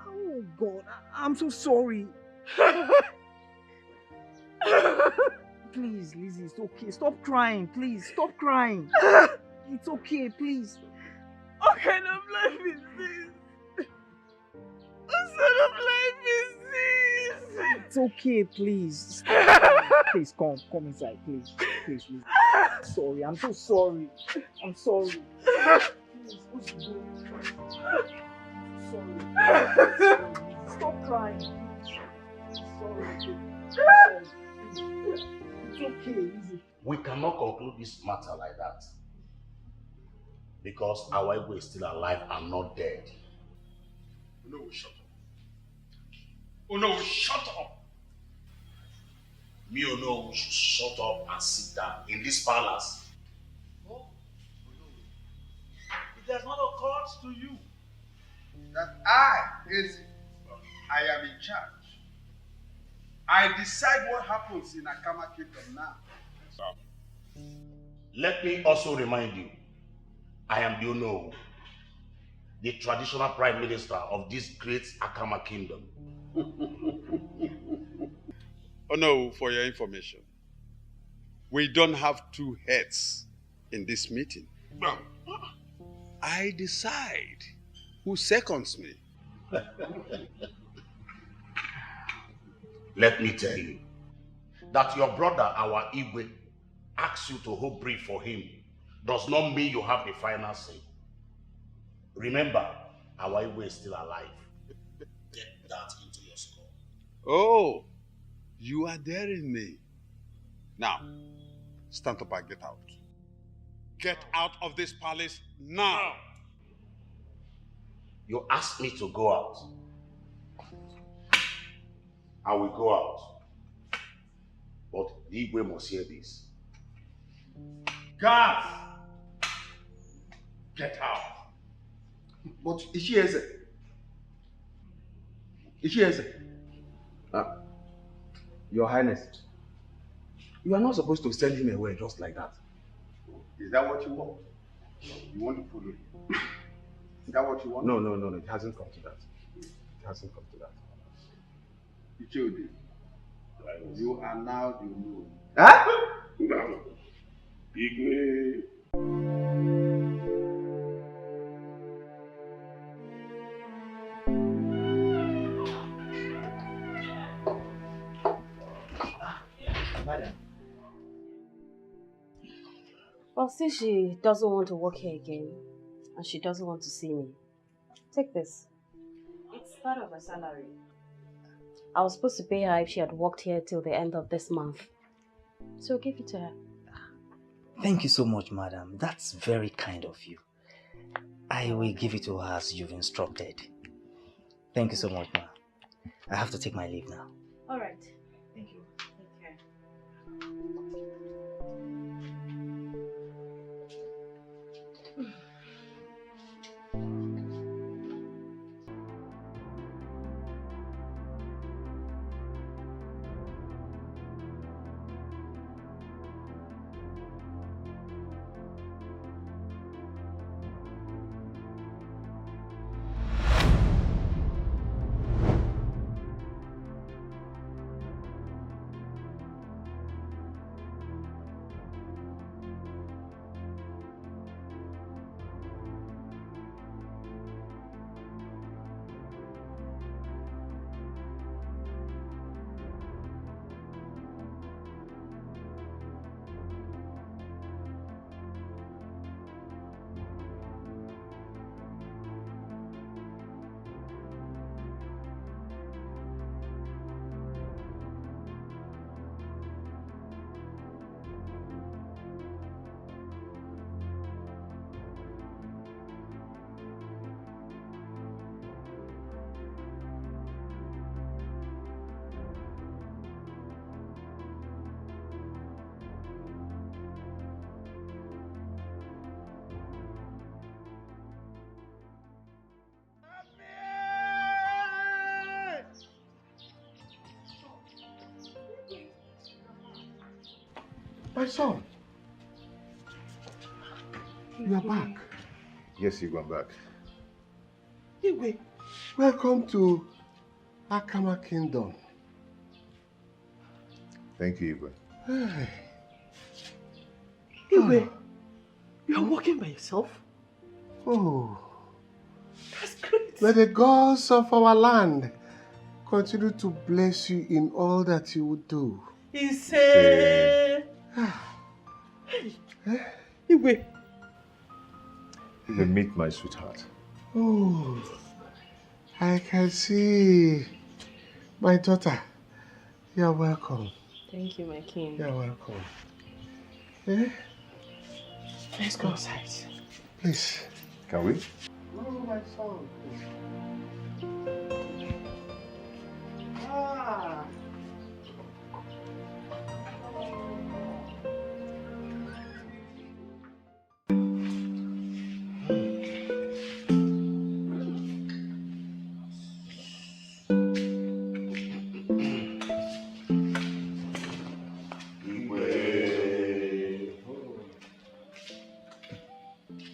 Oh God, I'm so sorry. Please, Lizzie, it's okay. Stop crying, please. Stop crying. It's okay, please. What kind of life is this? What sort of life is this? It's okay, please. Stop. Please, come inside, please. Please, Lizzie. Sorry, I'm so sorry. I'm sorry. Please, what's going on? Sorry. Stop crying. Sorry. It's okay, Lizzie. We cannot conclude this matter like that. Because our ego is still alive and not dead. No, shut up. Oh no, shut up. Me or no, we should shut up and sit down in this palace. Oh, it has not occurred to you that I am in charge. I decide what happens in Akama Kingdom now. Let me also remind you, I am the Knowng, the traditional prime minister of this great Akama kingdom. Oh no, for your information, we don't have two heads in this meeting. I decide who seconds me. Let me tell you that your brother, our Igwe, asks you to hold brief for him does not mean you have the final say. Remember, our Igwe is still alive. Get that into your skull. Oh, you are daring me. Now, stand up and get out. Get out of this palace now. You asked me to go out. I will go out. But the Igwe must hear this. Guards! Get out. But Ishieze. Ishieze. Your Highness, you are not supposed to send him away just like that. Is that what you want? You want to follow him? Is that what you want? No. It hasn't come to that. It hasn't come to that. Ichodi, you are now the rule. Huh? No. Igwe. Madam. Well, since she doesn't want to work here again, and she doesn't want to see me, take this. It's part of her salary. I was supposed to pay her if she had worked here till the end of this month. So give it to her. Thank you so much, madam. That's very kind of you. I will give it to her as you've instructed. Thank you so much, ma. I have to take my leave now. All right. Thank you. Take care. My son, you are back. Yes, you are back. Igwe, welcome to Akama Kingdom. Thank you, Igwe. Hey. Igwe, you are walking by yourself? Oh. That's great. May the gods of our land continue to bless you in all that you would do. He said... Hey, Igwe. You will meet my sweetheart. Oh, I can see. My daughter, you are welcome. Thank you, my king. You are welcome. Eh? Let's go inside. Please. Can we? No, my son. Ah.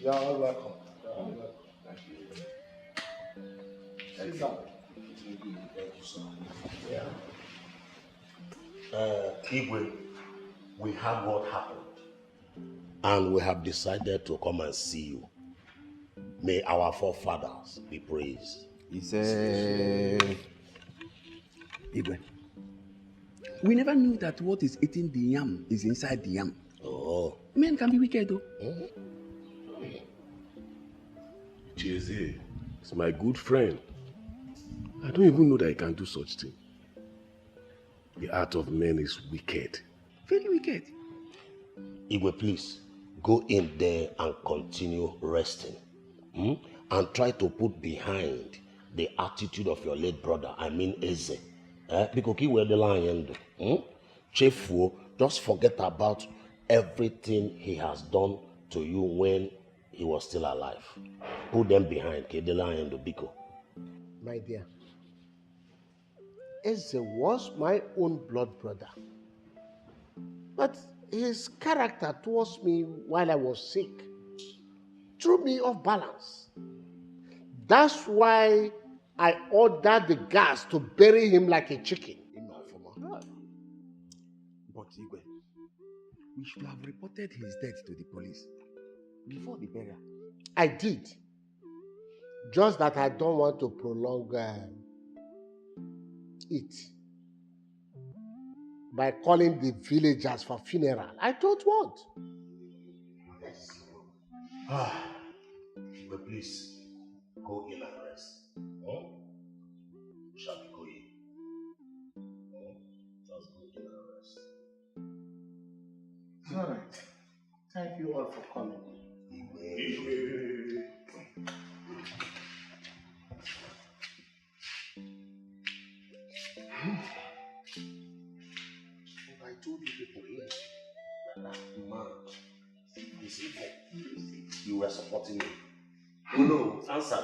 You are all welcome. You are all welcome. Thank you. Thank you. Thank you, sir. Yeah. Igwe, we have what happened. And we have decided to come and see you. May our forefathers be praised. He said, Igwe, we never knew that what is eating the yam is inside the yam. Oh. Men can be wicked though. Cheze is my good friend. I don't even know that he can do such thing. The art of men is wicked. Very wicked. Igwe, please, go in there and continue resting. And try to put behind the attitude of your late brother, I mean Eze. Because he will the lion. Chefu, just forget about everything he has done to you when he was still alive. Put them behind the lion do Biko. My dear, Eze was my own blood brother. But his character towards me while I was sick threw me off balance. That's why I ordered the guards to bury him like a chicken. But Igwe, we should have reported his death to the police before the burial. I did. Just that I don't want to prolong it by calling the villagers for funeral. I don't want. Yes. But please, go in and rest. Shall we go in? Just go in and rest. It's all right. Thank you all for coming. I told you people here that man is evil. You were supporting me. Oh no, answer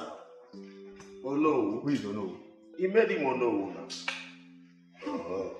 me. Oh no. Who is Ono? He made him Ono now. Oh.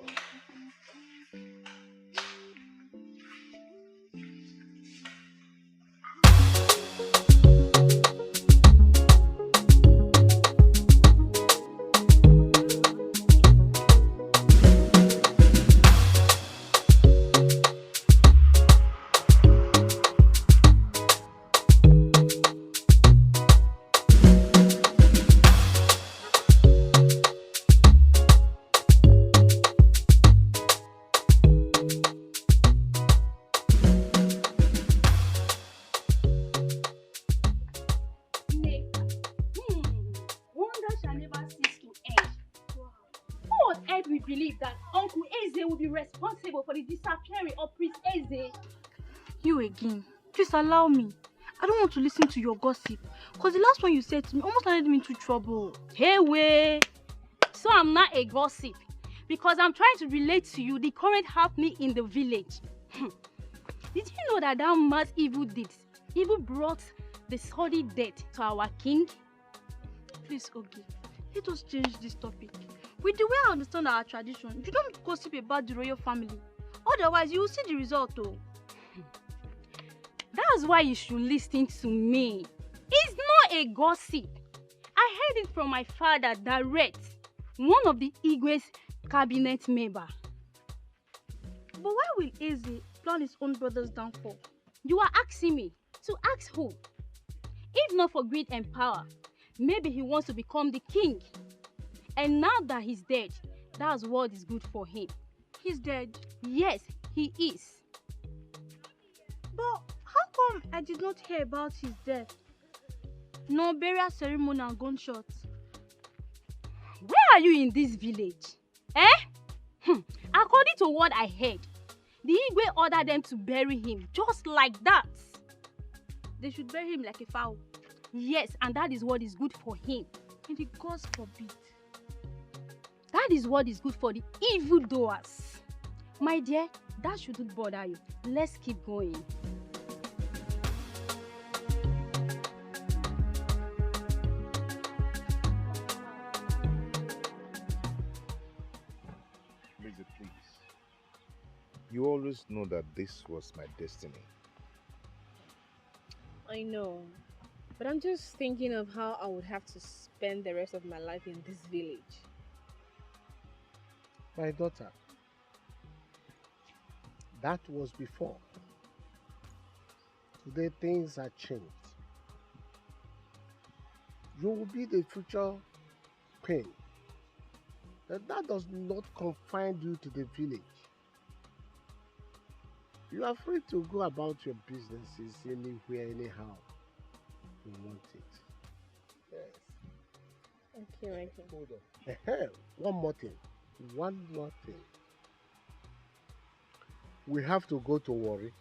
Responsible for the disappearance of Prince Eze. You again. Please allow me. I don't want to listen to your gossip. Because the last one you said to me almost landed me into trouble. Hey, way. So I'm not a gossip. Because I'm trying to relate to you the current happening in the village. Did you know that man's evil deeds even brought the sordid death to our king? Please, Ogi, let us change this topic. With the way I understand our tradition, you don't gossip about the royal family. Otherwise, you will see the result, though. That's why you should listen to me. It's not a gossip. I heard it from my father direct, one of the Igwe's cabinet member. But why will Eze plan his own brother's downfall? You are asking me to ask who? If not for greed and power, maybe he wants to become the king. And now that he's dead, that's what is good for him. He's dead? Yes, he is. But how come I did not hear about his death? No burial ceremony and gunshots. Where are you in this village? According to what I heard, the Igwe ordered them to bury him just like that. They should bury him like a fowl. Yes, and that is what is good for him. And the gods forbid. That is what is good for the evildoers. My dear, that shouldn't bother you. Let's keep going. Lizzie, please. You always know that this was my destiny. I know. But I'm just thinking of how I would have to spend the rest of my life in this village. My daughter, That was before. Today things are changed. You will be the future queen. That does not confine you to the village. You are free to go about your businesses anywhere, anyhow you want it. Yes. Thank you, my king. Hold on. One more thing. One more thing. We have to go to Warri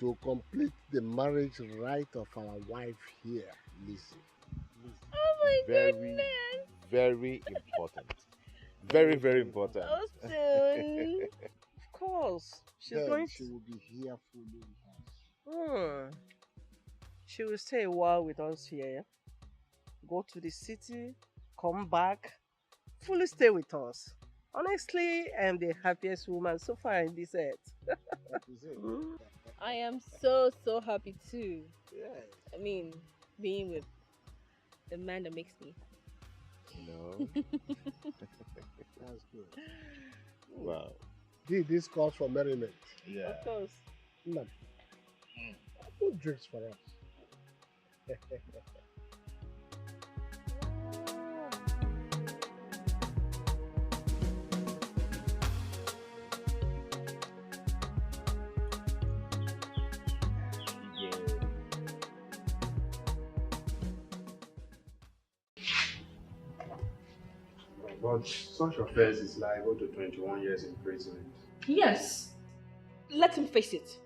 to complete the marriage right of our wife here, Lizzie. Oh my Very, goodness! very important. Very, very important. So soon. Of course. She's Then going she to... will be here following us. She will stay a while with us here. Go to the city, come back, fully stay with us. Honestly, I am the happiest woman so far in this earth. I am so happy too. Yes. I mean, being with the man that makes me. No. That's good. Wow. This calls for merriment. Yeah. Of course. No. Who drinks for us? But such offense is liable to 21 years imprisonment. Yes. Let him face it.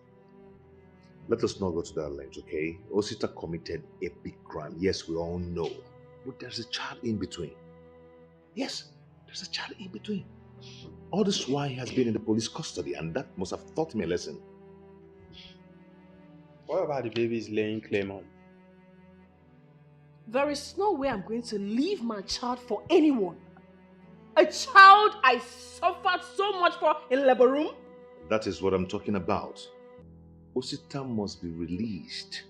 Let us not go to that length, okay? Osita committed a big crime. Yes, we all know. But there's a child in between. Yes, there's a child in between. All this while he has been in the police custody, and that must have taught him a lesson. What about the baby's laying claim on? There is no way I'm going to leave my child for anyone. A child I suffered so much for in labor room. That is what I'm talking about. Osita must be released.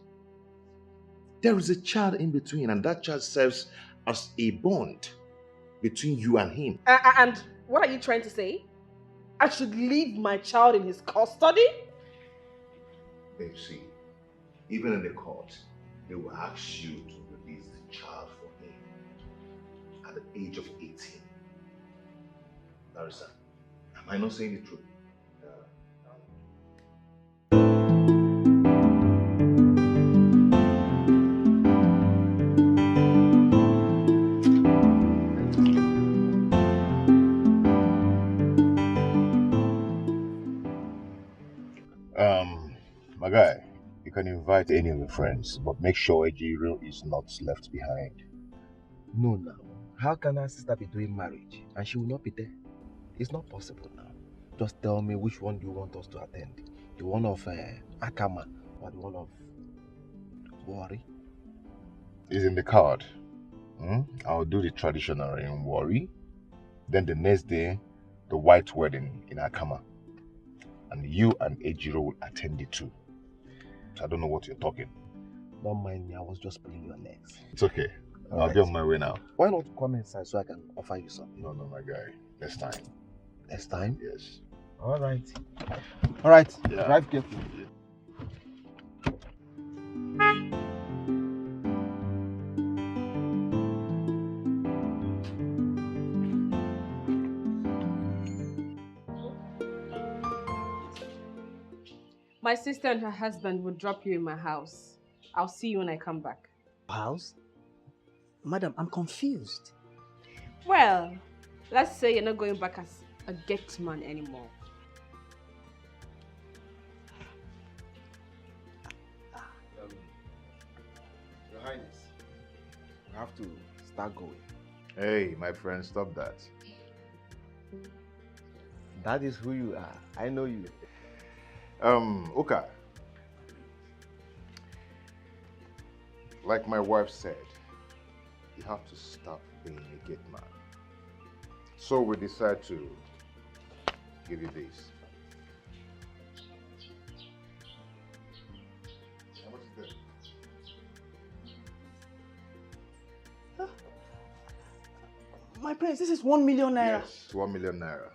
There is a child in between, and that child serves as a bond between you and him. And what are you trying to say? I should leave my child in his custody? Babe, see, even in the court, they will ask you to release the child for him at the age of 18. Larissa, am I not saying the truth? My guy, you can invite any of your friends, but make sure Ejiro is not left behind. No, now. How can our sister be doing marriage and she will not be there? It's not possible now. Just tell me which one do you want us to attend? The one of Akama or the one of Warri? It's in the card. I'll do the traditional in Warri. Then the next day, the white wedding in Akama. And you and Ejiro will attend it too. So I don't know what you're talking. Don't mind me, I was just pulling your legs. It's okay. I'll be on my way now. Why not come inside so I can offer you something? No, my guy. Next time. Next time? Yes. Alright. Alright. Yeah. Drive carefully. My sister and her husband will drop you in my house. I'll see you when I come back. House? Madam, I'm confused. Well, let's say you're not going back as a gate man anymore. Your Highness, we have to start going. Hey, my friend, stop that. That is who you are. I know you. Uka. Like my wife said, you have to stop being a gate man. So we decide to give you this. How much is that? My prince, this is 1 million naira. Yes, 1 million naira.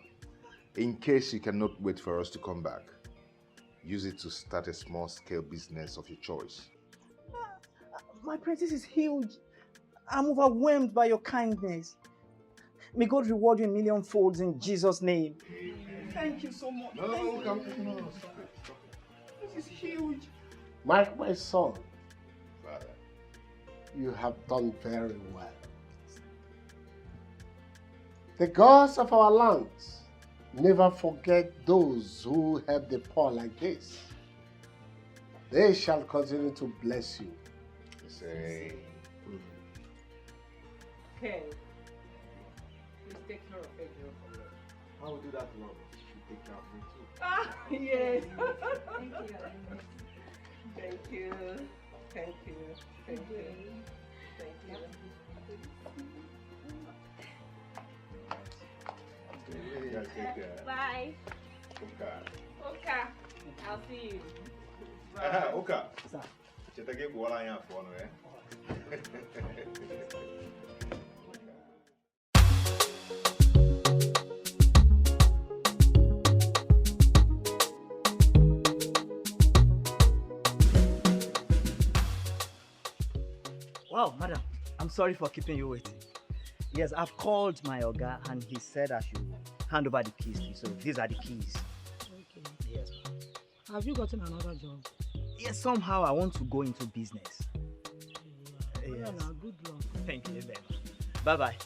In case you cannot wait for us to come back, use it to start a small-scale business of your choice. My princess is huge. I'm overwhelmed by your kindness. May God reward you in million folds in Jesus' name. Thank you so much. No, stop it. This is huge. My son, you have done very well. The gods of our lands never forget those who help the poor like this. They shall continue to bless you. Say. Ken, please take care of Pedro for me. I will do that, Lord. You take care of me too. Ah, yes. Thank you. Thank you. Thank you. Thank you. Thank you. Bye. Okay. I'll see you. Oka. Kita ke bola yang phone eh. Wow, madam, I'm sorry for keeping you waiting. Yes, I've called my Oga and he said I should hand over the keys to you. So these are the keys. Okay. Yes. Have you gotten another job? Yes, somehow I want to go into business. Yeah, Yes. now, good luck. Thank you very much. Bye-bye.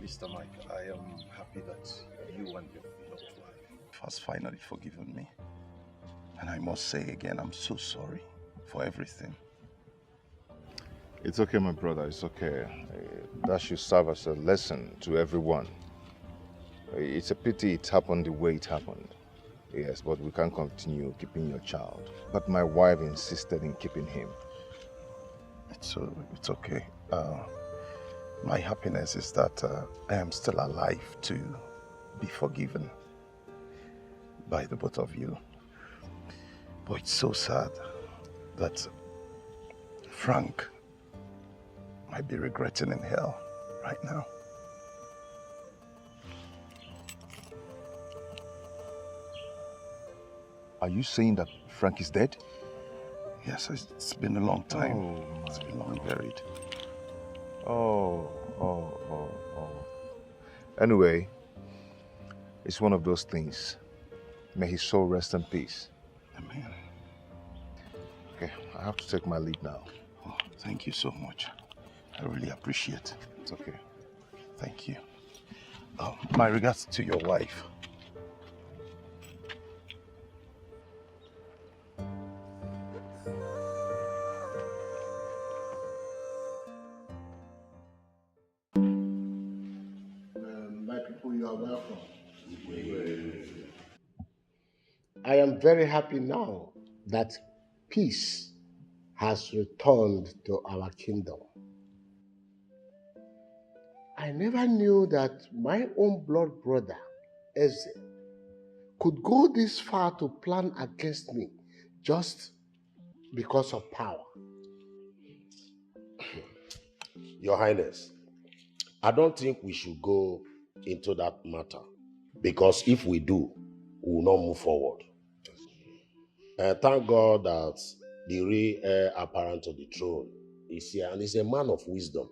Mr. Mike, I am happy that you and your beloved wife has finally forgiven me. And I must say again, I'm so sorry for everything. It's okay, my brother. It's okay. That should serve as a lesson to everyone. It's a pity it happened the way it happened. Yes, but we can't continue keeping your child. But my wife insisted in keeping him. It's okay. My happiness is that I am still alive to be forgiven by the both of you. But it's so sad that Frank might be regretting in hell right now. Are you saying that Frank is dead? Yes, it's been a long time. Oh, it's been long buried. Oh. Anyway, it's one of those things. May his soul rest in peace. Amen. Okay, I have to take my leave now. Oh, thank you so much. I really appreciate it. It's okay. Thank you. My regards to your wife. My people, you are welcome. I am very happy now that peace has returned to our kingdom. I never knew that my own blood brother, Eze, could go this far to plan against me just because of power. Your Highness, I don't think we should go into that matter, because if we do, we will not move forward. Thank God that the real heir apparent to the throne is here, and is a man of wisdom.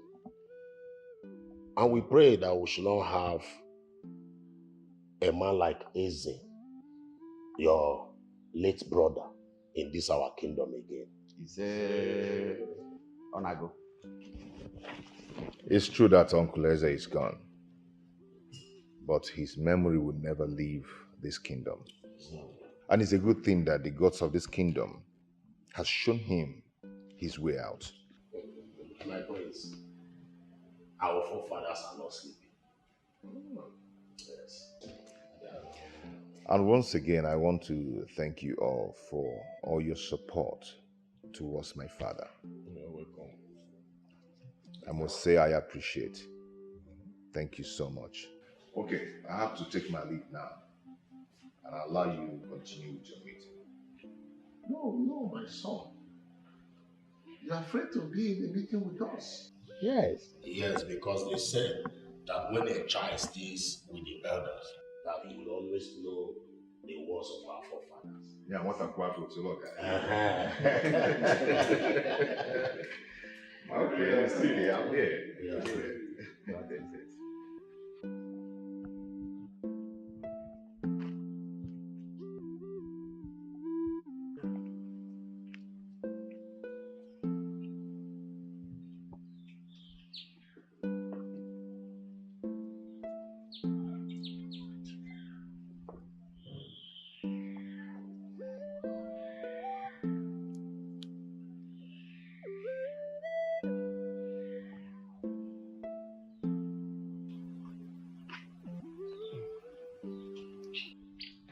And we pray that we should not have a man like Eze, your late brother, in this our kingdom again. Onago. It's true that Uncle Eze is gone, but his memory will never leave this kingdom. And it's a good thing that the gods of this kingdom has shown him his way out. My prince, our forefathers are not sleeping. Yes. And once again, I want to thank you all for all your support towards my father. You're welcome. I must say I appreciate. Thank you so much. Okay, I have to take my leave now and allow you to continue with your meeting. No, my son. You're afraid to be in a meeting with us. Yes. Yes, because they said that when a child stays with the elders, that he will always know the words of our forefathers. Yeah, what a quattro to look at. Okay, see, I'm here. Yes. What is it?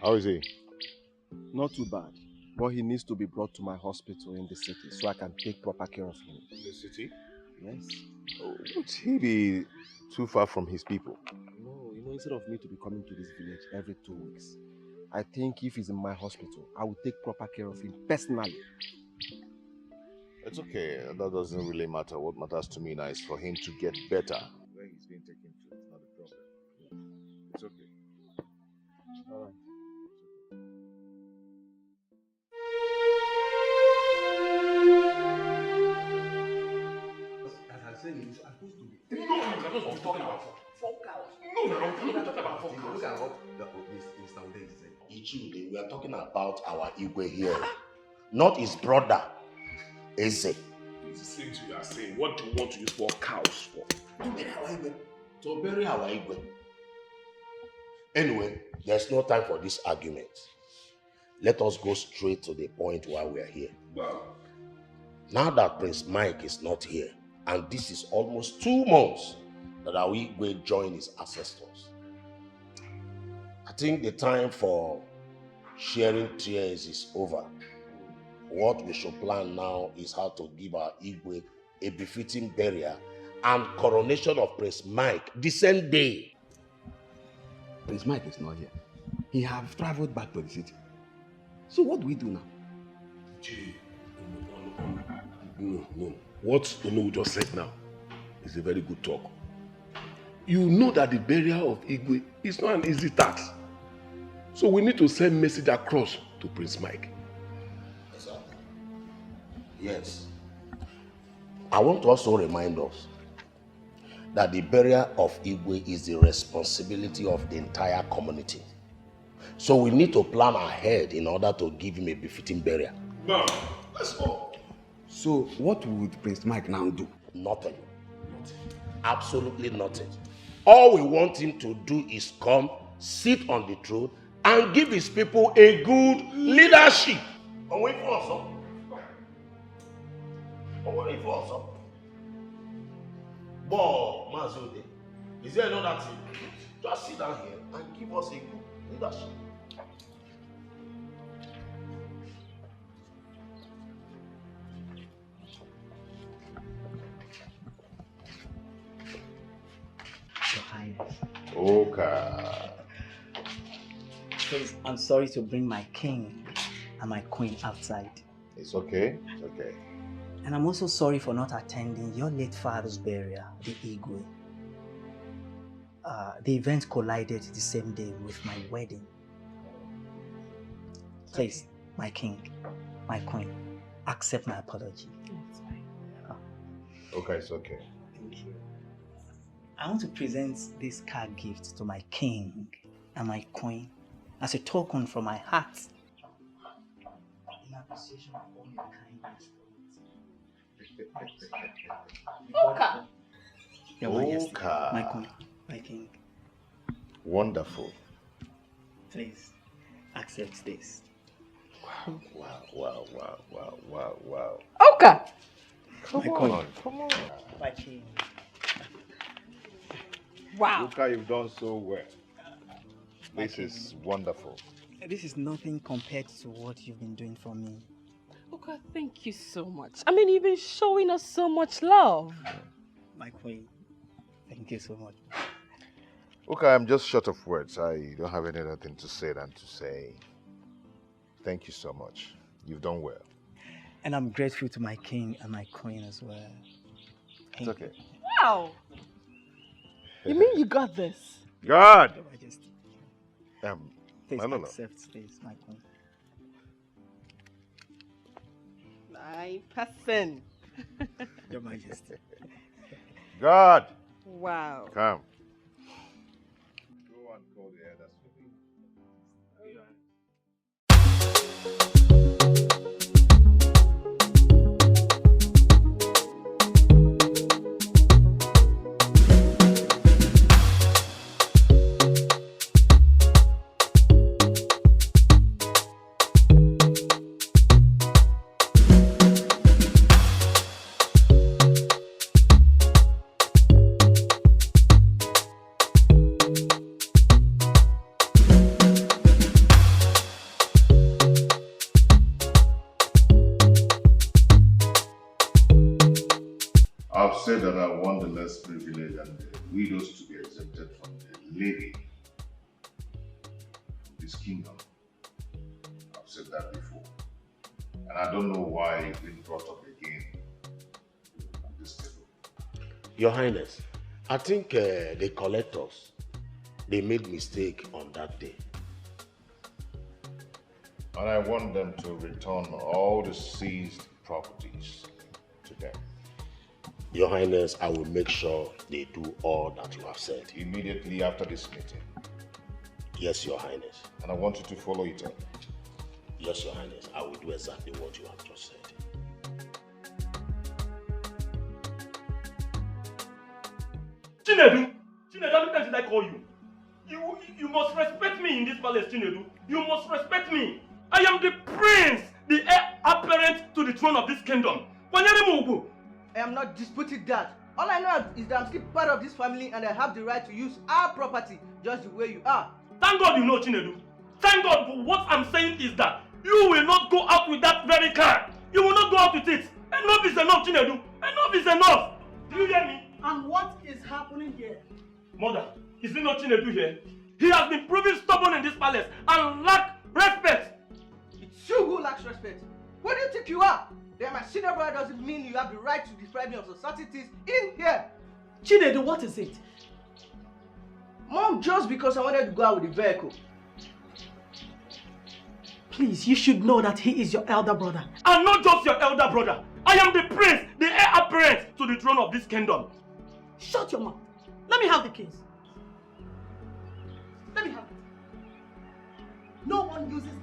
How is he? Not too bad, but he needs to be brought to my hospital in the city so I can take proper care of him. In the city? Yes. Oh, would he be too far from his people? No, instead of me to be coming to this village every 2 weeks, I think if he's in my hospital, I will take proper care of him personally. It's okay. That doesn't really matter. What matters to me now is for him to get better. Where he's being taken to, it's not a problem. It's okay. All right. As I said, you're supposed to be. No, you're supposed to be talking about 4 cows. No, no, we're not talking about 4 cows. Look at what Mr. Ude is saying. Ichide, we are talking about our Igwe here, not his brother, Eze. It's the same thing you are saying. What do you want to use 4 cows for? To bury our Igwe. To bury our Igwe. Anyway, there's no time for this argument. Let us go straight to the point why we are here. Well, now that Prince Mike is not here, and this is almost 2 months that our Igwe joined his ancestors, I think the time for sharing tears is over. What we should plan now is how to give our Igwe a befitting burial and coronation of Prince Mike the same day. Prince Mike is not here. He have traveled back to the city. So what do we do now? No. What Onu just said now is a very good talk. You know that the burial of Igwe is not an easy task. So we need to send message across to Prince Mike. Exactly. Yes. I want to also remind us that the burial of Igwe is the responsibility of the entire community. So we need to plan ahead in order to give him a befitting burial. Now, let's go. So what would Prince Mike now do? Nothing. Absolutely nothing. All we want him to do is come, sit on the throne, and give his people a good leadership. But, Mazude, is there another thing? Just sit down here and give us a good leadership. Your Highness. Okay. Please, I'm sorry to bring my king and my queen outside. It's okay. It's okay. And I'm also sorry for not attending your late father's burial, the Igwe. The event collided the same day with my wedding. Please, my king, my queen, accept my apology. That's fine. Okay, it's okay. Thank you. I want to present this card gift to my king and my queen as a token from my heart in appreciation of all your kindness. Oka. Your Majesty, my queen, my king. Wonderful. Please accept this. Wow. Oka! Come My on, queen. come on. My king. Wow. Look how you've done so well. This is wonderful. This is nothing compared to what you've been doing for me. Oka, thank you so much. I mean, you've been showing us so much love. My queen, thank you so much. Okay, I'm just short of words. I don't have any other thing to say than to say thank you so much. You've done well. And I'm grateful to my king and my queen as well. It's okay. Wow. You mean you got this? God! Your Majesty. Please no. Accept this, my queen. My person. Your Majesty. God! Wow. Come. Go and call the elders for me. I've said that I want the less privileged and the widows to be exempted from the levy of this kingdom. I've said that before. And I don't know why it's been brought up again at this table. Your Highness, I think the collectors, they made mistake on that day. And I want them to return all the seized properties to them. Your Highness, I will make sure they do all that you have said. Immediately after this meeting. Yes, Your Highness. And I want you to follow it up. Yes, Your Highness, I will do exactly what you have just said. Chinedu, how many times did I call you? You must respect me in this palace, Chinedu. You must respect me. I am the prince, the heir apparent to the throne of this kingdom. I am not disputing that. All I know is that I'm still part of this family and I have the right to use our property just the way you are. Thank God you know, Chinedu. Thank God, but what I'm saying is that you will not go out with that very car. You will not go out with it. Enough is enough, Chinedu. Enough is enough. Do you hear me? And what is happening here? Mother, is it not Chinedu here? He has been proving stubborn in this palace and lack respect. It's you who lacks respect. What do you think you are? That my senior brother doesn't mean you have the right to deprive me of societies in here. Chinedu, what is it? Mom, just because I wanted to go out with the vehicle. Please, you should know that he is your elder brother. And not just your elder brother. I am the prince, the heir apparent to the throne of this kingdom. Shut your mouth. Let me have the keys. Let me have it. No one uses the cars.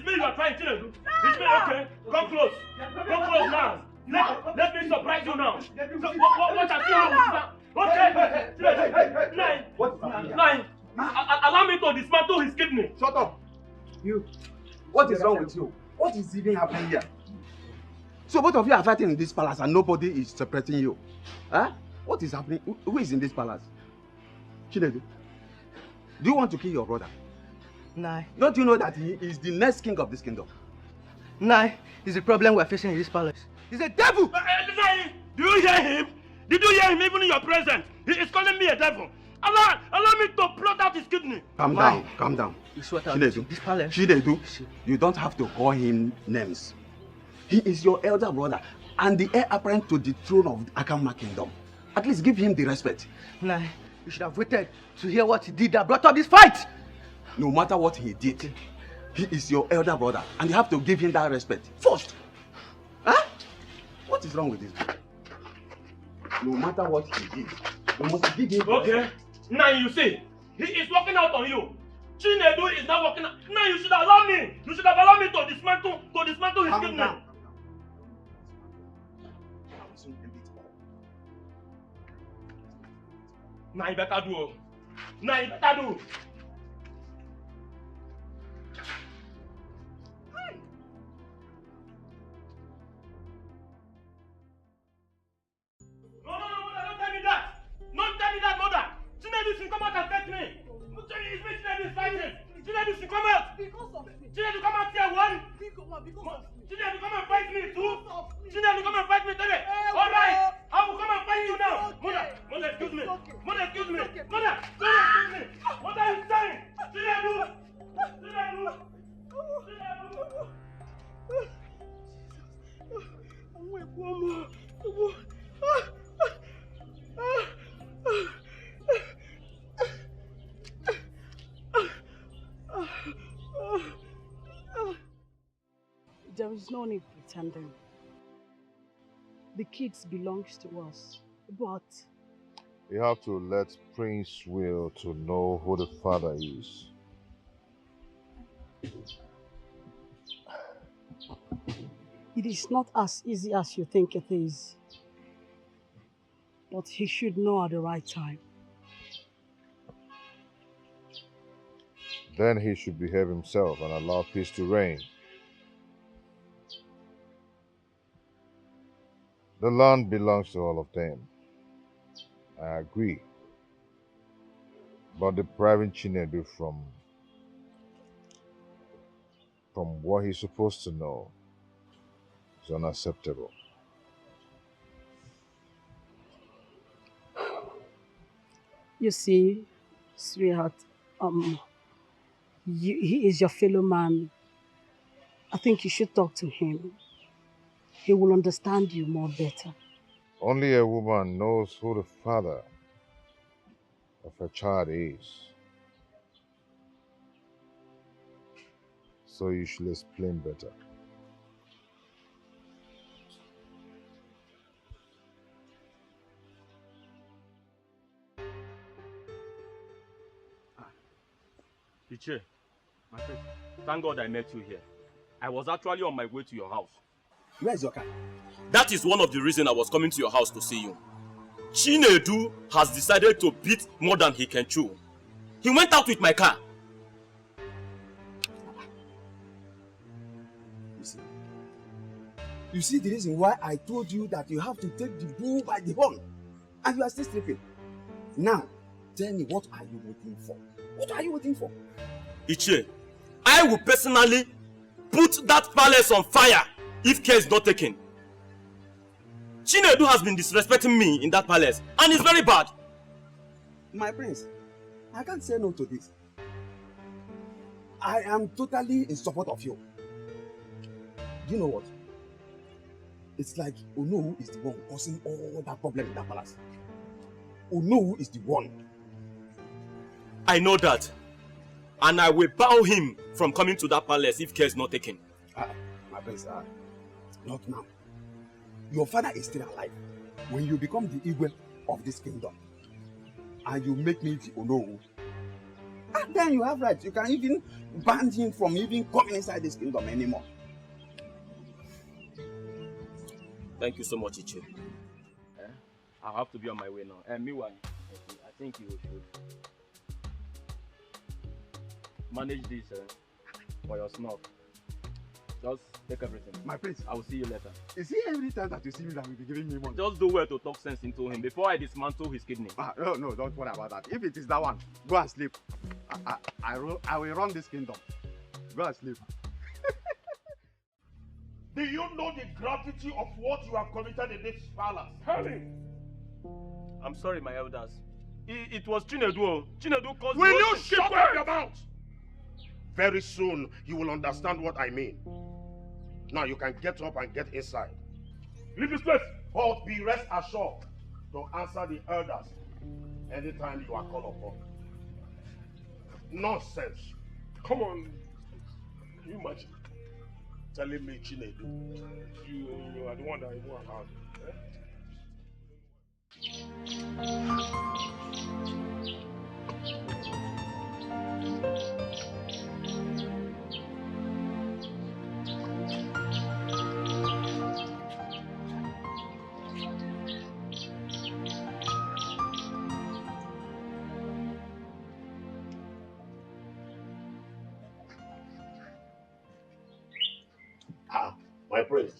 You are trying, Chinedu. It's me, okay? Come close. Come close now. Let me surprise you now. What I see okay? Nine. Allow me to dismantle his kidney. Shut up. You. What is wrong with you? What is even happening here? So both of you are fighting in this palace and nobody is separating you. Huh? What is happening? Who is in this palace? Chinedu, do you want to kill your brother? Nah. Don't you know that he is the next king of this kingdom? Nah, it's the problem we're facing in this palace. He's a devil! Do you hear him? Did you hear him even in your presence? He is calling me a devil. Allow me to plot out his kidney. Calm down. Chinedu, Chinedu, you don't have to call him names. He is your elder brother and the heir apparent to the throne of the Akama kingdom. At least give him the respect. Nah, you should have waited to hear what he did that brought up this fight. No matter what he did, he is your elder brother and you have to give him that respect first. Huh? What is wrong with this? No matter what he did, you must give him okay. Now you see, he is working out on you. Chinedu is not working out. Now you should allow me. You should have allowed me to dismantle his kidney. Now you better do. Now you better do. Chinedu should come out and take me. It's me Chinedu is fighting. Chinedu Because of me. Chinedu, come out here, one. Because of me. Chinedu, come and fight me too. Chinedu, come and fight me today. All right, I will come and fight you now. Mother, excuse me. Mother, excuse me. Mother, excuse me. What are you saying? Chinedu. There is no need pretending. The kids belongs to us, but You have to let Prince Will to know who the father is. it is not as easy as you think it is. But he should know at the right time. Then he should behave himself and allow peace to reign. The land belongs to all of them. I agree. But depriving Chinedu from what he's supposed to know is unacceptable. You see, sweetheart, he is your fellow man. I think you should talk to him. He will understand you more better. Only a woman knows who the father of her child is. So you should explain better. Iche, my friend, thank God I met you here. I was actually on my way to your house. Where is your car? That is one of the reasons I was coming to your house to see you. Chinedu has decided to beat more than he can chew. He went out with my car. You see the reason why I told you that you have to take the bull by the horn, and you are still sleeping. Now, tell me, what are you waiting for? What are you waiting for? Iche, I will personally put that palace on fire if care is not taken. Chinedu has been disrespecting me in that palace, and it's very bad. My prince, I can't say no to this. I am totally in support of you. Do you know what? It's like Knowng is the one causing all that problem in that palace. Knowng is the one. I know that. And I will bow him from coming to that palace if care is not taken. My prince, not now. Your father is still alive. When you become the Igwe of this kingdom, and you make me the Knowng, and then you have rights. You can even ban him from even coming inside this kingdom anymore. Thank you so much, Iche. I'll have to be on my way now. And meanwhile, I think you should manage this for your snuff. Just take everything. My prince. I will see you later. Is it every time that you see me that will be giving me money? Just do well to talk sense into him before I dismantle his kidney. No, don't worry about that. If it is that one, go and sleep. I will run this kingdom. Go and sleep. Do you know the gravity of what you have committed in this palace? Hurry! I'm sorry, my elders. It was Chinedu. Chinedu caused Will you shut up your mouth? Very soon, you will understand what I mean. Now you can get up and get inside. Leave this place! But be rest assured to answer the elders anytime you are called upon. Nonsense. Come on. Can you imagine? Telling me Chinedu. You are the one that I know about. My prince,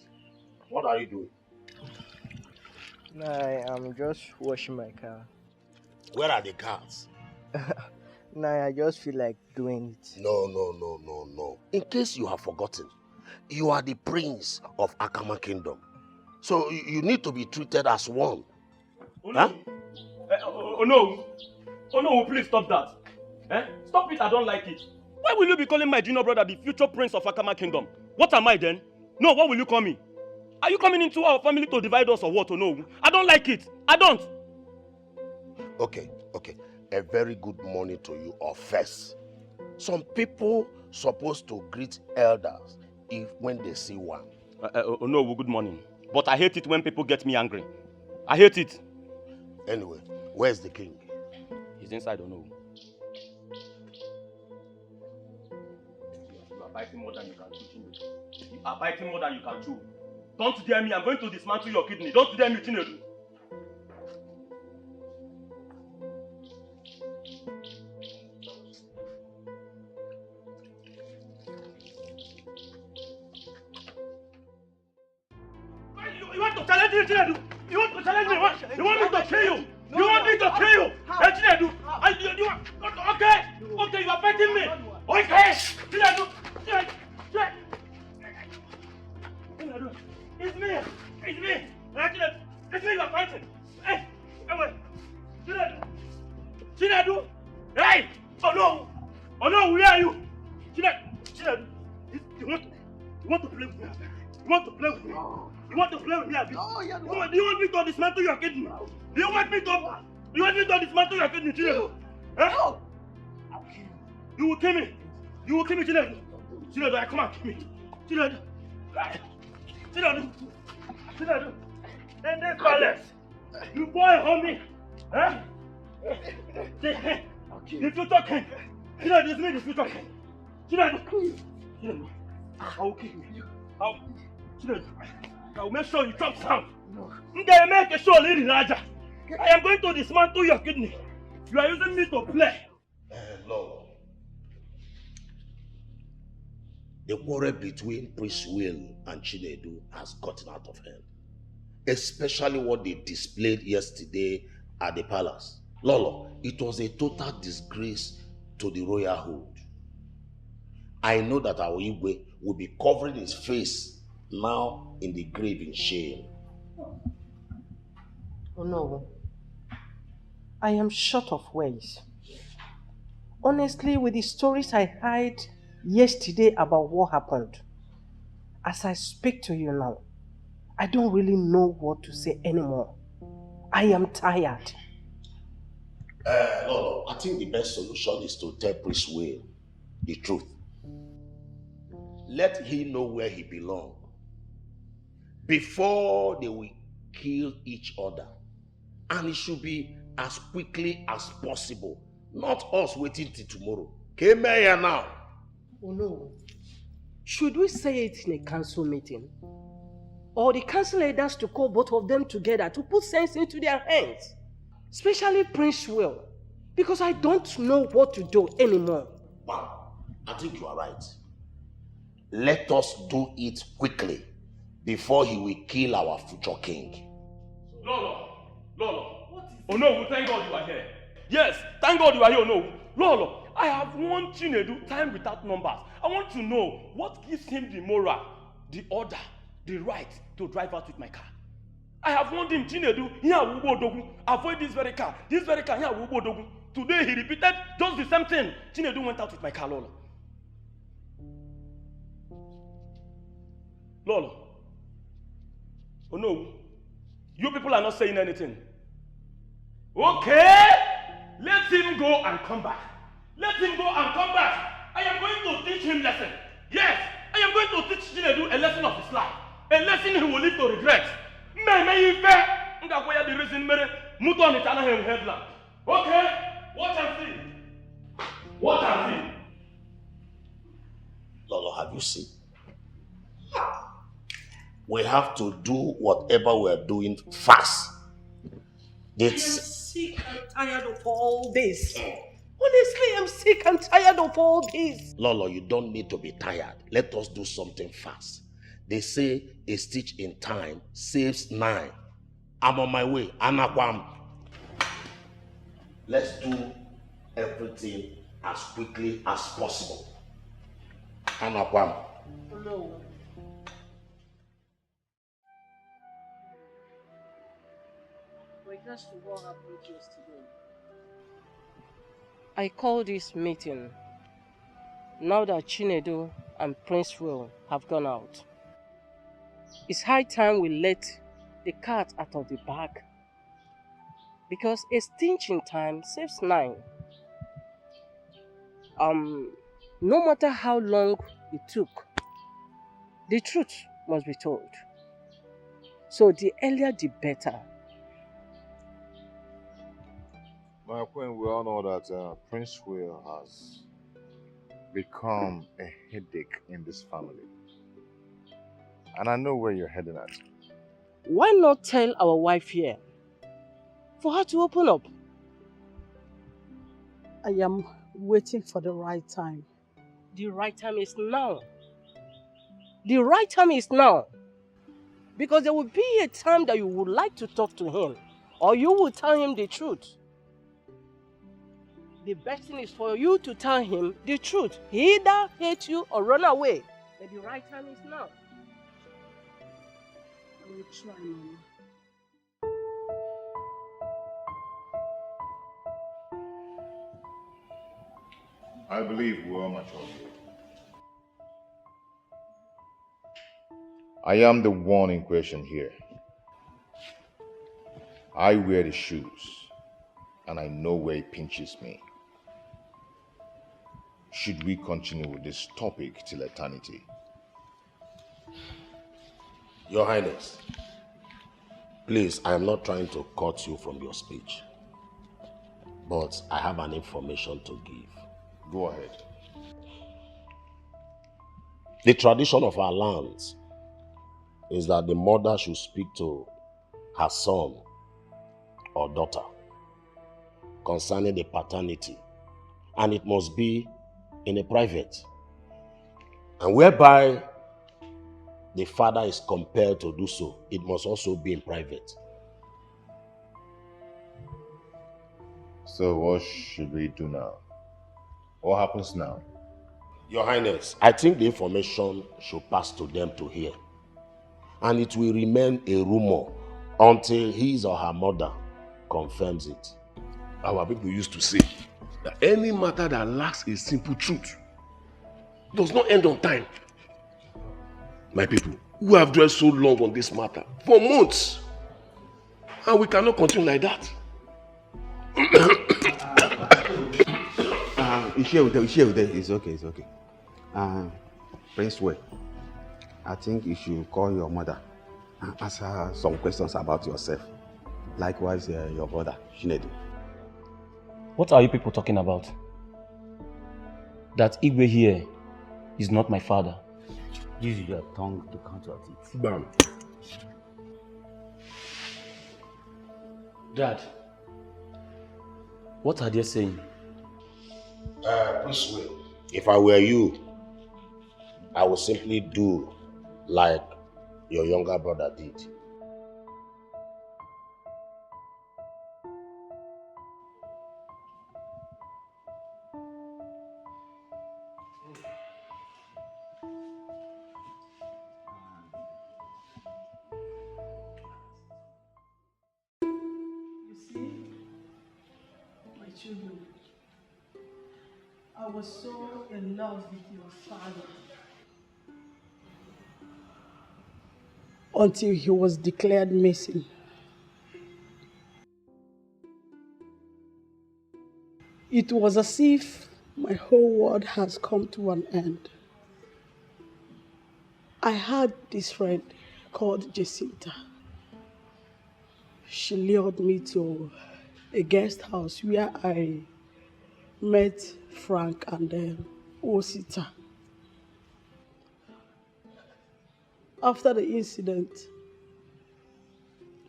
what are you doing? I am just washing my car. Where are the cars? Nah, I just feel like doing it. No. In case you have forgotten, you are the prince of Akama Kingdom. So you need to be treated as one. Oh no. Oh no. Oh no, please stop that. Stop it, I don't like it. Why will you be calling my junior brother the future prince of Akama Kingdom? What am I then? No, what will you call me? Are you coming into our family to divide us or what? Oh no, I don't like it. I don't. Okay. A very good morning to you all first. Some people supposed to greet elders when they see one. Oh no, good morning. But I hate it when people get me angry. I hate it. Anyway, where's the king? He's inside, oh no. You are biting more than you can chew. You are biting more than you can chew. Don't dare me, I'm going to dismantle your kidney. Don't dare me, Chinedu. You want to challenge me, Chinedu? You want to challenge me? You want me to kill you? You want me to kill you? Hey, Chinedu, you want? Okay, you are fighting me. Okay, Chinedu. It's me. It's me you are fighting. Hey, wait. Chinedu. Hey, oh no, where are you? Chinedu, you want to play with me? You want to play with me? You want to play with me? No, yeah, do you want me to dismantle your kidney? Do you want me to dismantle your kidney, Chinedu? No. You will kill me. You will kill me, Chinedu. Chinedu, come on, kill me. Chinedu. In this palace, you boy homie. Huh? The future king. Chinedu, it's me, the future king. Chinedu, I will kill you. I will make sure you drop sound. I'm going to make a show, Lady Raja. I am going to dismantle your kidney. You are using me to play. Lord. The quarrel between Prince Will and Chinedu has gotten out of hand. Especially what they displayed yesterday at the palace. Lolo, it was a total disgrace to the royalhood. I know that our Igwe will be covering his face now in the grave in shame. Oh no. I am short of words. Honestly, with the stories I heard yesterday about what happened, as I speak to you now, I don't really know what to say anymore. I am tired. Lolo, I think the best solution is to tell Prince Will the truth. Let him know where he belongs before they will kill each other. And it should be as quickly as possible. Not us waiting till tomorrow. Came here now. Oh no. Should we say it in a council meeting? Or the council leaders to call both of them together to put sense into their hands? Especially Prince Will. Because I don't know what to do anymore. Wow, I think you are right. Let us do it quickly before he will kill our future king. Lolo. Oh no, thank God you are here. Yes, thank God you are here. Oh no. Lolo, I have warned Chinedu time without numbers. I want to know what gives him the moral, the order, the right to drive out with my car. I have warned him, Chinedu, avoid this very car, here. Today he repeated just the same thing. Chinedu went out with my car, Lolo. Oh no, you people are not saying anything. Okay, let him go and come back. I am going to teach him lesson. Yes, I am going to teach Chinedu a lesson of his life. A lesson he will live to regret. Okay, watch and see. Lolo, have you seen? We have to do whatever we are doing fast. I am sick and tired of all this. Honestly, I'm sick and tired of all this. Lolo, you don't need to be tired. Let us do something fast. They say a stitch in time saves 9. I'm on my way. Anakwam. Let's do everything as quickly as possible. Anakwam. No. Regards to what happened yesterday. I call this meeting now that Chinedu and Prince Will have gone out. It's high time we let the cat out of the bag, because a stitch in time saves 9. No matter how long it took, the truth must be told. So the earlier the better. My queen, we all know that Prince Will has become a headache in this family. And I know where you're heading at. Why not tell our wife here for her to open up? I am waiting for the right time. The right time is now. The right time is now. Because there will be a time that you would like to talk to him, or you will tell him the truth. The best thing is for you to tell him the truth. He either hate you or run away. But the right time is now. I will try, Mama. I believe we are mature. I am the one in question here. I wear the shoes, and I know where it pinches me. Should we continue with this topic till eternity? Your Highness, please, I am not trying to cut you from your speech, but I have an information to give. Go ahead. The tradition of our lands is that the mother should speak to her son or daughter concerning the paternity, and it must be in a private, and whereby the father is compelled to do so, it must also be in private. So what should we do now? What happens now? Your Highness, I think the information should pass to them to hear, and it will remain a rumor until his or her mother confirms it. Our people used to say that any matter that lacks a simple truth does not end on time. My people, who have dwelt so long on this matter for months, and we cannot continue like that. It's okay, it's okay. Prince Will, I think you should call your mother and ask her some questions about yourself. Likewise, your brother, Chinedu. What are you people talking about? That Igwe here is not my father. Use your tongue to counter it. Bam. Dad, what are they saying? Prince Will, if I were you, I would simply do like your younger brother did. You see, my children, I was so in love with your father until he was declared missing. It was as if my whole world has come to an end. I had this friend called Jacinta. She lured me to a guest house where I met Frank and Osita. After the incident,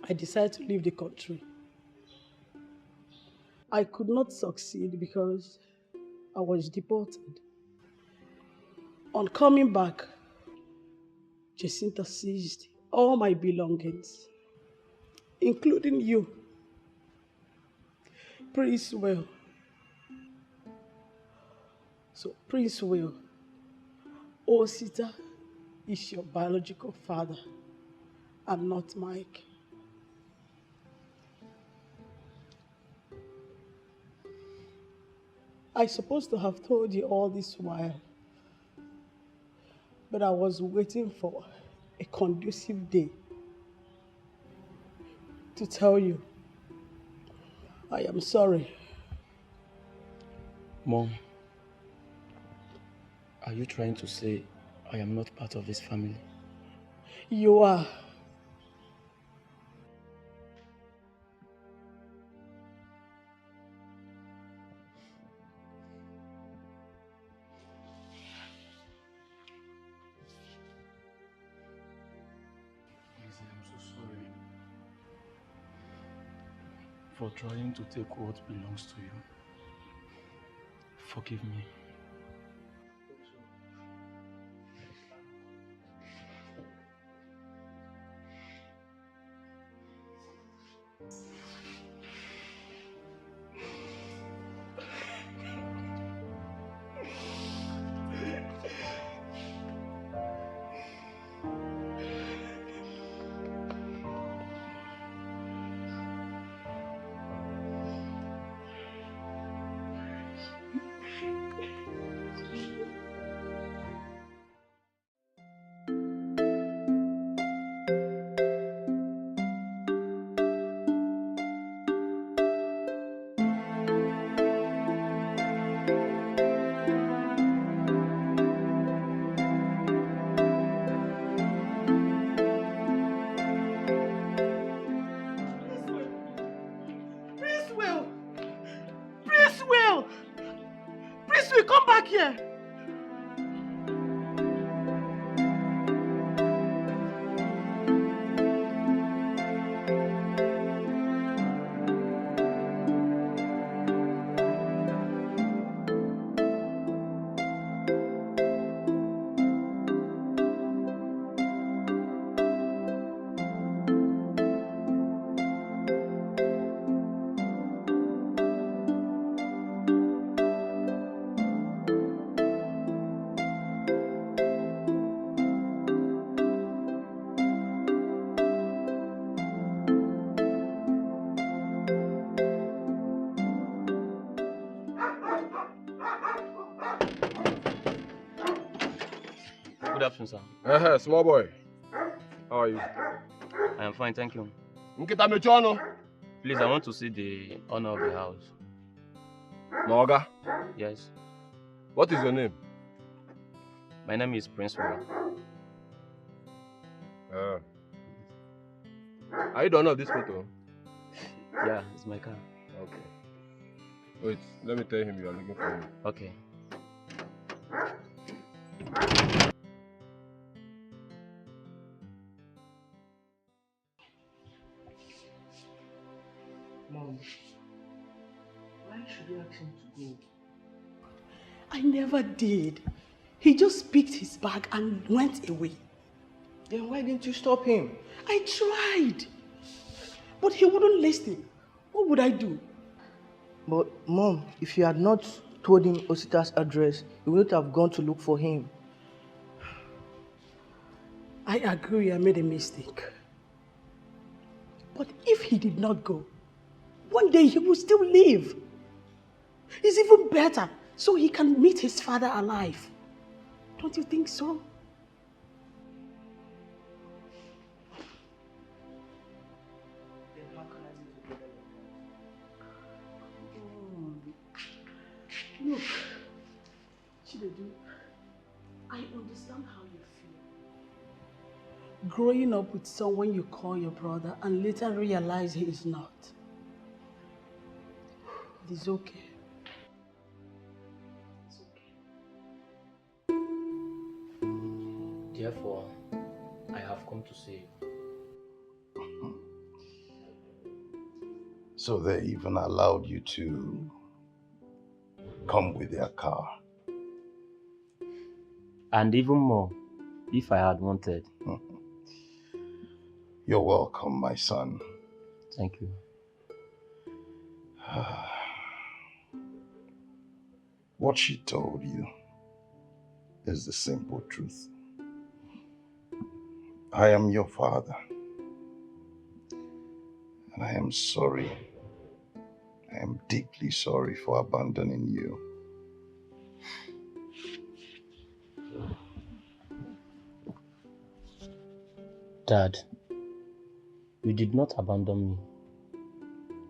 I decided to leave the country. I could not succeed because I was deported. On coming back, Jacinta seized all my belongings, including you. Prince Will, So, Prince Will, Osita is your biological father and not Mike. I supposed to have told you all this while, but I was waiting for a conducive day to tell you I am sorry. Mom, are you trying to say I am not part of this family? You are. I'm so sorry for trying to take what belongs to you. Forgive me. Prince Will, come back here. Good afternoon, sir. Small boy. How are you? I am fine, thank you. Please, I want to see the owner of the house. Noga? Yes. What is your name? My name is Prince Will. Are you the owner of this photo? Yeah, it's my car. Okay. Wait, let me tell him you are looking for him. Okay. Mom, why should you ask him to go? I never did. He just picked his bag and went away. Then why didn't you stop him? I tried. But he wouldn't listen. What would I do? But Mom, if you had not told him Osita's address, you wouldn't have gone to look for him. I agree I made a mistake. But if he did not go, one day he will still live. It's even better, so he can meet his father alive. Don't you think so? Then how can I be together like Look, Chinedu, I understand how you feel. Growing up with someone you call your brother and later realize he is not. It is okay. It's okay. Therefore, I have come to see you. So they even allowed you to come with their car. And even more, if I had wanted. You're welcome, my son. Thank you. What she told you is the simple truth. I am your father. And I am sorry. I am deeply sorry for abandoning you. Dad, you did not abandon me.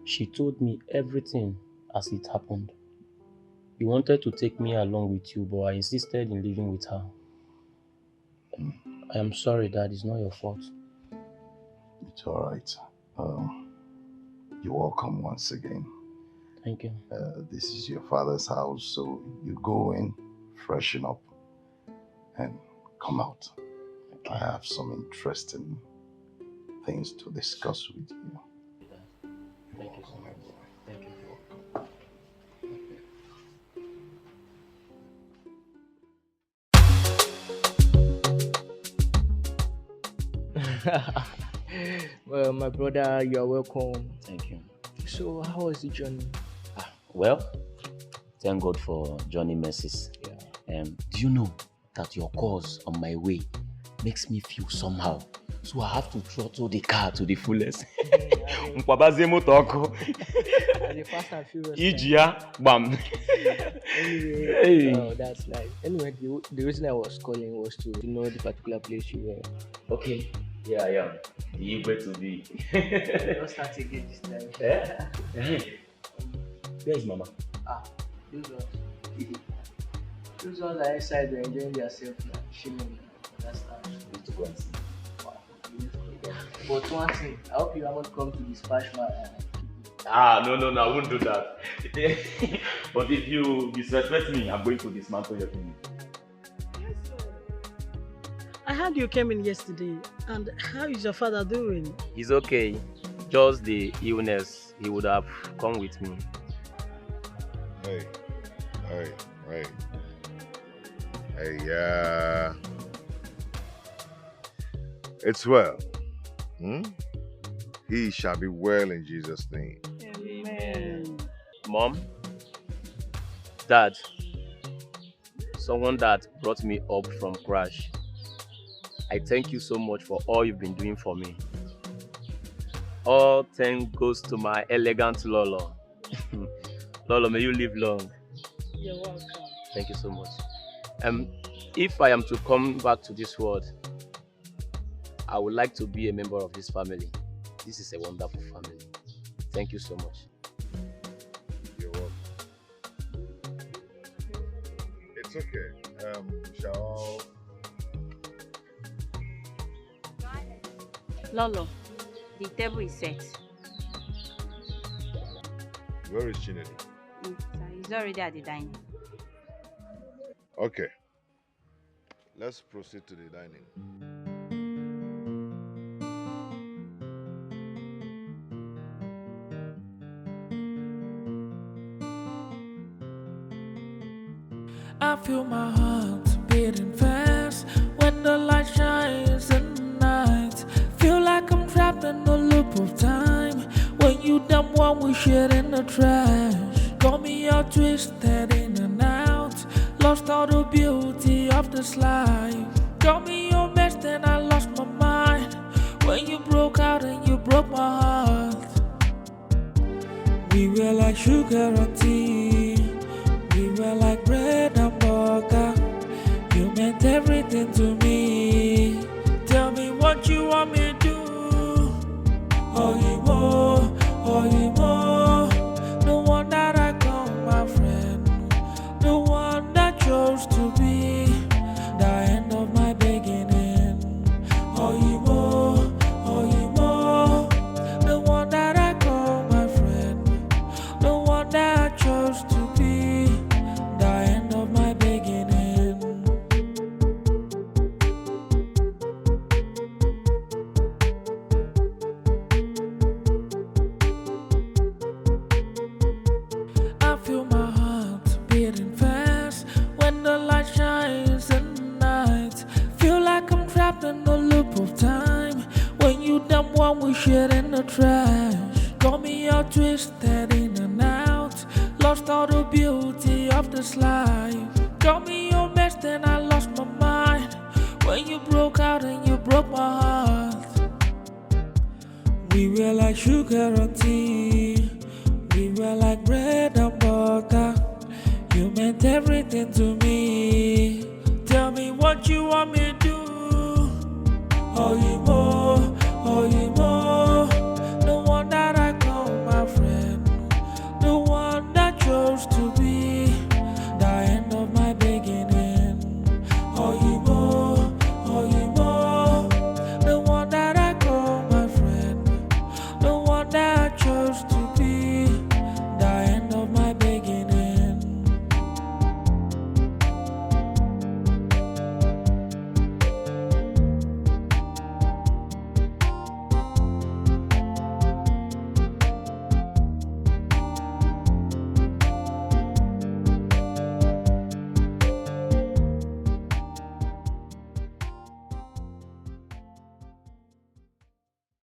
She told me everything as it happened. You wanted to take me along with you, but I insisted in living with her. I am sorry, Dad. It's not your fault. It's all right. You're welcome once again. Thank you. This is your father's house, so you go in, freshen up, and come out. Okay. I have some interesting things to discuss with you. Thank you so much. Thank you. Well, my brother, you are welcome. Thank you. So, how was the journey? Well, thank God for Johnny Mercies. Yeah. Do you know that your calls on my way makes me feel somehow? So I have to throttle the car to the fullest. As a fast and furious. Bam. Anyway, oh, that's nice. Anyway, the reason I was calling was to know the particular place you were. Okay. Yeah, I am. The eager to be. Don't start again this time. Yeah. Where is Mama? Those ones are inside, they're enjoying themselves now. Chilling. That's how. Need to go and see. Wow. But one thing, I hope you haven't come to dispatch my. No, I won't do that. But if you disrespect me, I'm going to dismantle your clinic. I heard you came in yesterday, and how is your father doing? He's okay. Just the illness. He would have come with me. Hey, it's well. He shall be well in Jesus' name. Amen. Mom, Dad, someone that brought me up from crash. I thank you so much for all you've been doing for me. All thanks goes to my elegant Lolo. Lolo, may you live long. You're welcome. Thank you so much. If I am to come back to this world, I would like to be a member of this family. This is a wonderful family. Thank you so much. You're welcome. It's okay. Shall Lolo, the table is set. Where is Chinedi? He's already at the dining. Okay. Let's proceed to the dining. I feel my heart beating fast when the light shines in the night. Feel like I'm trapped in a loop of time. When you dump one we shit in the trash. Got me all twisted in and out. Lost all the beauty of this life. Got me your best and I lost my mind. When you broke out and you broke my heart. We were like sugar and tea. We were like bread and butter. You meant everything to me. Tell me what you want me to do. Oh, you more, the one that I call my friend, the one that chose to be the end of my beginning. Oh, you more, the one that I call my friend, the one that I chose to be the end of my beginning. I feel my heart beating fast when the light shines in the night. Feel like I'm trapped in a loop of time. When you dump one we shit in the trash. Got me all twisted in and out. Lost all the beauty of the this life. Tell me your best and I lost my mind. When you broke out and you broke my heart. We were like sugar and tea. We were like bread and butter. You meant everything to me. Tell me what you want me to do. Oh, you more, oh, you more.